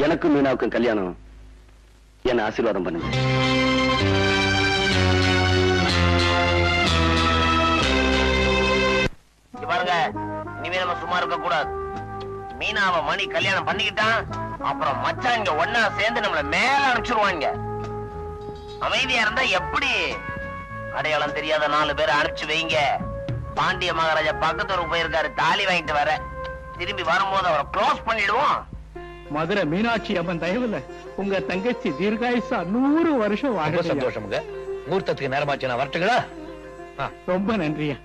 Speaker 7: எனக்கும் மீனாவுக்கும் கல்யாணம். என்ன ஆசீர்வாதம் பண்ணுங்க. பாருங்க, இனிமே நம்ம சும்மா இருக்க கூடாது. மீனாவை மணி கல்யாணம் பண்ணிக்கிட்டான், அப்புறம் மச்சான் இங்க ஒன்னா சேர்ந்து நம்மள மேல அனுப்பிச்சிருவாங்க. அமைதியா இருந்தா எப்படி? அடையாளம் தெரியாத 4 பேரை அனுப்பிச்சு வைங்க. பாண்டிய மகாராஜா பக்கத்தூருக்கு போயிருக்காரு, தாலி வாங்கிட்டு வர. திரும்பி வரும்போது அவரை க்ளோஸ் பண்ணிடுவோம்.
Speaker 3: மதுரை மீனாட்சி அம்மன் தயவுல உங்க தங்கச்சி தீர்காயுசா 100 வருஷம்
Speaker 5: ரொம்ப சந்தோஷமுங்க. முகூர்த்தத்துக்கு நேரமாச்சு, நான் வரட்டுங்களா?
Speaker 3: ரொம்ப நன்றியா.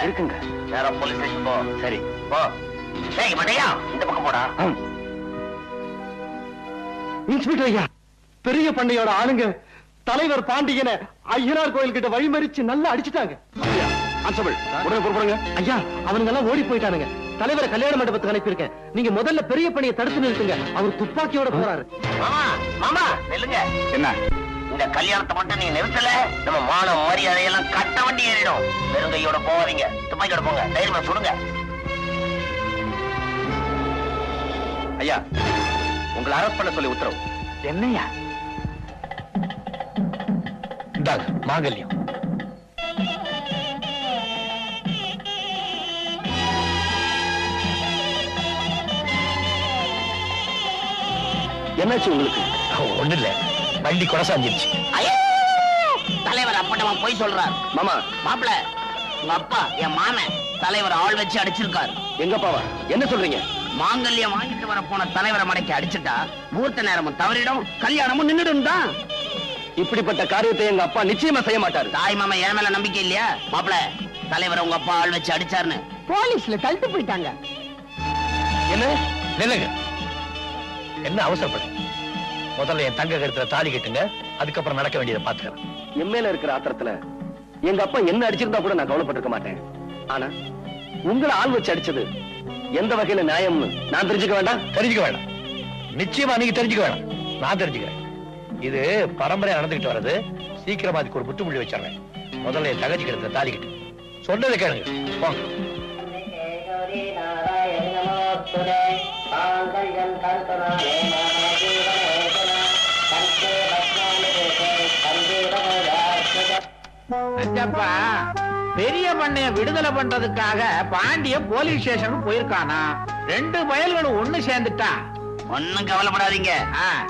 Speaker 7: இருக்குங்க. நேரா போலீஸ் ஸ்டேஷன் போ. சரி போ. டேய் மடையா, இந்த பக்கம் போடா.
Speaker 12: இன்ஸ்பெக்டர் ஐயா, பெரிய பண்ணையோட ஆளுங்க தலைவர் பாண்டியனை ஐயனார் கோயில் கிட்ட வழிமறிச்சு நல்லா அடிச்சுட்டாங்க.
Speaker 11: உடனே புறப்படுங்க
Speaker 12: ஐயா. அவனுங்க எல்லாம் ஓடி போயிட்டானுங்க. தலைவரை கல்யாண மண்டபத்துக்கு அனுப்பியிருக்கேன். நீங்க முதல்ல பெரிய பணியை தடுத்து நிறுத்துங்க. அவர் துப்பாக்கியோட போறாரு.
Speaker 7: மாமா மாமா நில்லுங்க.
Speaker 11: என்ன?
Speaker 7: இந்த கல்யாணத்தை மட்டும் நீ நிறுத்தல, நம்ம மான மரியாதையெல்லாம் கட்ட வண்டி ஏறிடும். வெறுங்கையோட போவாதீங்க, துப்பாக்கியோட போங்க. தைரியமா சுடுங்க.
Speaker 11: ஐயா, உங்களை அரெஸ்ட் பண்ண சொல்லி உத்தரவு.
Speaker 5: என்னையா? இந்தாங்க மாங்கல்யம்.
Speaker 11: என்னாச்சு உங்களுக்கு?
Speaker 5: ஒண்ணு இல்ல, வண்டி கொடசாஞ்சிருச்சு.
Speaker 2: தலைவர் அப்பட்டமா போய் சொல்றார்.
Speaker 11: மாமா,
Speaker 2: மாப்பிள, உங்க அப்பா என் மாமன் தலைவர் ஆள் வச்சு அடிச்சிருக்காரு.
Speaker 11: எங்க அப்பாவா? என்ன சொல்றீங்க?
Speaker 2: மாங்கல்யம் வாங்கிட்டு வர போன தலைவரை மடக்கி அடிச்சுட்டா முகூர்த்த நேரமும் தவறிடும், கல்யாணமும் நின்னுடும் தான்.
Speaker 11: இப்படிப்பட்ட காரியத்தை எங்க அப்பா நிச்சயமா செய்ய மாட்டாரு.
Speaker 2: தாய் மாமா என் மேல நம்பிக்கை இல்லையா? மாப்பிள, தலைவர் உங்க அப்பா ஆள் வச்சு அடிச்சாருன்னு போலீஸ்ல தள்ளிட்டு போயிட்டாங்க.
Speaker 5: என்ன? நில்லுங்க. என்ன அவசரப்படு? முதல்ல என் தங்க கழுத்துல தாலி கட்டுங்க, அதுக்கப்புறம் நடக்க வேண்டியதை பாத்துக்கிறேன்.
Speaker 11: என் மேல இருக்கிற ஆத்திரத்துல எங்க அப்பா என்ன அடிச்சிருந்தா கூட நான் கவலைப்பட்டிருக்க மாட்டேன். ஆனா உங்களை ஆள் வச்சு அடிச்சது எந்த வகையில நியாயம்னு நான் தெரிஞ்சுக்க வேண்டாம்?
Speaker 5: தெரிஞ்சுக்க வேண்டாம். நிச்சயமா நீங்க தெரிஞ்சுக்க வேண்டாம், நான் தெரிஞ்சுக்கிறேன். இது பரம்பரையா நடந்துகிட்டு வர்றது. சீக்கிரமா அதுக்கு ஒரு முற்றுப்புள்ளி வச்சிடறேன். முதல்ல என் தங்கச்சி கழுத்துல தாலி கட்டு. சொன்னதை கேளுங்க, போங்க.
Speaker 3: பெரிய பண்ணைய விடுதலை பண்றதுக்காக பாண்டிய போலீஸ் ஸ்டேஷனுக்கு போயிருக்கானா? 2 பயல்களும் ஒண்ணு சேர்ந்துட்டா.
Speaker 2: ஒண்ணும் கவலைப்படாதீங்க,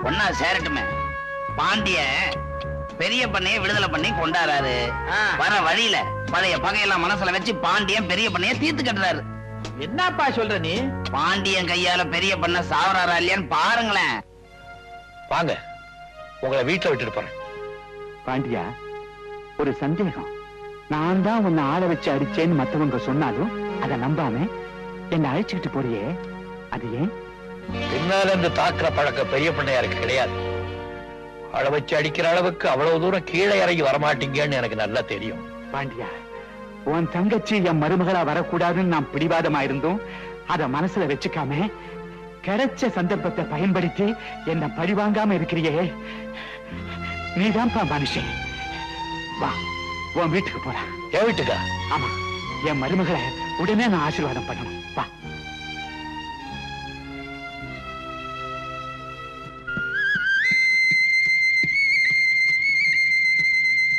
Speaker 2: ஒன்னா சேரட்டுமே. பாண்டிய பெரிய பண்ணைய விடுதலை பண்ணி கொண்டாடுறாரு. வர வழியில பழைய பகையெல்லாம் மனசுல வச்சு பாண்டியன் பெரிய பண்ணைய தீர்த்து கட்டுறாரு.
Speaker 3: என்னப்பா சொல்ற நீ?
Speaker 2: பாண்டியன் கையால பெரிய பண்ண சாவறாரா இல்லையான்னு பாருங்களேன்.
Speaker 5: வாங்க, உங்களை வீட்டுல விட்டுட்டு போறேன்.
Speaker 13: பாண்டியா, ஒரு சந்தேகம். நான் தான் உன்னை ஆள வச்சு அடிச்சேன்னு மத்தவங்க சொன்னாலும் அதை நம்பாம என்ன அழைச்சுக்கிட்டு போறியே, அது ஏன்?
Speaker 5: பின்னால இருந்து தாக்குற பழக்கம் பெரிய பண்ணையாருக்கு கிடையாது. அழ வச்சு அடிக்கிற அளவுக்கு அவ்வளவு தூரம் கீழே இறங்கி வரமாட்டீங்கன்னு எனக்கு நல்லா தெரியும்.
Speaker 13: பாண்டியா, உன் தங்கச்சி என் மருமகளா வரக்கூடாதுன்னு நான் பிடிவாதமா இருந்தோம். அத மனசுல வச்சுக்காம கிடைச்ச சந்தர்ப்பத்தை பயன்படுத்தி என்ன பழிவாங்காம இருக்கிறியே, நீதான்ப்பா மனுஷன். வா, உன் வீட்டுக்கு போறா.
Speaker 5: என் வீட்டுக்கா?
Speaker 13: ஆமா, என் மருமகளை உடனே நான் ஆசீர்வாதம் பண்ணணும். வா.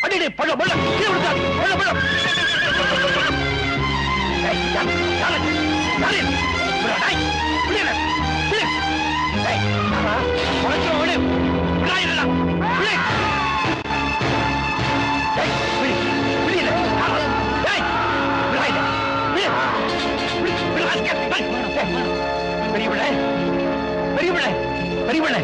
Speaker 5: அடே பழம் பழம் கீழே விழுந்தாரு. பழம் பழம். ஏய் யாரு யாரு யாரு விடாய் விடுல விடு. ஏய் ஆமா பழம் விடு. விடாய் இல்ல விடு. ஏய் விடு விடுல. ஏய் விடாய் விடு. விடு விடு. பெரிய பிள்ளை பெரிய பிள்ளை பெரிய பண்ண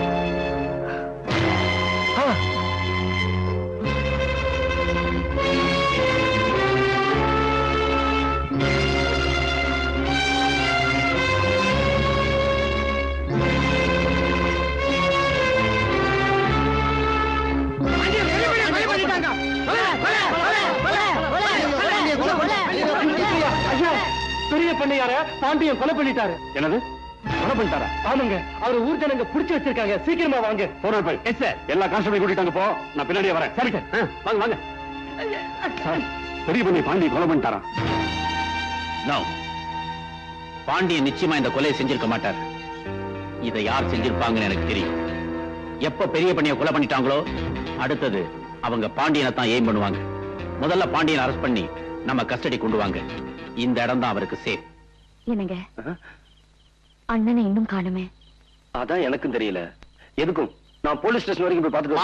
Speaker 12: பெரிய பண்ணையார பாண்டியன் கொலை பண்ணிட்டாரு.
Speaker 11: என்னது கொலை பண்ணிட்டாரா?
Speaker 12: ஆமாங்க, அவர் ஊர் ஜனங்க புடிச்சு வச்சிருக்காங்க. சீக்கிரமா வாங்க.
Speaker 11: போறேன் போய். Yes sir. எல்லா கான்ஸ்டபிளையும் கூட்டிட்டாங்க போ. நான் பின்னாடியே வரேன். சரி சார். வாங்க வாங்க. சார், பெரிய பண்ணி பாண்டி கொலை பண்ணிட்டாரா?
Speaker 6: நோ. பாண்டியன் நிச்சயமா இந்த கொலையை செஞ்சிருக்க மாட்டார். இதை யார் செஞ்சிருப்பாங்கன்னு எனக்கு தெரியும். எப்ப பெரிய பண்ணிய கொலை பண்ணிட்டாங்களோ அடுத்தது அவங்க பாண்டியனை தான் எய்ம் பண்ணுவாங்க. முதல்ல பாண்டியனை அரெஸ்ட் பண்ணி நம்ம கஸ்டடி கொண்டு வாங்க. இந்த இடம் தான் அவருக்கு சேஃப்.
Speaker 10: என்னங்க அண்ணனை இன்னும் காணுமே?
Speaker 7: அதான் எனக்கும் தெரியல. எதுக்கும் நான் போலீஸ் ஸ்டேஷன் வரைக்கும் போய் பார்த்துட்டு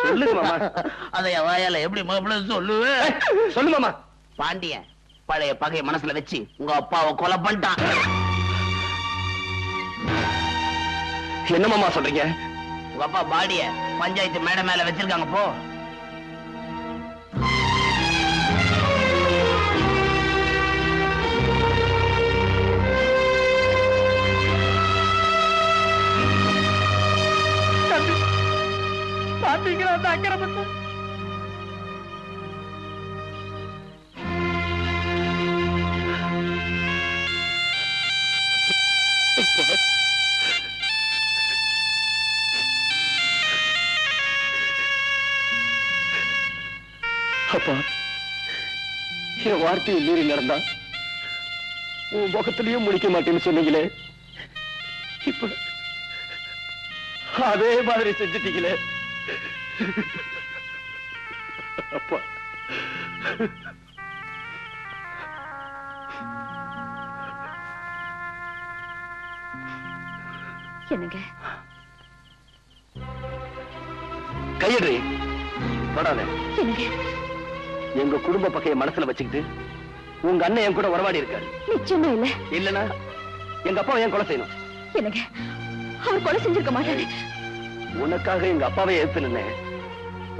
Speaker 7: சொல்லுங்க மாமா.
Speaker 2: அதை வாயால எப்படி மாப்பிள்ள சொல்லுவே?
Speaker 7: சொல்லு மாமா.
Speaker 2: பாண்டியன் பழைய பகை மனசுல வச்சு உங்க அப்பாவை கொலை பண்ணிட்டான்.
Speaker 7: என்ன மாமா சொல்றீங்க?
Speaker 2: உங்க அப்பா பாடிய பஞ்சாயத்து மேடை மேல வச்சிருக்காங்க. போ.
Speaker 8: பாத்தீங்களா அந்த அக்கிரமத்தை?
Speaker 7: அப்பா, என் வார்த்தையை மீறி நடந்தா உன் முகத்திலையும் முடிக்க மாட்டேன்னு சொன்னீங்களே, இப்ப அதே மாதிரி செஞ்சுட்டீங்களே அப்பா.
Speaker 10: என்னங்க
Speaker 7: கையடி தொடாத.
Speaker 10: என்னங்க
Speaker 7: எங்க குடும்ப பகையை மனசுல வச்சுக்கிட்டு உங்க அண்ணன் என் கூட வரவாடி இருக்காரு.
Speaker 10: நிச்சயமா இல்ல.
Speaker 7: இல்லனா எங்க அப்பாவை ஏன் கொலை செய்யணும்?
Speaker 10: என்னங்க அவர் கொலை செஞ்சிருக்க மாட்டாரு.
Speaker 7: உனக்காக எங்க அப்பாவை எதிர்த்து நின்னேன்.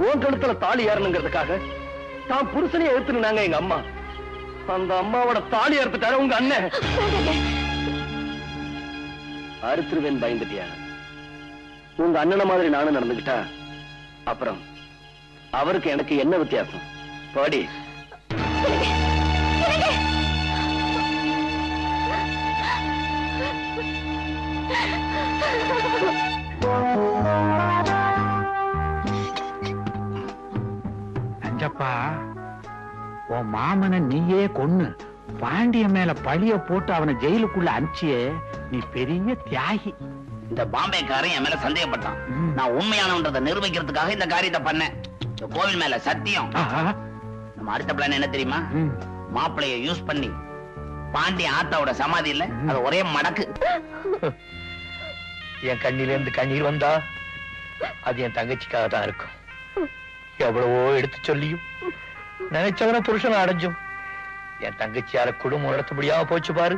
Speaker 7: உன் கழுத்துல தாலி ஏறணுங்கிறதுக்காக தான் புருஷனையே எதிர்த்து நின்னாங்க எங்க அம்மா. அந்த அம்மாவோட தாலி அறுத்துட்டாரு உங்க அண்ணன். அறுத்துருவேன் பயந்துட்டியா? உங்க அண்ணனை மாதிரி நானும் நடந்துகிட்டா அப்புறம் அவருக்கு எனக்கு என்ன வித்தியாசம்? பாடி
Speaker 13: நஞ்சப்பா, உன் மாமனை நீயே கொன்னு பாண்டிய மேல பழிய போட்டு அவனை ஜெயிலுக்குள்ள அனுப்பிச்சியே, நீ பெரிய தியாகி.
Speaker 2: இந்த பாம்பேக்காரன் என் மேல சந்தேகப்பட்டான். நான் உண்மையானவன்றதை நிரூபிக்கிறதுக்காக இந்த காரியத்தை பண்ணேன். இந்த கோவில் மேல சத்தியம். நம்ம அடுத்த பிளான் என்ன தெரியுமா? மாப்பிளைய யூஸ் பண்ணி பாண்டிய ஆத்தாவோட சமாதி இல்ல, அது ஒரே மடக்கு.
Speaker 5: என் கண்ணில இருந்து கண்ணீர் வந்தா அது என் தங்கச்சிக்காக தான் இருக்கும். எவ்வளவோ எடுத்து சொல்லியும் நினைச்சவன புருஷனை அடைஞ்சும் என் தங்கச்சியார குடும்பம் நடத்த முடியாம போச்சு பாரு.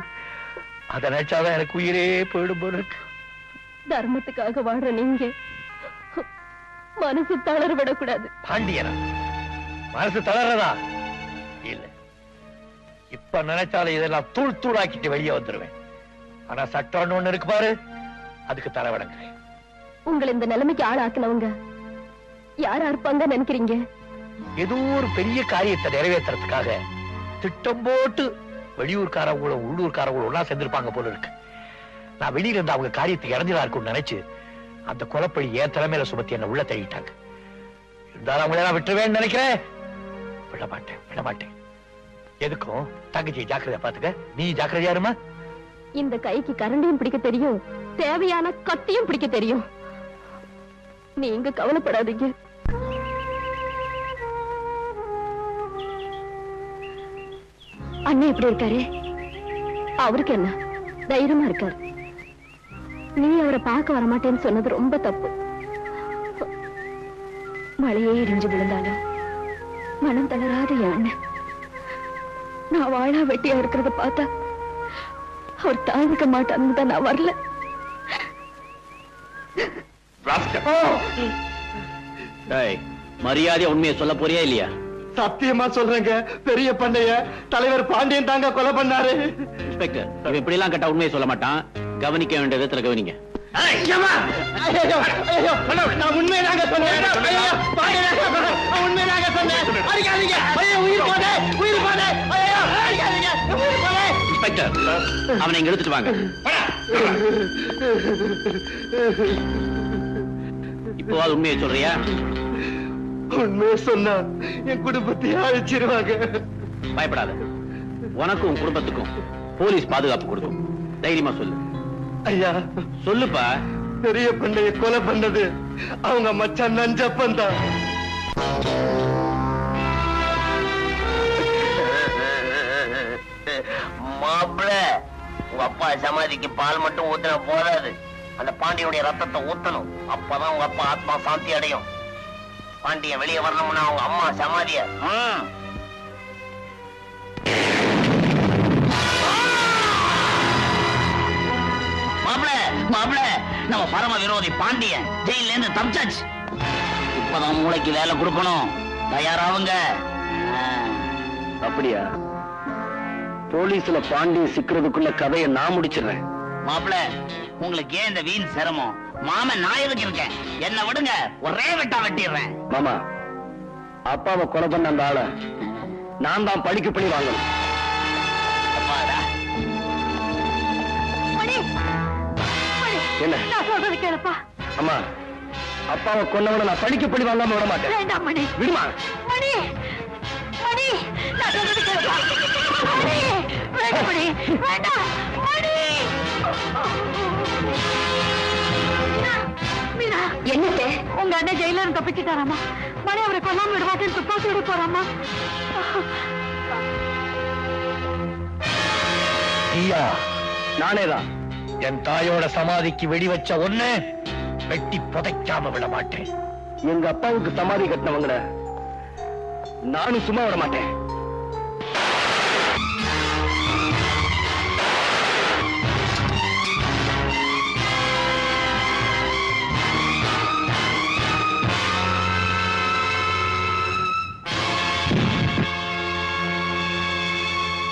Speaker 5: அதை நினைச்சாதான் எனக்கு உயிரே போயிடும் போல இருக்கு.
Speaker 10: தர்மத்துக்காக வாடுற நீங்க மனசு தளர விடக்கூடாது.
Speaker 5: பாண்டியனா மனசு தளர்றதா? இல்ல, இப்ப நினைச்சாலும் இதெல்லாம் தூள் தூளாக்கிட்டு வெளியே வந்துருவேன். ஆனா சட்டம் ஒண்ணு இருக்கு பாரு, அதுக்கு தலைவடங்கிறேன்.
Speaker 10: உங்களை இந்த நிலைமைக்கு ஆளாக்குனவங்க யாரா இருப்பாங்க நினைக்கிறீங்க?
Speaker 5: ஏதோ ஒரு பெரிய காரியத்தை நிறைவேற்றுறதுக்காக திட்டம் போட்டு வெளியூர்காரங்களும் உள்ளூர்காரங்களும் ஒன்னா சேர்ந்திருப்பாங்க போல இருக்கு. நான் வெளியில இருந்து அவங்க காரியத்துக்கு இறந்துதான் இருக்கும்னு நினைச்சு அந்த கொலைப்பழி என் தலைமையில சுமத்தி என்ன உள்ள தள்ளிட்டாங்க. இருந்தாலும் அவங்கள நான் விட்டுருவேன்னு நினைக்கிறேன். விட மாட்டேன். எதுக்கும் தங்கச்சி ஜாக்கிரதையா பாத்துக்க. நீ ஜாக்கிரதையா இருமா.
Speaker 10: இந்த கைக்கு கரண்டியும் பிடிக்க தெரியும், தேவையான கத்தியும் பிடிக்க தெரியும். நீங்க கவலைப்படாதீங்க. அண்ணன் எப்படி இருக்காரு? அவருக்கு என்ன, தைரியமா இருக்காரு. நீ அவரை பார்க்க வரமாட்டேன்னு சொன்னது ரொம்ப தப்பு. மழையே இடிஞ்சு விழுந்தாலும் மனம் தளராத என் அண்ணன் நான் வாழா வெட்டியா இருக்கிறத பார்த்தா அவர் தாங்கிக்க மாட்டான்னு தான் நான் வரல.
Speaker 6: மரியாதையா உண்மையை சொல்ல போறியா இல்லையா?
Speaker 12: சத்தியமா சொல்றேங்க, பெரிய பண்ணைய தலைவர் பாண்டியன் தாங்க கொலை பண்ணாரு.
Speaker 6: இன்ஸ்பெக்டர், இவன் இப்படி எல்லாம் கேட்டா உண்மையை சொல்ல மாட்டான். கவனிக்க வேண்டிய விதத்துல கவனிங்க.
Speaker 12: நான் உண்மையாக சொன்னேன். உண்மையாக சொன்னேன். அடிக்காதீங்க. உயிர் போதே, உயிர் போதே. அடிக்காதீங்க, உயிர் போதே.
Speaker 6: இன்ஸ்பெக்டர், அவனை இங்க எடுத்துட்டு வாங்க. இப்போ உண்மையை சொல்றியா?
Speaker 12: உண்மையை சொன்னா என் குடும்பத்தை அழிச்சிருவாங்க.
Speaker 6: பயப்படாத, உனக்கும் உன் குடும்பத்துக்கும் போலீஸ் பாதுகாப்பு கொடுக்கும். தைரியமா சொல்லு.
Speaker 12: ஐயா
Speaker 6: சொல்லுப்பா.
Speaker 12: பெரிய பண்ணைய கொலை பண்ணது அவங்க மச்சான் நஞ்சப்பன் தான்.
Speaker 2: மாப்பிள, உங்க அப்பா சமாதிக்கு பால் மட்டும் ஊத்தினா போதாது, அந்த பாண்டியனுடைய ரத்தத்தை ஊத்தணும். அப்பதான் உங்க அப்பா ஆத்மா சாந்தி அடையும். பாண்டியன் வெளியே வரணும்னா அவங்க அம்மா சமாதிய மாப்பிள, நம்ம பரம விரோதி பாண்டியன் ஜெயில இருந்து தப்பிச்சாச்சு. இப்பதான் மூளைக்கு வேலை கொடுக்கணும். தயாராவுங்க.
Speaker 7: அப்படியா? போலீஸ்ல பாண்டியன் சிக்கிறதுக்குள்ள கதையை நான் முடிச்சிடுறேன்.
Speaker 2: மாப்பிள, உங்களுக்கு ஏன் இந்த வீண் சிரமம்? மாமன் நான் எதுக்கு இருக்கேன்? என்ன விடுங்க, ஒரே வெட்டா வெட்டிடுறேன்.
Speaker 7: மாமா, அப்பாவை கொலை பண்ண அந்த ஆளை நான் தான் படிக்க பண்ணி வாங்கணும். என்ன?
Speaker 10: நான் சொல்றது கேளுப்பா.
Speaker 7: அம்மா, அப்பாவை கொன்னவன நான் படிக்க பண்ணி வாங்காம விட மாட்டேன்.
Speaker 10: வேண்டாம் மணி.
Speaker 7: விடுமா?
Speaker 10: மணி, மணி, நான் சொல்றது கேளுப்பா. மணி, வேண்டாம் மணி, வேண்டாம் மணி. மீனா, என்னது? உங்க அண்ணன் ஜெயில இருந்து தப்பிச்சுட்டாராமா. மணி அவரை கொல்லாம விட மாட்டேன்னு துப்பாக்கி விட போறாமா.
Speaker 5: ஐயா,
Speaker 7: நானேதான்
Speaker 5: என் தாயோட சமாதிக்கு வெடி வச்ச ஒண்ணு வெட்டி புதைக்காம விட மாட்டேன்.
Speaker 7: எங்க அப்பாவுக்கு சமாதி கட்டினவங்கள நானும் சும்மா விட மாட்டேன்.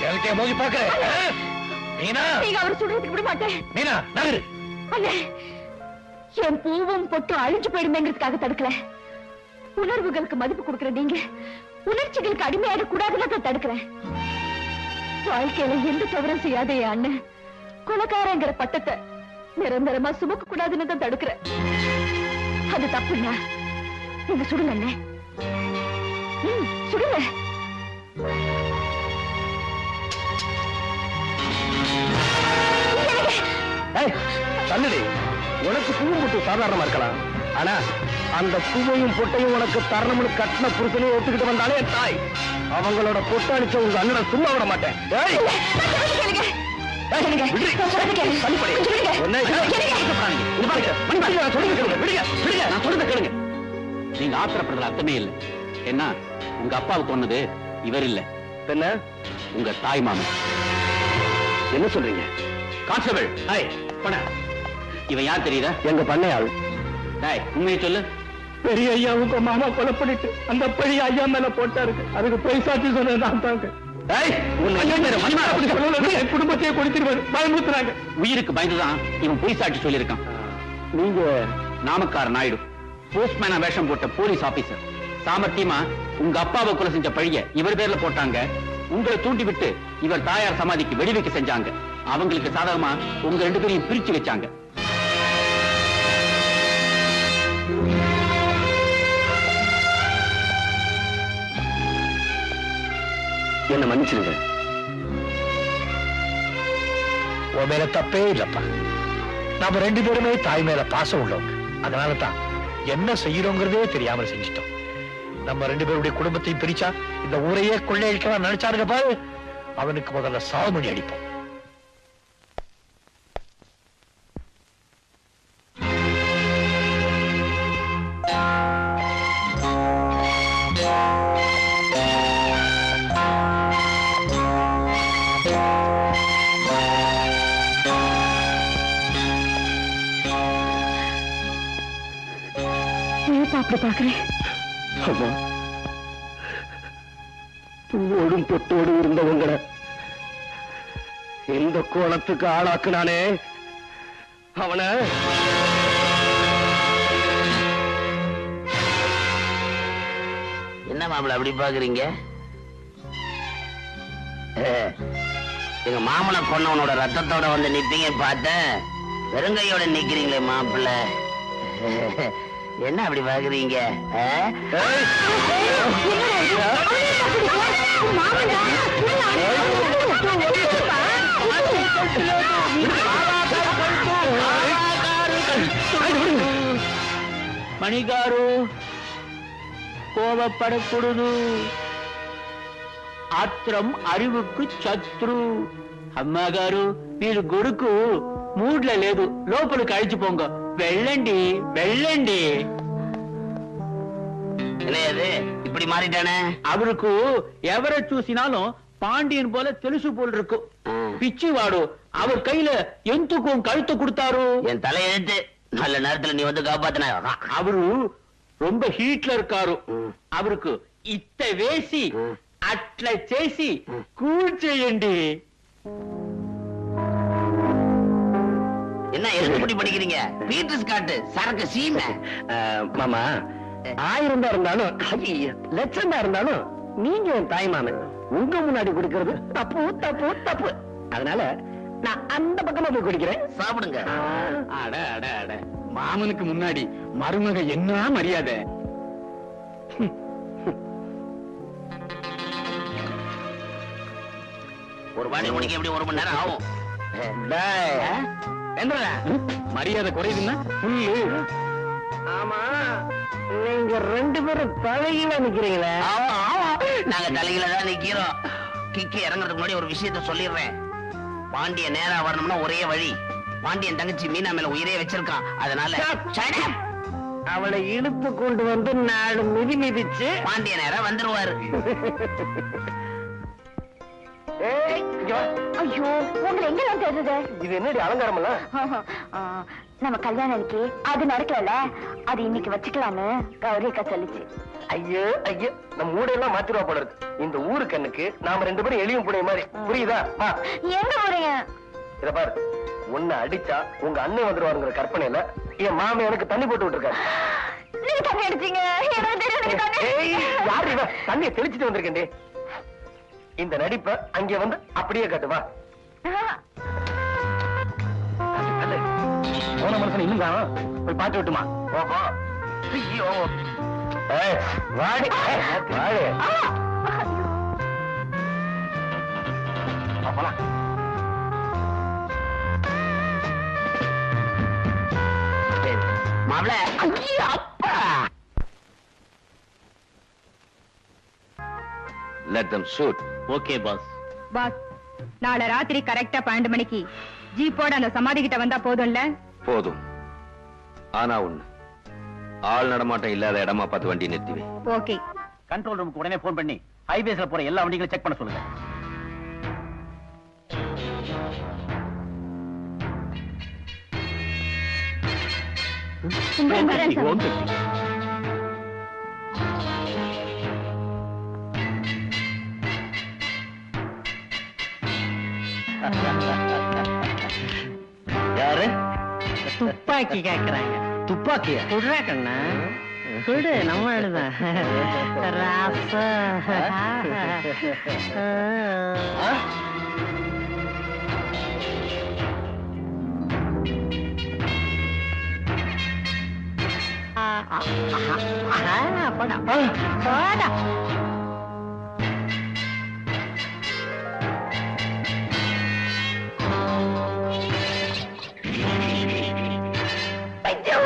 Speaker 5: எனக்கே மோதி பார்க்கிறேன். மீனா,
Speaker 10: நீங்க அவர் சுடுறதுக்கு விட மாட்டேன்.
Speaker 5: மீனா, நகரு.
Speaker 10: அண்ணே, என் பூவும் பொட்டு அழிஞ்சு போயிடுமேங்கிறதுக்காக தடுக்கல. உணர்வுகளுக்கு மதிப்பு கொடுக்கிற நீங்க உணர்ச்சிகளுக்கு அடிமையாக கூடாதுன்னு தடுக்கிறேன். வாழ்க்கையில எந்த தவறும் செய்யாத என் அண்ணன் கொலைக்காரங்கிற பட்டத்தை நிரந்தரமா சுமக்க கூடாதுன்னு தான் தடுக்கிறேன். அது தப்புண்ணா. நீங்க சுடுங்க அண்ணே. சுடுங்க.
Speaker 7: தள்ளுடி. உனக்கு பூவும் பொட்டு சாதாரணமா இருக்கலாம், ஆனா அந்த பூவையும் பொட்டையும் உனக்கு தரணும்னு கட்டின புருஷனையும் ஒத்துக்கிட்டு வந்தாலே என் தாய். அவங்களோட பொட்டு அடிச்ச உங்க அண்ணனை சும்மா விட மாட்டேன்.
Speaker 6: நீங்க ஆத்திரப்படுற அர்த்தமே இல்லை. என்ன, உங்க அப்பாவுக்கு சொன்னது இவர் இல்ல,
Speaker 7: என்ன
Speaker 6: உங்க தாய் மாமன்.
Speaker 7: என்ன சொல்றீங்க?
Speaker 6: கான்ஸ்டபிள், இவன் யார் தெரியுதா?
Speaker 7: எங்க பண்ணையாள்.
Speaker 6: உண்மையை சொல்லு.
Speaker 12: பெரிய ஐயா உங்க மாமா கொலை பண்ணிட்டு அந்த பழி ஐயா மேல போட்டாரு. அதுக்கு போய் சாட்சி சொன்னதான் தாங்க. குடும்பத்தையே கொடுத்துருவாரு. பயமுறுத்துறாங்க.
Speaker 6: உயிருக்கு பயந்துதான் இவன் பொய் சாட்சி சொல்லியிருக்கான்.
Speaker 7: நீங்க
Speaker 6: நாமக்கார நாயுடு, போஸ்ட்மேனா வேஷம் போட்ட போலீஸ் ஆபீசர். சாமர்த்தியமா உங்க அப்பாவை கொலை செஞ்ச பழிய இவர் பேர்ல போட்டாங்க. உங்களை தூண்டி விட்டு இவர் தாயார் சமாதிக்கு வெடி வைக்க செஞ்சாங்க. அவங்களுக்கு சாதகமா உங்க ரெண்டு பேரையும் பிரிச்சு வச்சாங்க.
Speaker 7: என்ன மன்னிச்சிருங்க.
Speaker 5: உன் மேல தப்பே இல்லப்பா. நாம ரெண்டு பேருமே தாய் மேல பாசம் உள்ளவங்க. அதனாலதான் என்ன செய்யறோங்கிறதே தெரியாம செஞ்சிட்டோம். நம்ம ரெண்டு பேருடைய குடும்பத்தையும் பிரிச்சா இந்த ஊரையே கொள்ளையடிக்கலாம் நினைச்சாருங்க பாரு. அவனுக்கு முதல்ல சாவுமணி அடிப்போம்.
Speaker 4: அப்படி பாக்குறேன்?
Speaker 7: அம்மா, பூவோடும் பொட்டோடும் இருந்தவங்கள இந்த கோலத்துக்கு ஆளாக்குனானே அவனை
Speaker 2: என்ன மாப்பிள்ள அப்படி பாக்குறீங்க? எங்க மாமனை கொன்னவனோட ரத்தத்தோட வந்து நிப்பீங்க பார்த்தேன், வெறுங்கையோட நிக்கிறீங்களே மாப்பிள்ள. என்ன அப்படி பாக்குறீங்க?
Speaker 3: మణిగారు కోపపడకూడదు. ఆత్రం అరివుకు శత్రు. అమ్మగారు మీరు గొడుకు మూడ్ల లేదు, లోపలికి అழிచిపోంగ. వెళ్ళండి వెళ్ళండి.
Speaker 2: இப்படி மாறிட்டானே.
Speaker 3: அவருக்கு ఎవரை చూసినాலும் பாண்டியன் போல తెలుసు போல் இருக்கு. பிச்சிவாடு அவர் கையில எந்துக்கும் கழுத்து கொடுத்தாரு.
Speaker 2: என் தலையெழுத்து. நல்ல நேரத்துல நீ வந்து காப்பாத்தின.
Speaker 3: அவரு ரொம்ப ஹீட்ல இருக்காரு. அவருக்கு ఇత్త వేసి అట్లా చేసి కూల్ చేయండి.
Speaker 2: என்ன எப்படி படிக்கிறீங்க? பீட்டர்ஸ் காட்டு சரக்கு சீமை.
Speaker 7: மாமா, 1000 தான் இருந்தாலும் லட்சம் தான் இருந்தாலும் நீங்க என் தாய் மாமன். உங்க முன்னாடி குடிக்கிறது தப்பு தப்பு தப்பு. அதனால நான் அந்த பக்கமா போய் குடிக்கிறேன்.
Speaker 2: சாப்பிடுங்க.
Speaker 13: அட அட அட, மாமனுக்கு முன்னாடி மருமக என்ன மரியாதை.
Speaker 2: ஒரு வாடி மணிக்கு எப்படி 1 மணி நேரம் ஆகும்?
Speaker 13: மரியாதை குறையுதுன்னா புல்லு.
Speaker 7: ஆமா, நீங்க 2 பேரும் தலையில நிக்கிறீங்களே.
Speaker 2: நாங்க தலையில தான் நிக்கிறோம். கிக்கு இறங்குறதுக்கு முன்னாடி ஒரு விஷயத்த சொல்லிடுறேன். பாண்டிய நேரா வரணும்னா ஒரே வழி. பாண்டியன் தங்கச்சி மீனா மேல உயிரே வச்சிருக்கான். அதனால
Speaker 7: அவளை இழுத்து கொண்டு வந்து 4 மிதி மிதிச்சு
Speaker 2: பாண்டிய நேரா வந்துருவாரு.
Speaker 10: ஐயோ, உங்களை எங்க நான் தேடுறது?
Speaker 7: இது என்னடி அலங்காரம் எல்லாம்?
Speaker 10: நம்ம கல்யாணம் அன்னைக்கு அது நடக்கல, அது இன்னைக்கு வச்சுக்கலான்னு கௌரி அக்கா சொல்லிச்சு.
Speaker 7: ஐயோ ஐயோ, நம்ம ஊடையெல்லாம் மாத்திருவா போல இருக்கு. இந்த ஊரு கண்ணுக்கு நாம 2 பேரும் எளியும் புடைய மாதிரி. புரியுதா?
Speaker 10: எங்க போறீங்க?
Speaker 7: இத பாரு, உன்னை அடிச்சா உங்க அண்ணன் வந்துருவாருங்கிற கற்பனையில என் மாமன் எனக்கு தண்ணி போட்டு விட்டுருக்காரு.
Speaker 10: நீங்க தண்ணி அடிச்சீங்க?
Speaker 7: யாரு இவ? தண்ணியை தெளிச்சுட்டு வந்திருக்கேன். இந்த நடிப்ப அங்கே வந்து அப்படியே காட்டுவா. போன மனுஷன் இன்னும் காணோம். போய் பாத்து விட்டுமா? ஓஹோ, ஐயோ, வாடி வாடி. அப்பலாம்
Speaker 2: மாப்ள. அப்பா,
Speaker 1: let them shoot.
Speaker 6: Okay boss.
Speaker 4: Boss, நாளை ராத்திரி கரெக்டா 12 மணிக்கு ஜீப்போட அந்த சமாதி கிட்ட வந்தா போதும்ல?
Speaker 1: போதும். ஆனா ஒண்ணு, ஆள் நடமாட்டம் இல்லாத இடமா பார்த்து வண்டி நிறுத்துவேன்.
Speaker 4: ஓகே.
Speaker 8: கண்ட்ரோல் ரூமுக்கு உடனே போன் பண்ணி ஹைவேஸ்ல போற எல்லா வண்டிகளையும் செக் பண்ண சொல்லுங்க.
Speaker 7: யாரு?
Speaker 8: துப்பாக்கி கேக்குறாங்க.
Speaker 7: துப்பாக்கியா?
Speaker 8: குடுறா கண்ணா, குடு. நம்ம எழுதான் ராசா. போடா போடா.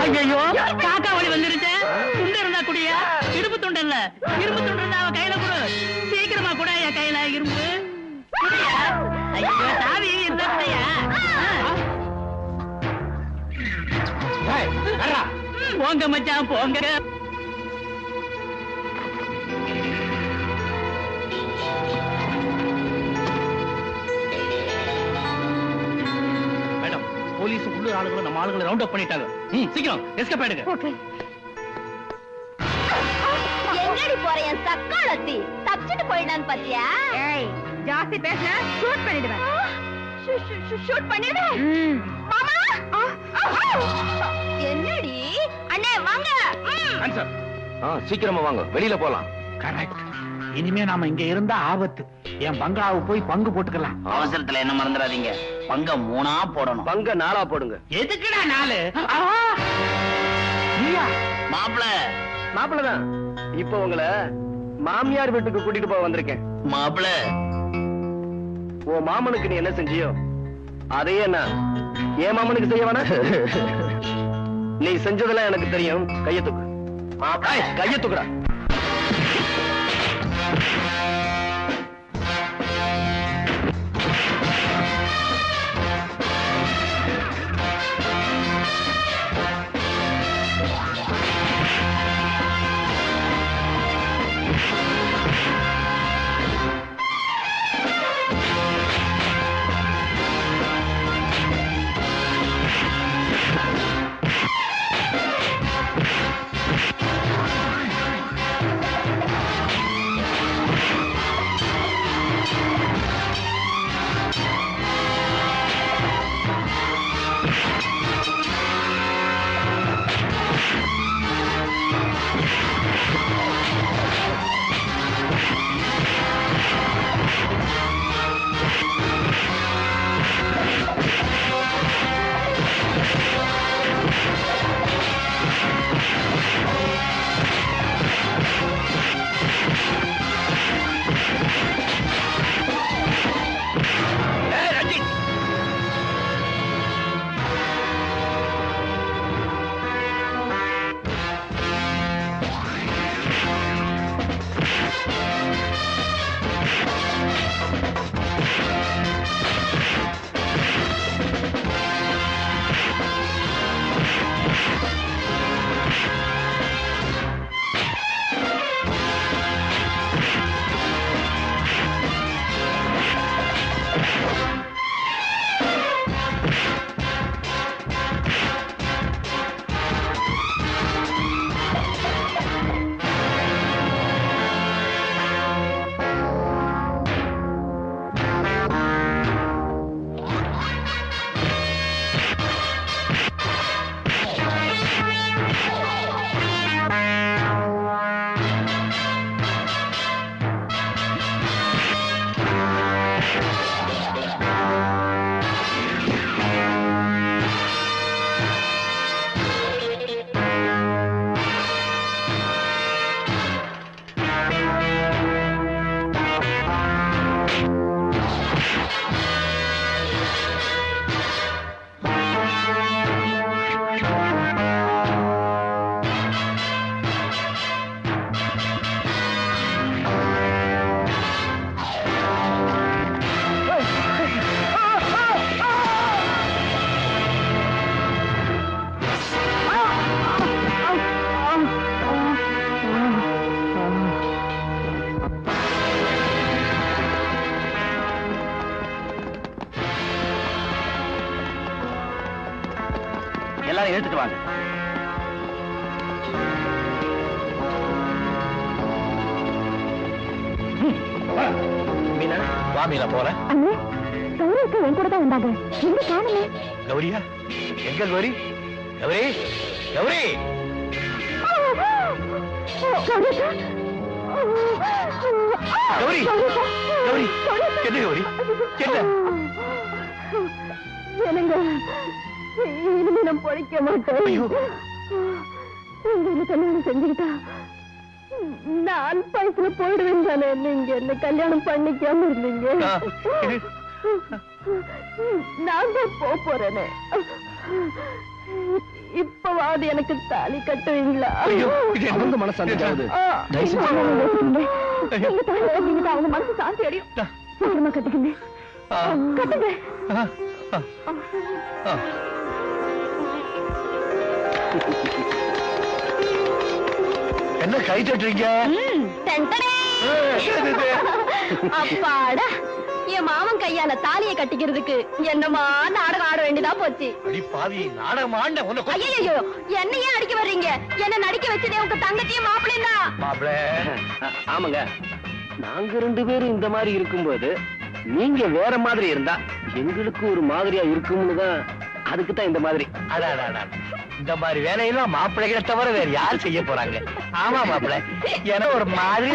Speaker 8: ஐயோ, காக்கா வழி வந்துருச்சு. துண்டு இருந்தா குடியா? இரும்பு துண்டு இல்ல, இரும்பு துண்டு இருந்தா அவ கையில கொடு. சீக்கிரமா கூட என் கையில இரும்பு குடியா. ஐயோ, சாவி இருந்தா குடியா. போங்க மச்சான் போங்க. மேடம், போலீஸ் உள்ளூர் ஆளுங்களும் நம்ம ஆளுங்களை ரவுண்ட் அப் பண்ணிட்டாங்க. சீக்கிரம் எஸ்கேப் ஆயிடுங்க.
Speaker 10: தக்காளத்தி தப்பிச்சுட்டு போயிடான்னு பாத்தியா?
Speaker 4: ஜாஸ்தி பேசுன ஷூட் பண்ணிடுவேன்.
Speaker 10: ஷூட் பண்ணிடுவேன். மாமா என்னடி அண்ணே வாங்க.
Speaker 1: சீக்கிரமா வாங்க, வெளியில போலாம்.
Speaker 3: கரெக்ட். இனிமே நாம இங்க இருந்தா ஆபத்து. என் பங்களாவுக்கு போய் பங்கு போட்டுக்கலாம்.
Speaker 2: அவசரத்துல என்ன மறந்துடாதீங்க, பங்க 3ஆ போடணும்.
Speaker 7: பங்க 4ஆ போடுங்க.
Speaker 3: எதுக்குடா 4?
Speaker 7: மாப்பிளதான். இப்ப உங்களை மாமியார் வீட்டுக்கு கூட்டிட்டு போக வந்திருக்கேன்.
Speaker 2: மாப்பிள,
Speaker 7: உன் மாமனுக்கு நீ என்ன செஞ்சியோ அதையே நான் என் மாமனுக்கு செய்ய வேணா? நீ செஞ்சதெல்லாம் எனக்கு தெரியும். கைய தூக்கு. கைய தூக்குடா.
Speaker 2: எல்லாரும் எடுத்துட்டு வாங்க.
Speaker 5: மீனா, வா மீனா போறேன்.
Speaker 4: கௌரிக்கு என் கூட தான் வந்தாங்க. எங்க காணுமே?
Speaker 5: கௌரியா? எங்க கௌரி? கௌரி, கௌரி! கௌரி, கௌரி, என்ன கௌரி? என்ன?
Speaker 4: என்னங்க, இனிமே நான் பொழைக்க மாட்டேன். என்ன கல்யாணம் செஞ்சுக்கிட்டா நான் பைசல போயிடுவேன் தானே. நீங்க என்ன கல்யாணம் பண்ணிக்காம இருந்தீங்க. நான் தான் போறேனே. இப்பவாது எனக்கு தாலி கட்டுவீங்களா?
Speaker 7: அவங்க மனசு
Speaker 4: அவங்க மனசு சாந்தி அடையும். சீக்கிரமா கட்டுக்குங்க, கட்டுங்க.
Speaker 5: என்ன கை தட்டுறீங்க?
Speaker 10: அப்பாடா, என் மாமன் கையால தாலியை கட்டிக்கிறதுக்கு என்னமா நாடகம் ஆட வேண்டியதா போச்சு.
Speaker 5: அடி பாவி, நாடகம் ஆண்ட உனக்கு.
Speaker 10: ஐயோ, என்ன ஏன் அடிக்க வர்றீங்க? என்ன நடிக்க வச்சதே உங்க தங்கச்சியும் மாப்பிள்ளையும் தான்.
Speaker 5: மாப்பிள
Speaker 1: ஆமாங்க, நாங்க 2 பேரும் இந்த மாதிரி இருக்கும்போது நீங்க வேற மாதிரி இருந்தா எங்களுக்கு ஒரு மாதிரியா இருக்கும்னு தான், அதுக்கு தான் இந்த மாதிரி.
Speaker 5: இந்த மாதிரி வேலையெல்லாம் மாப்பிள்ளைகளை தவிர வேற யார் செய்ய போறாங்க? ஆமா மாப்பிள்ள, ஏன்னா ஒரு மாதிரி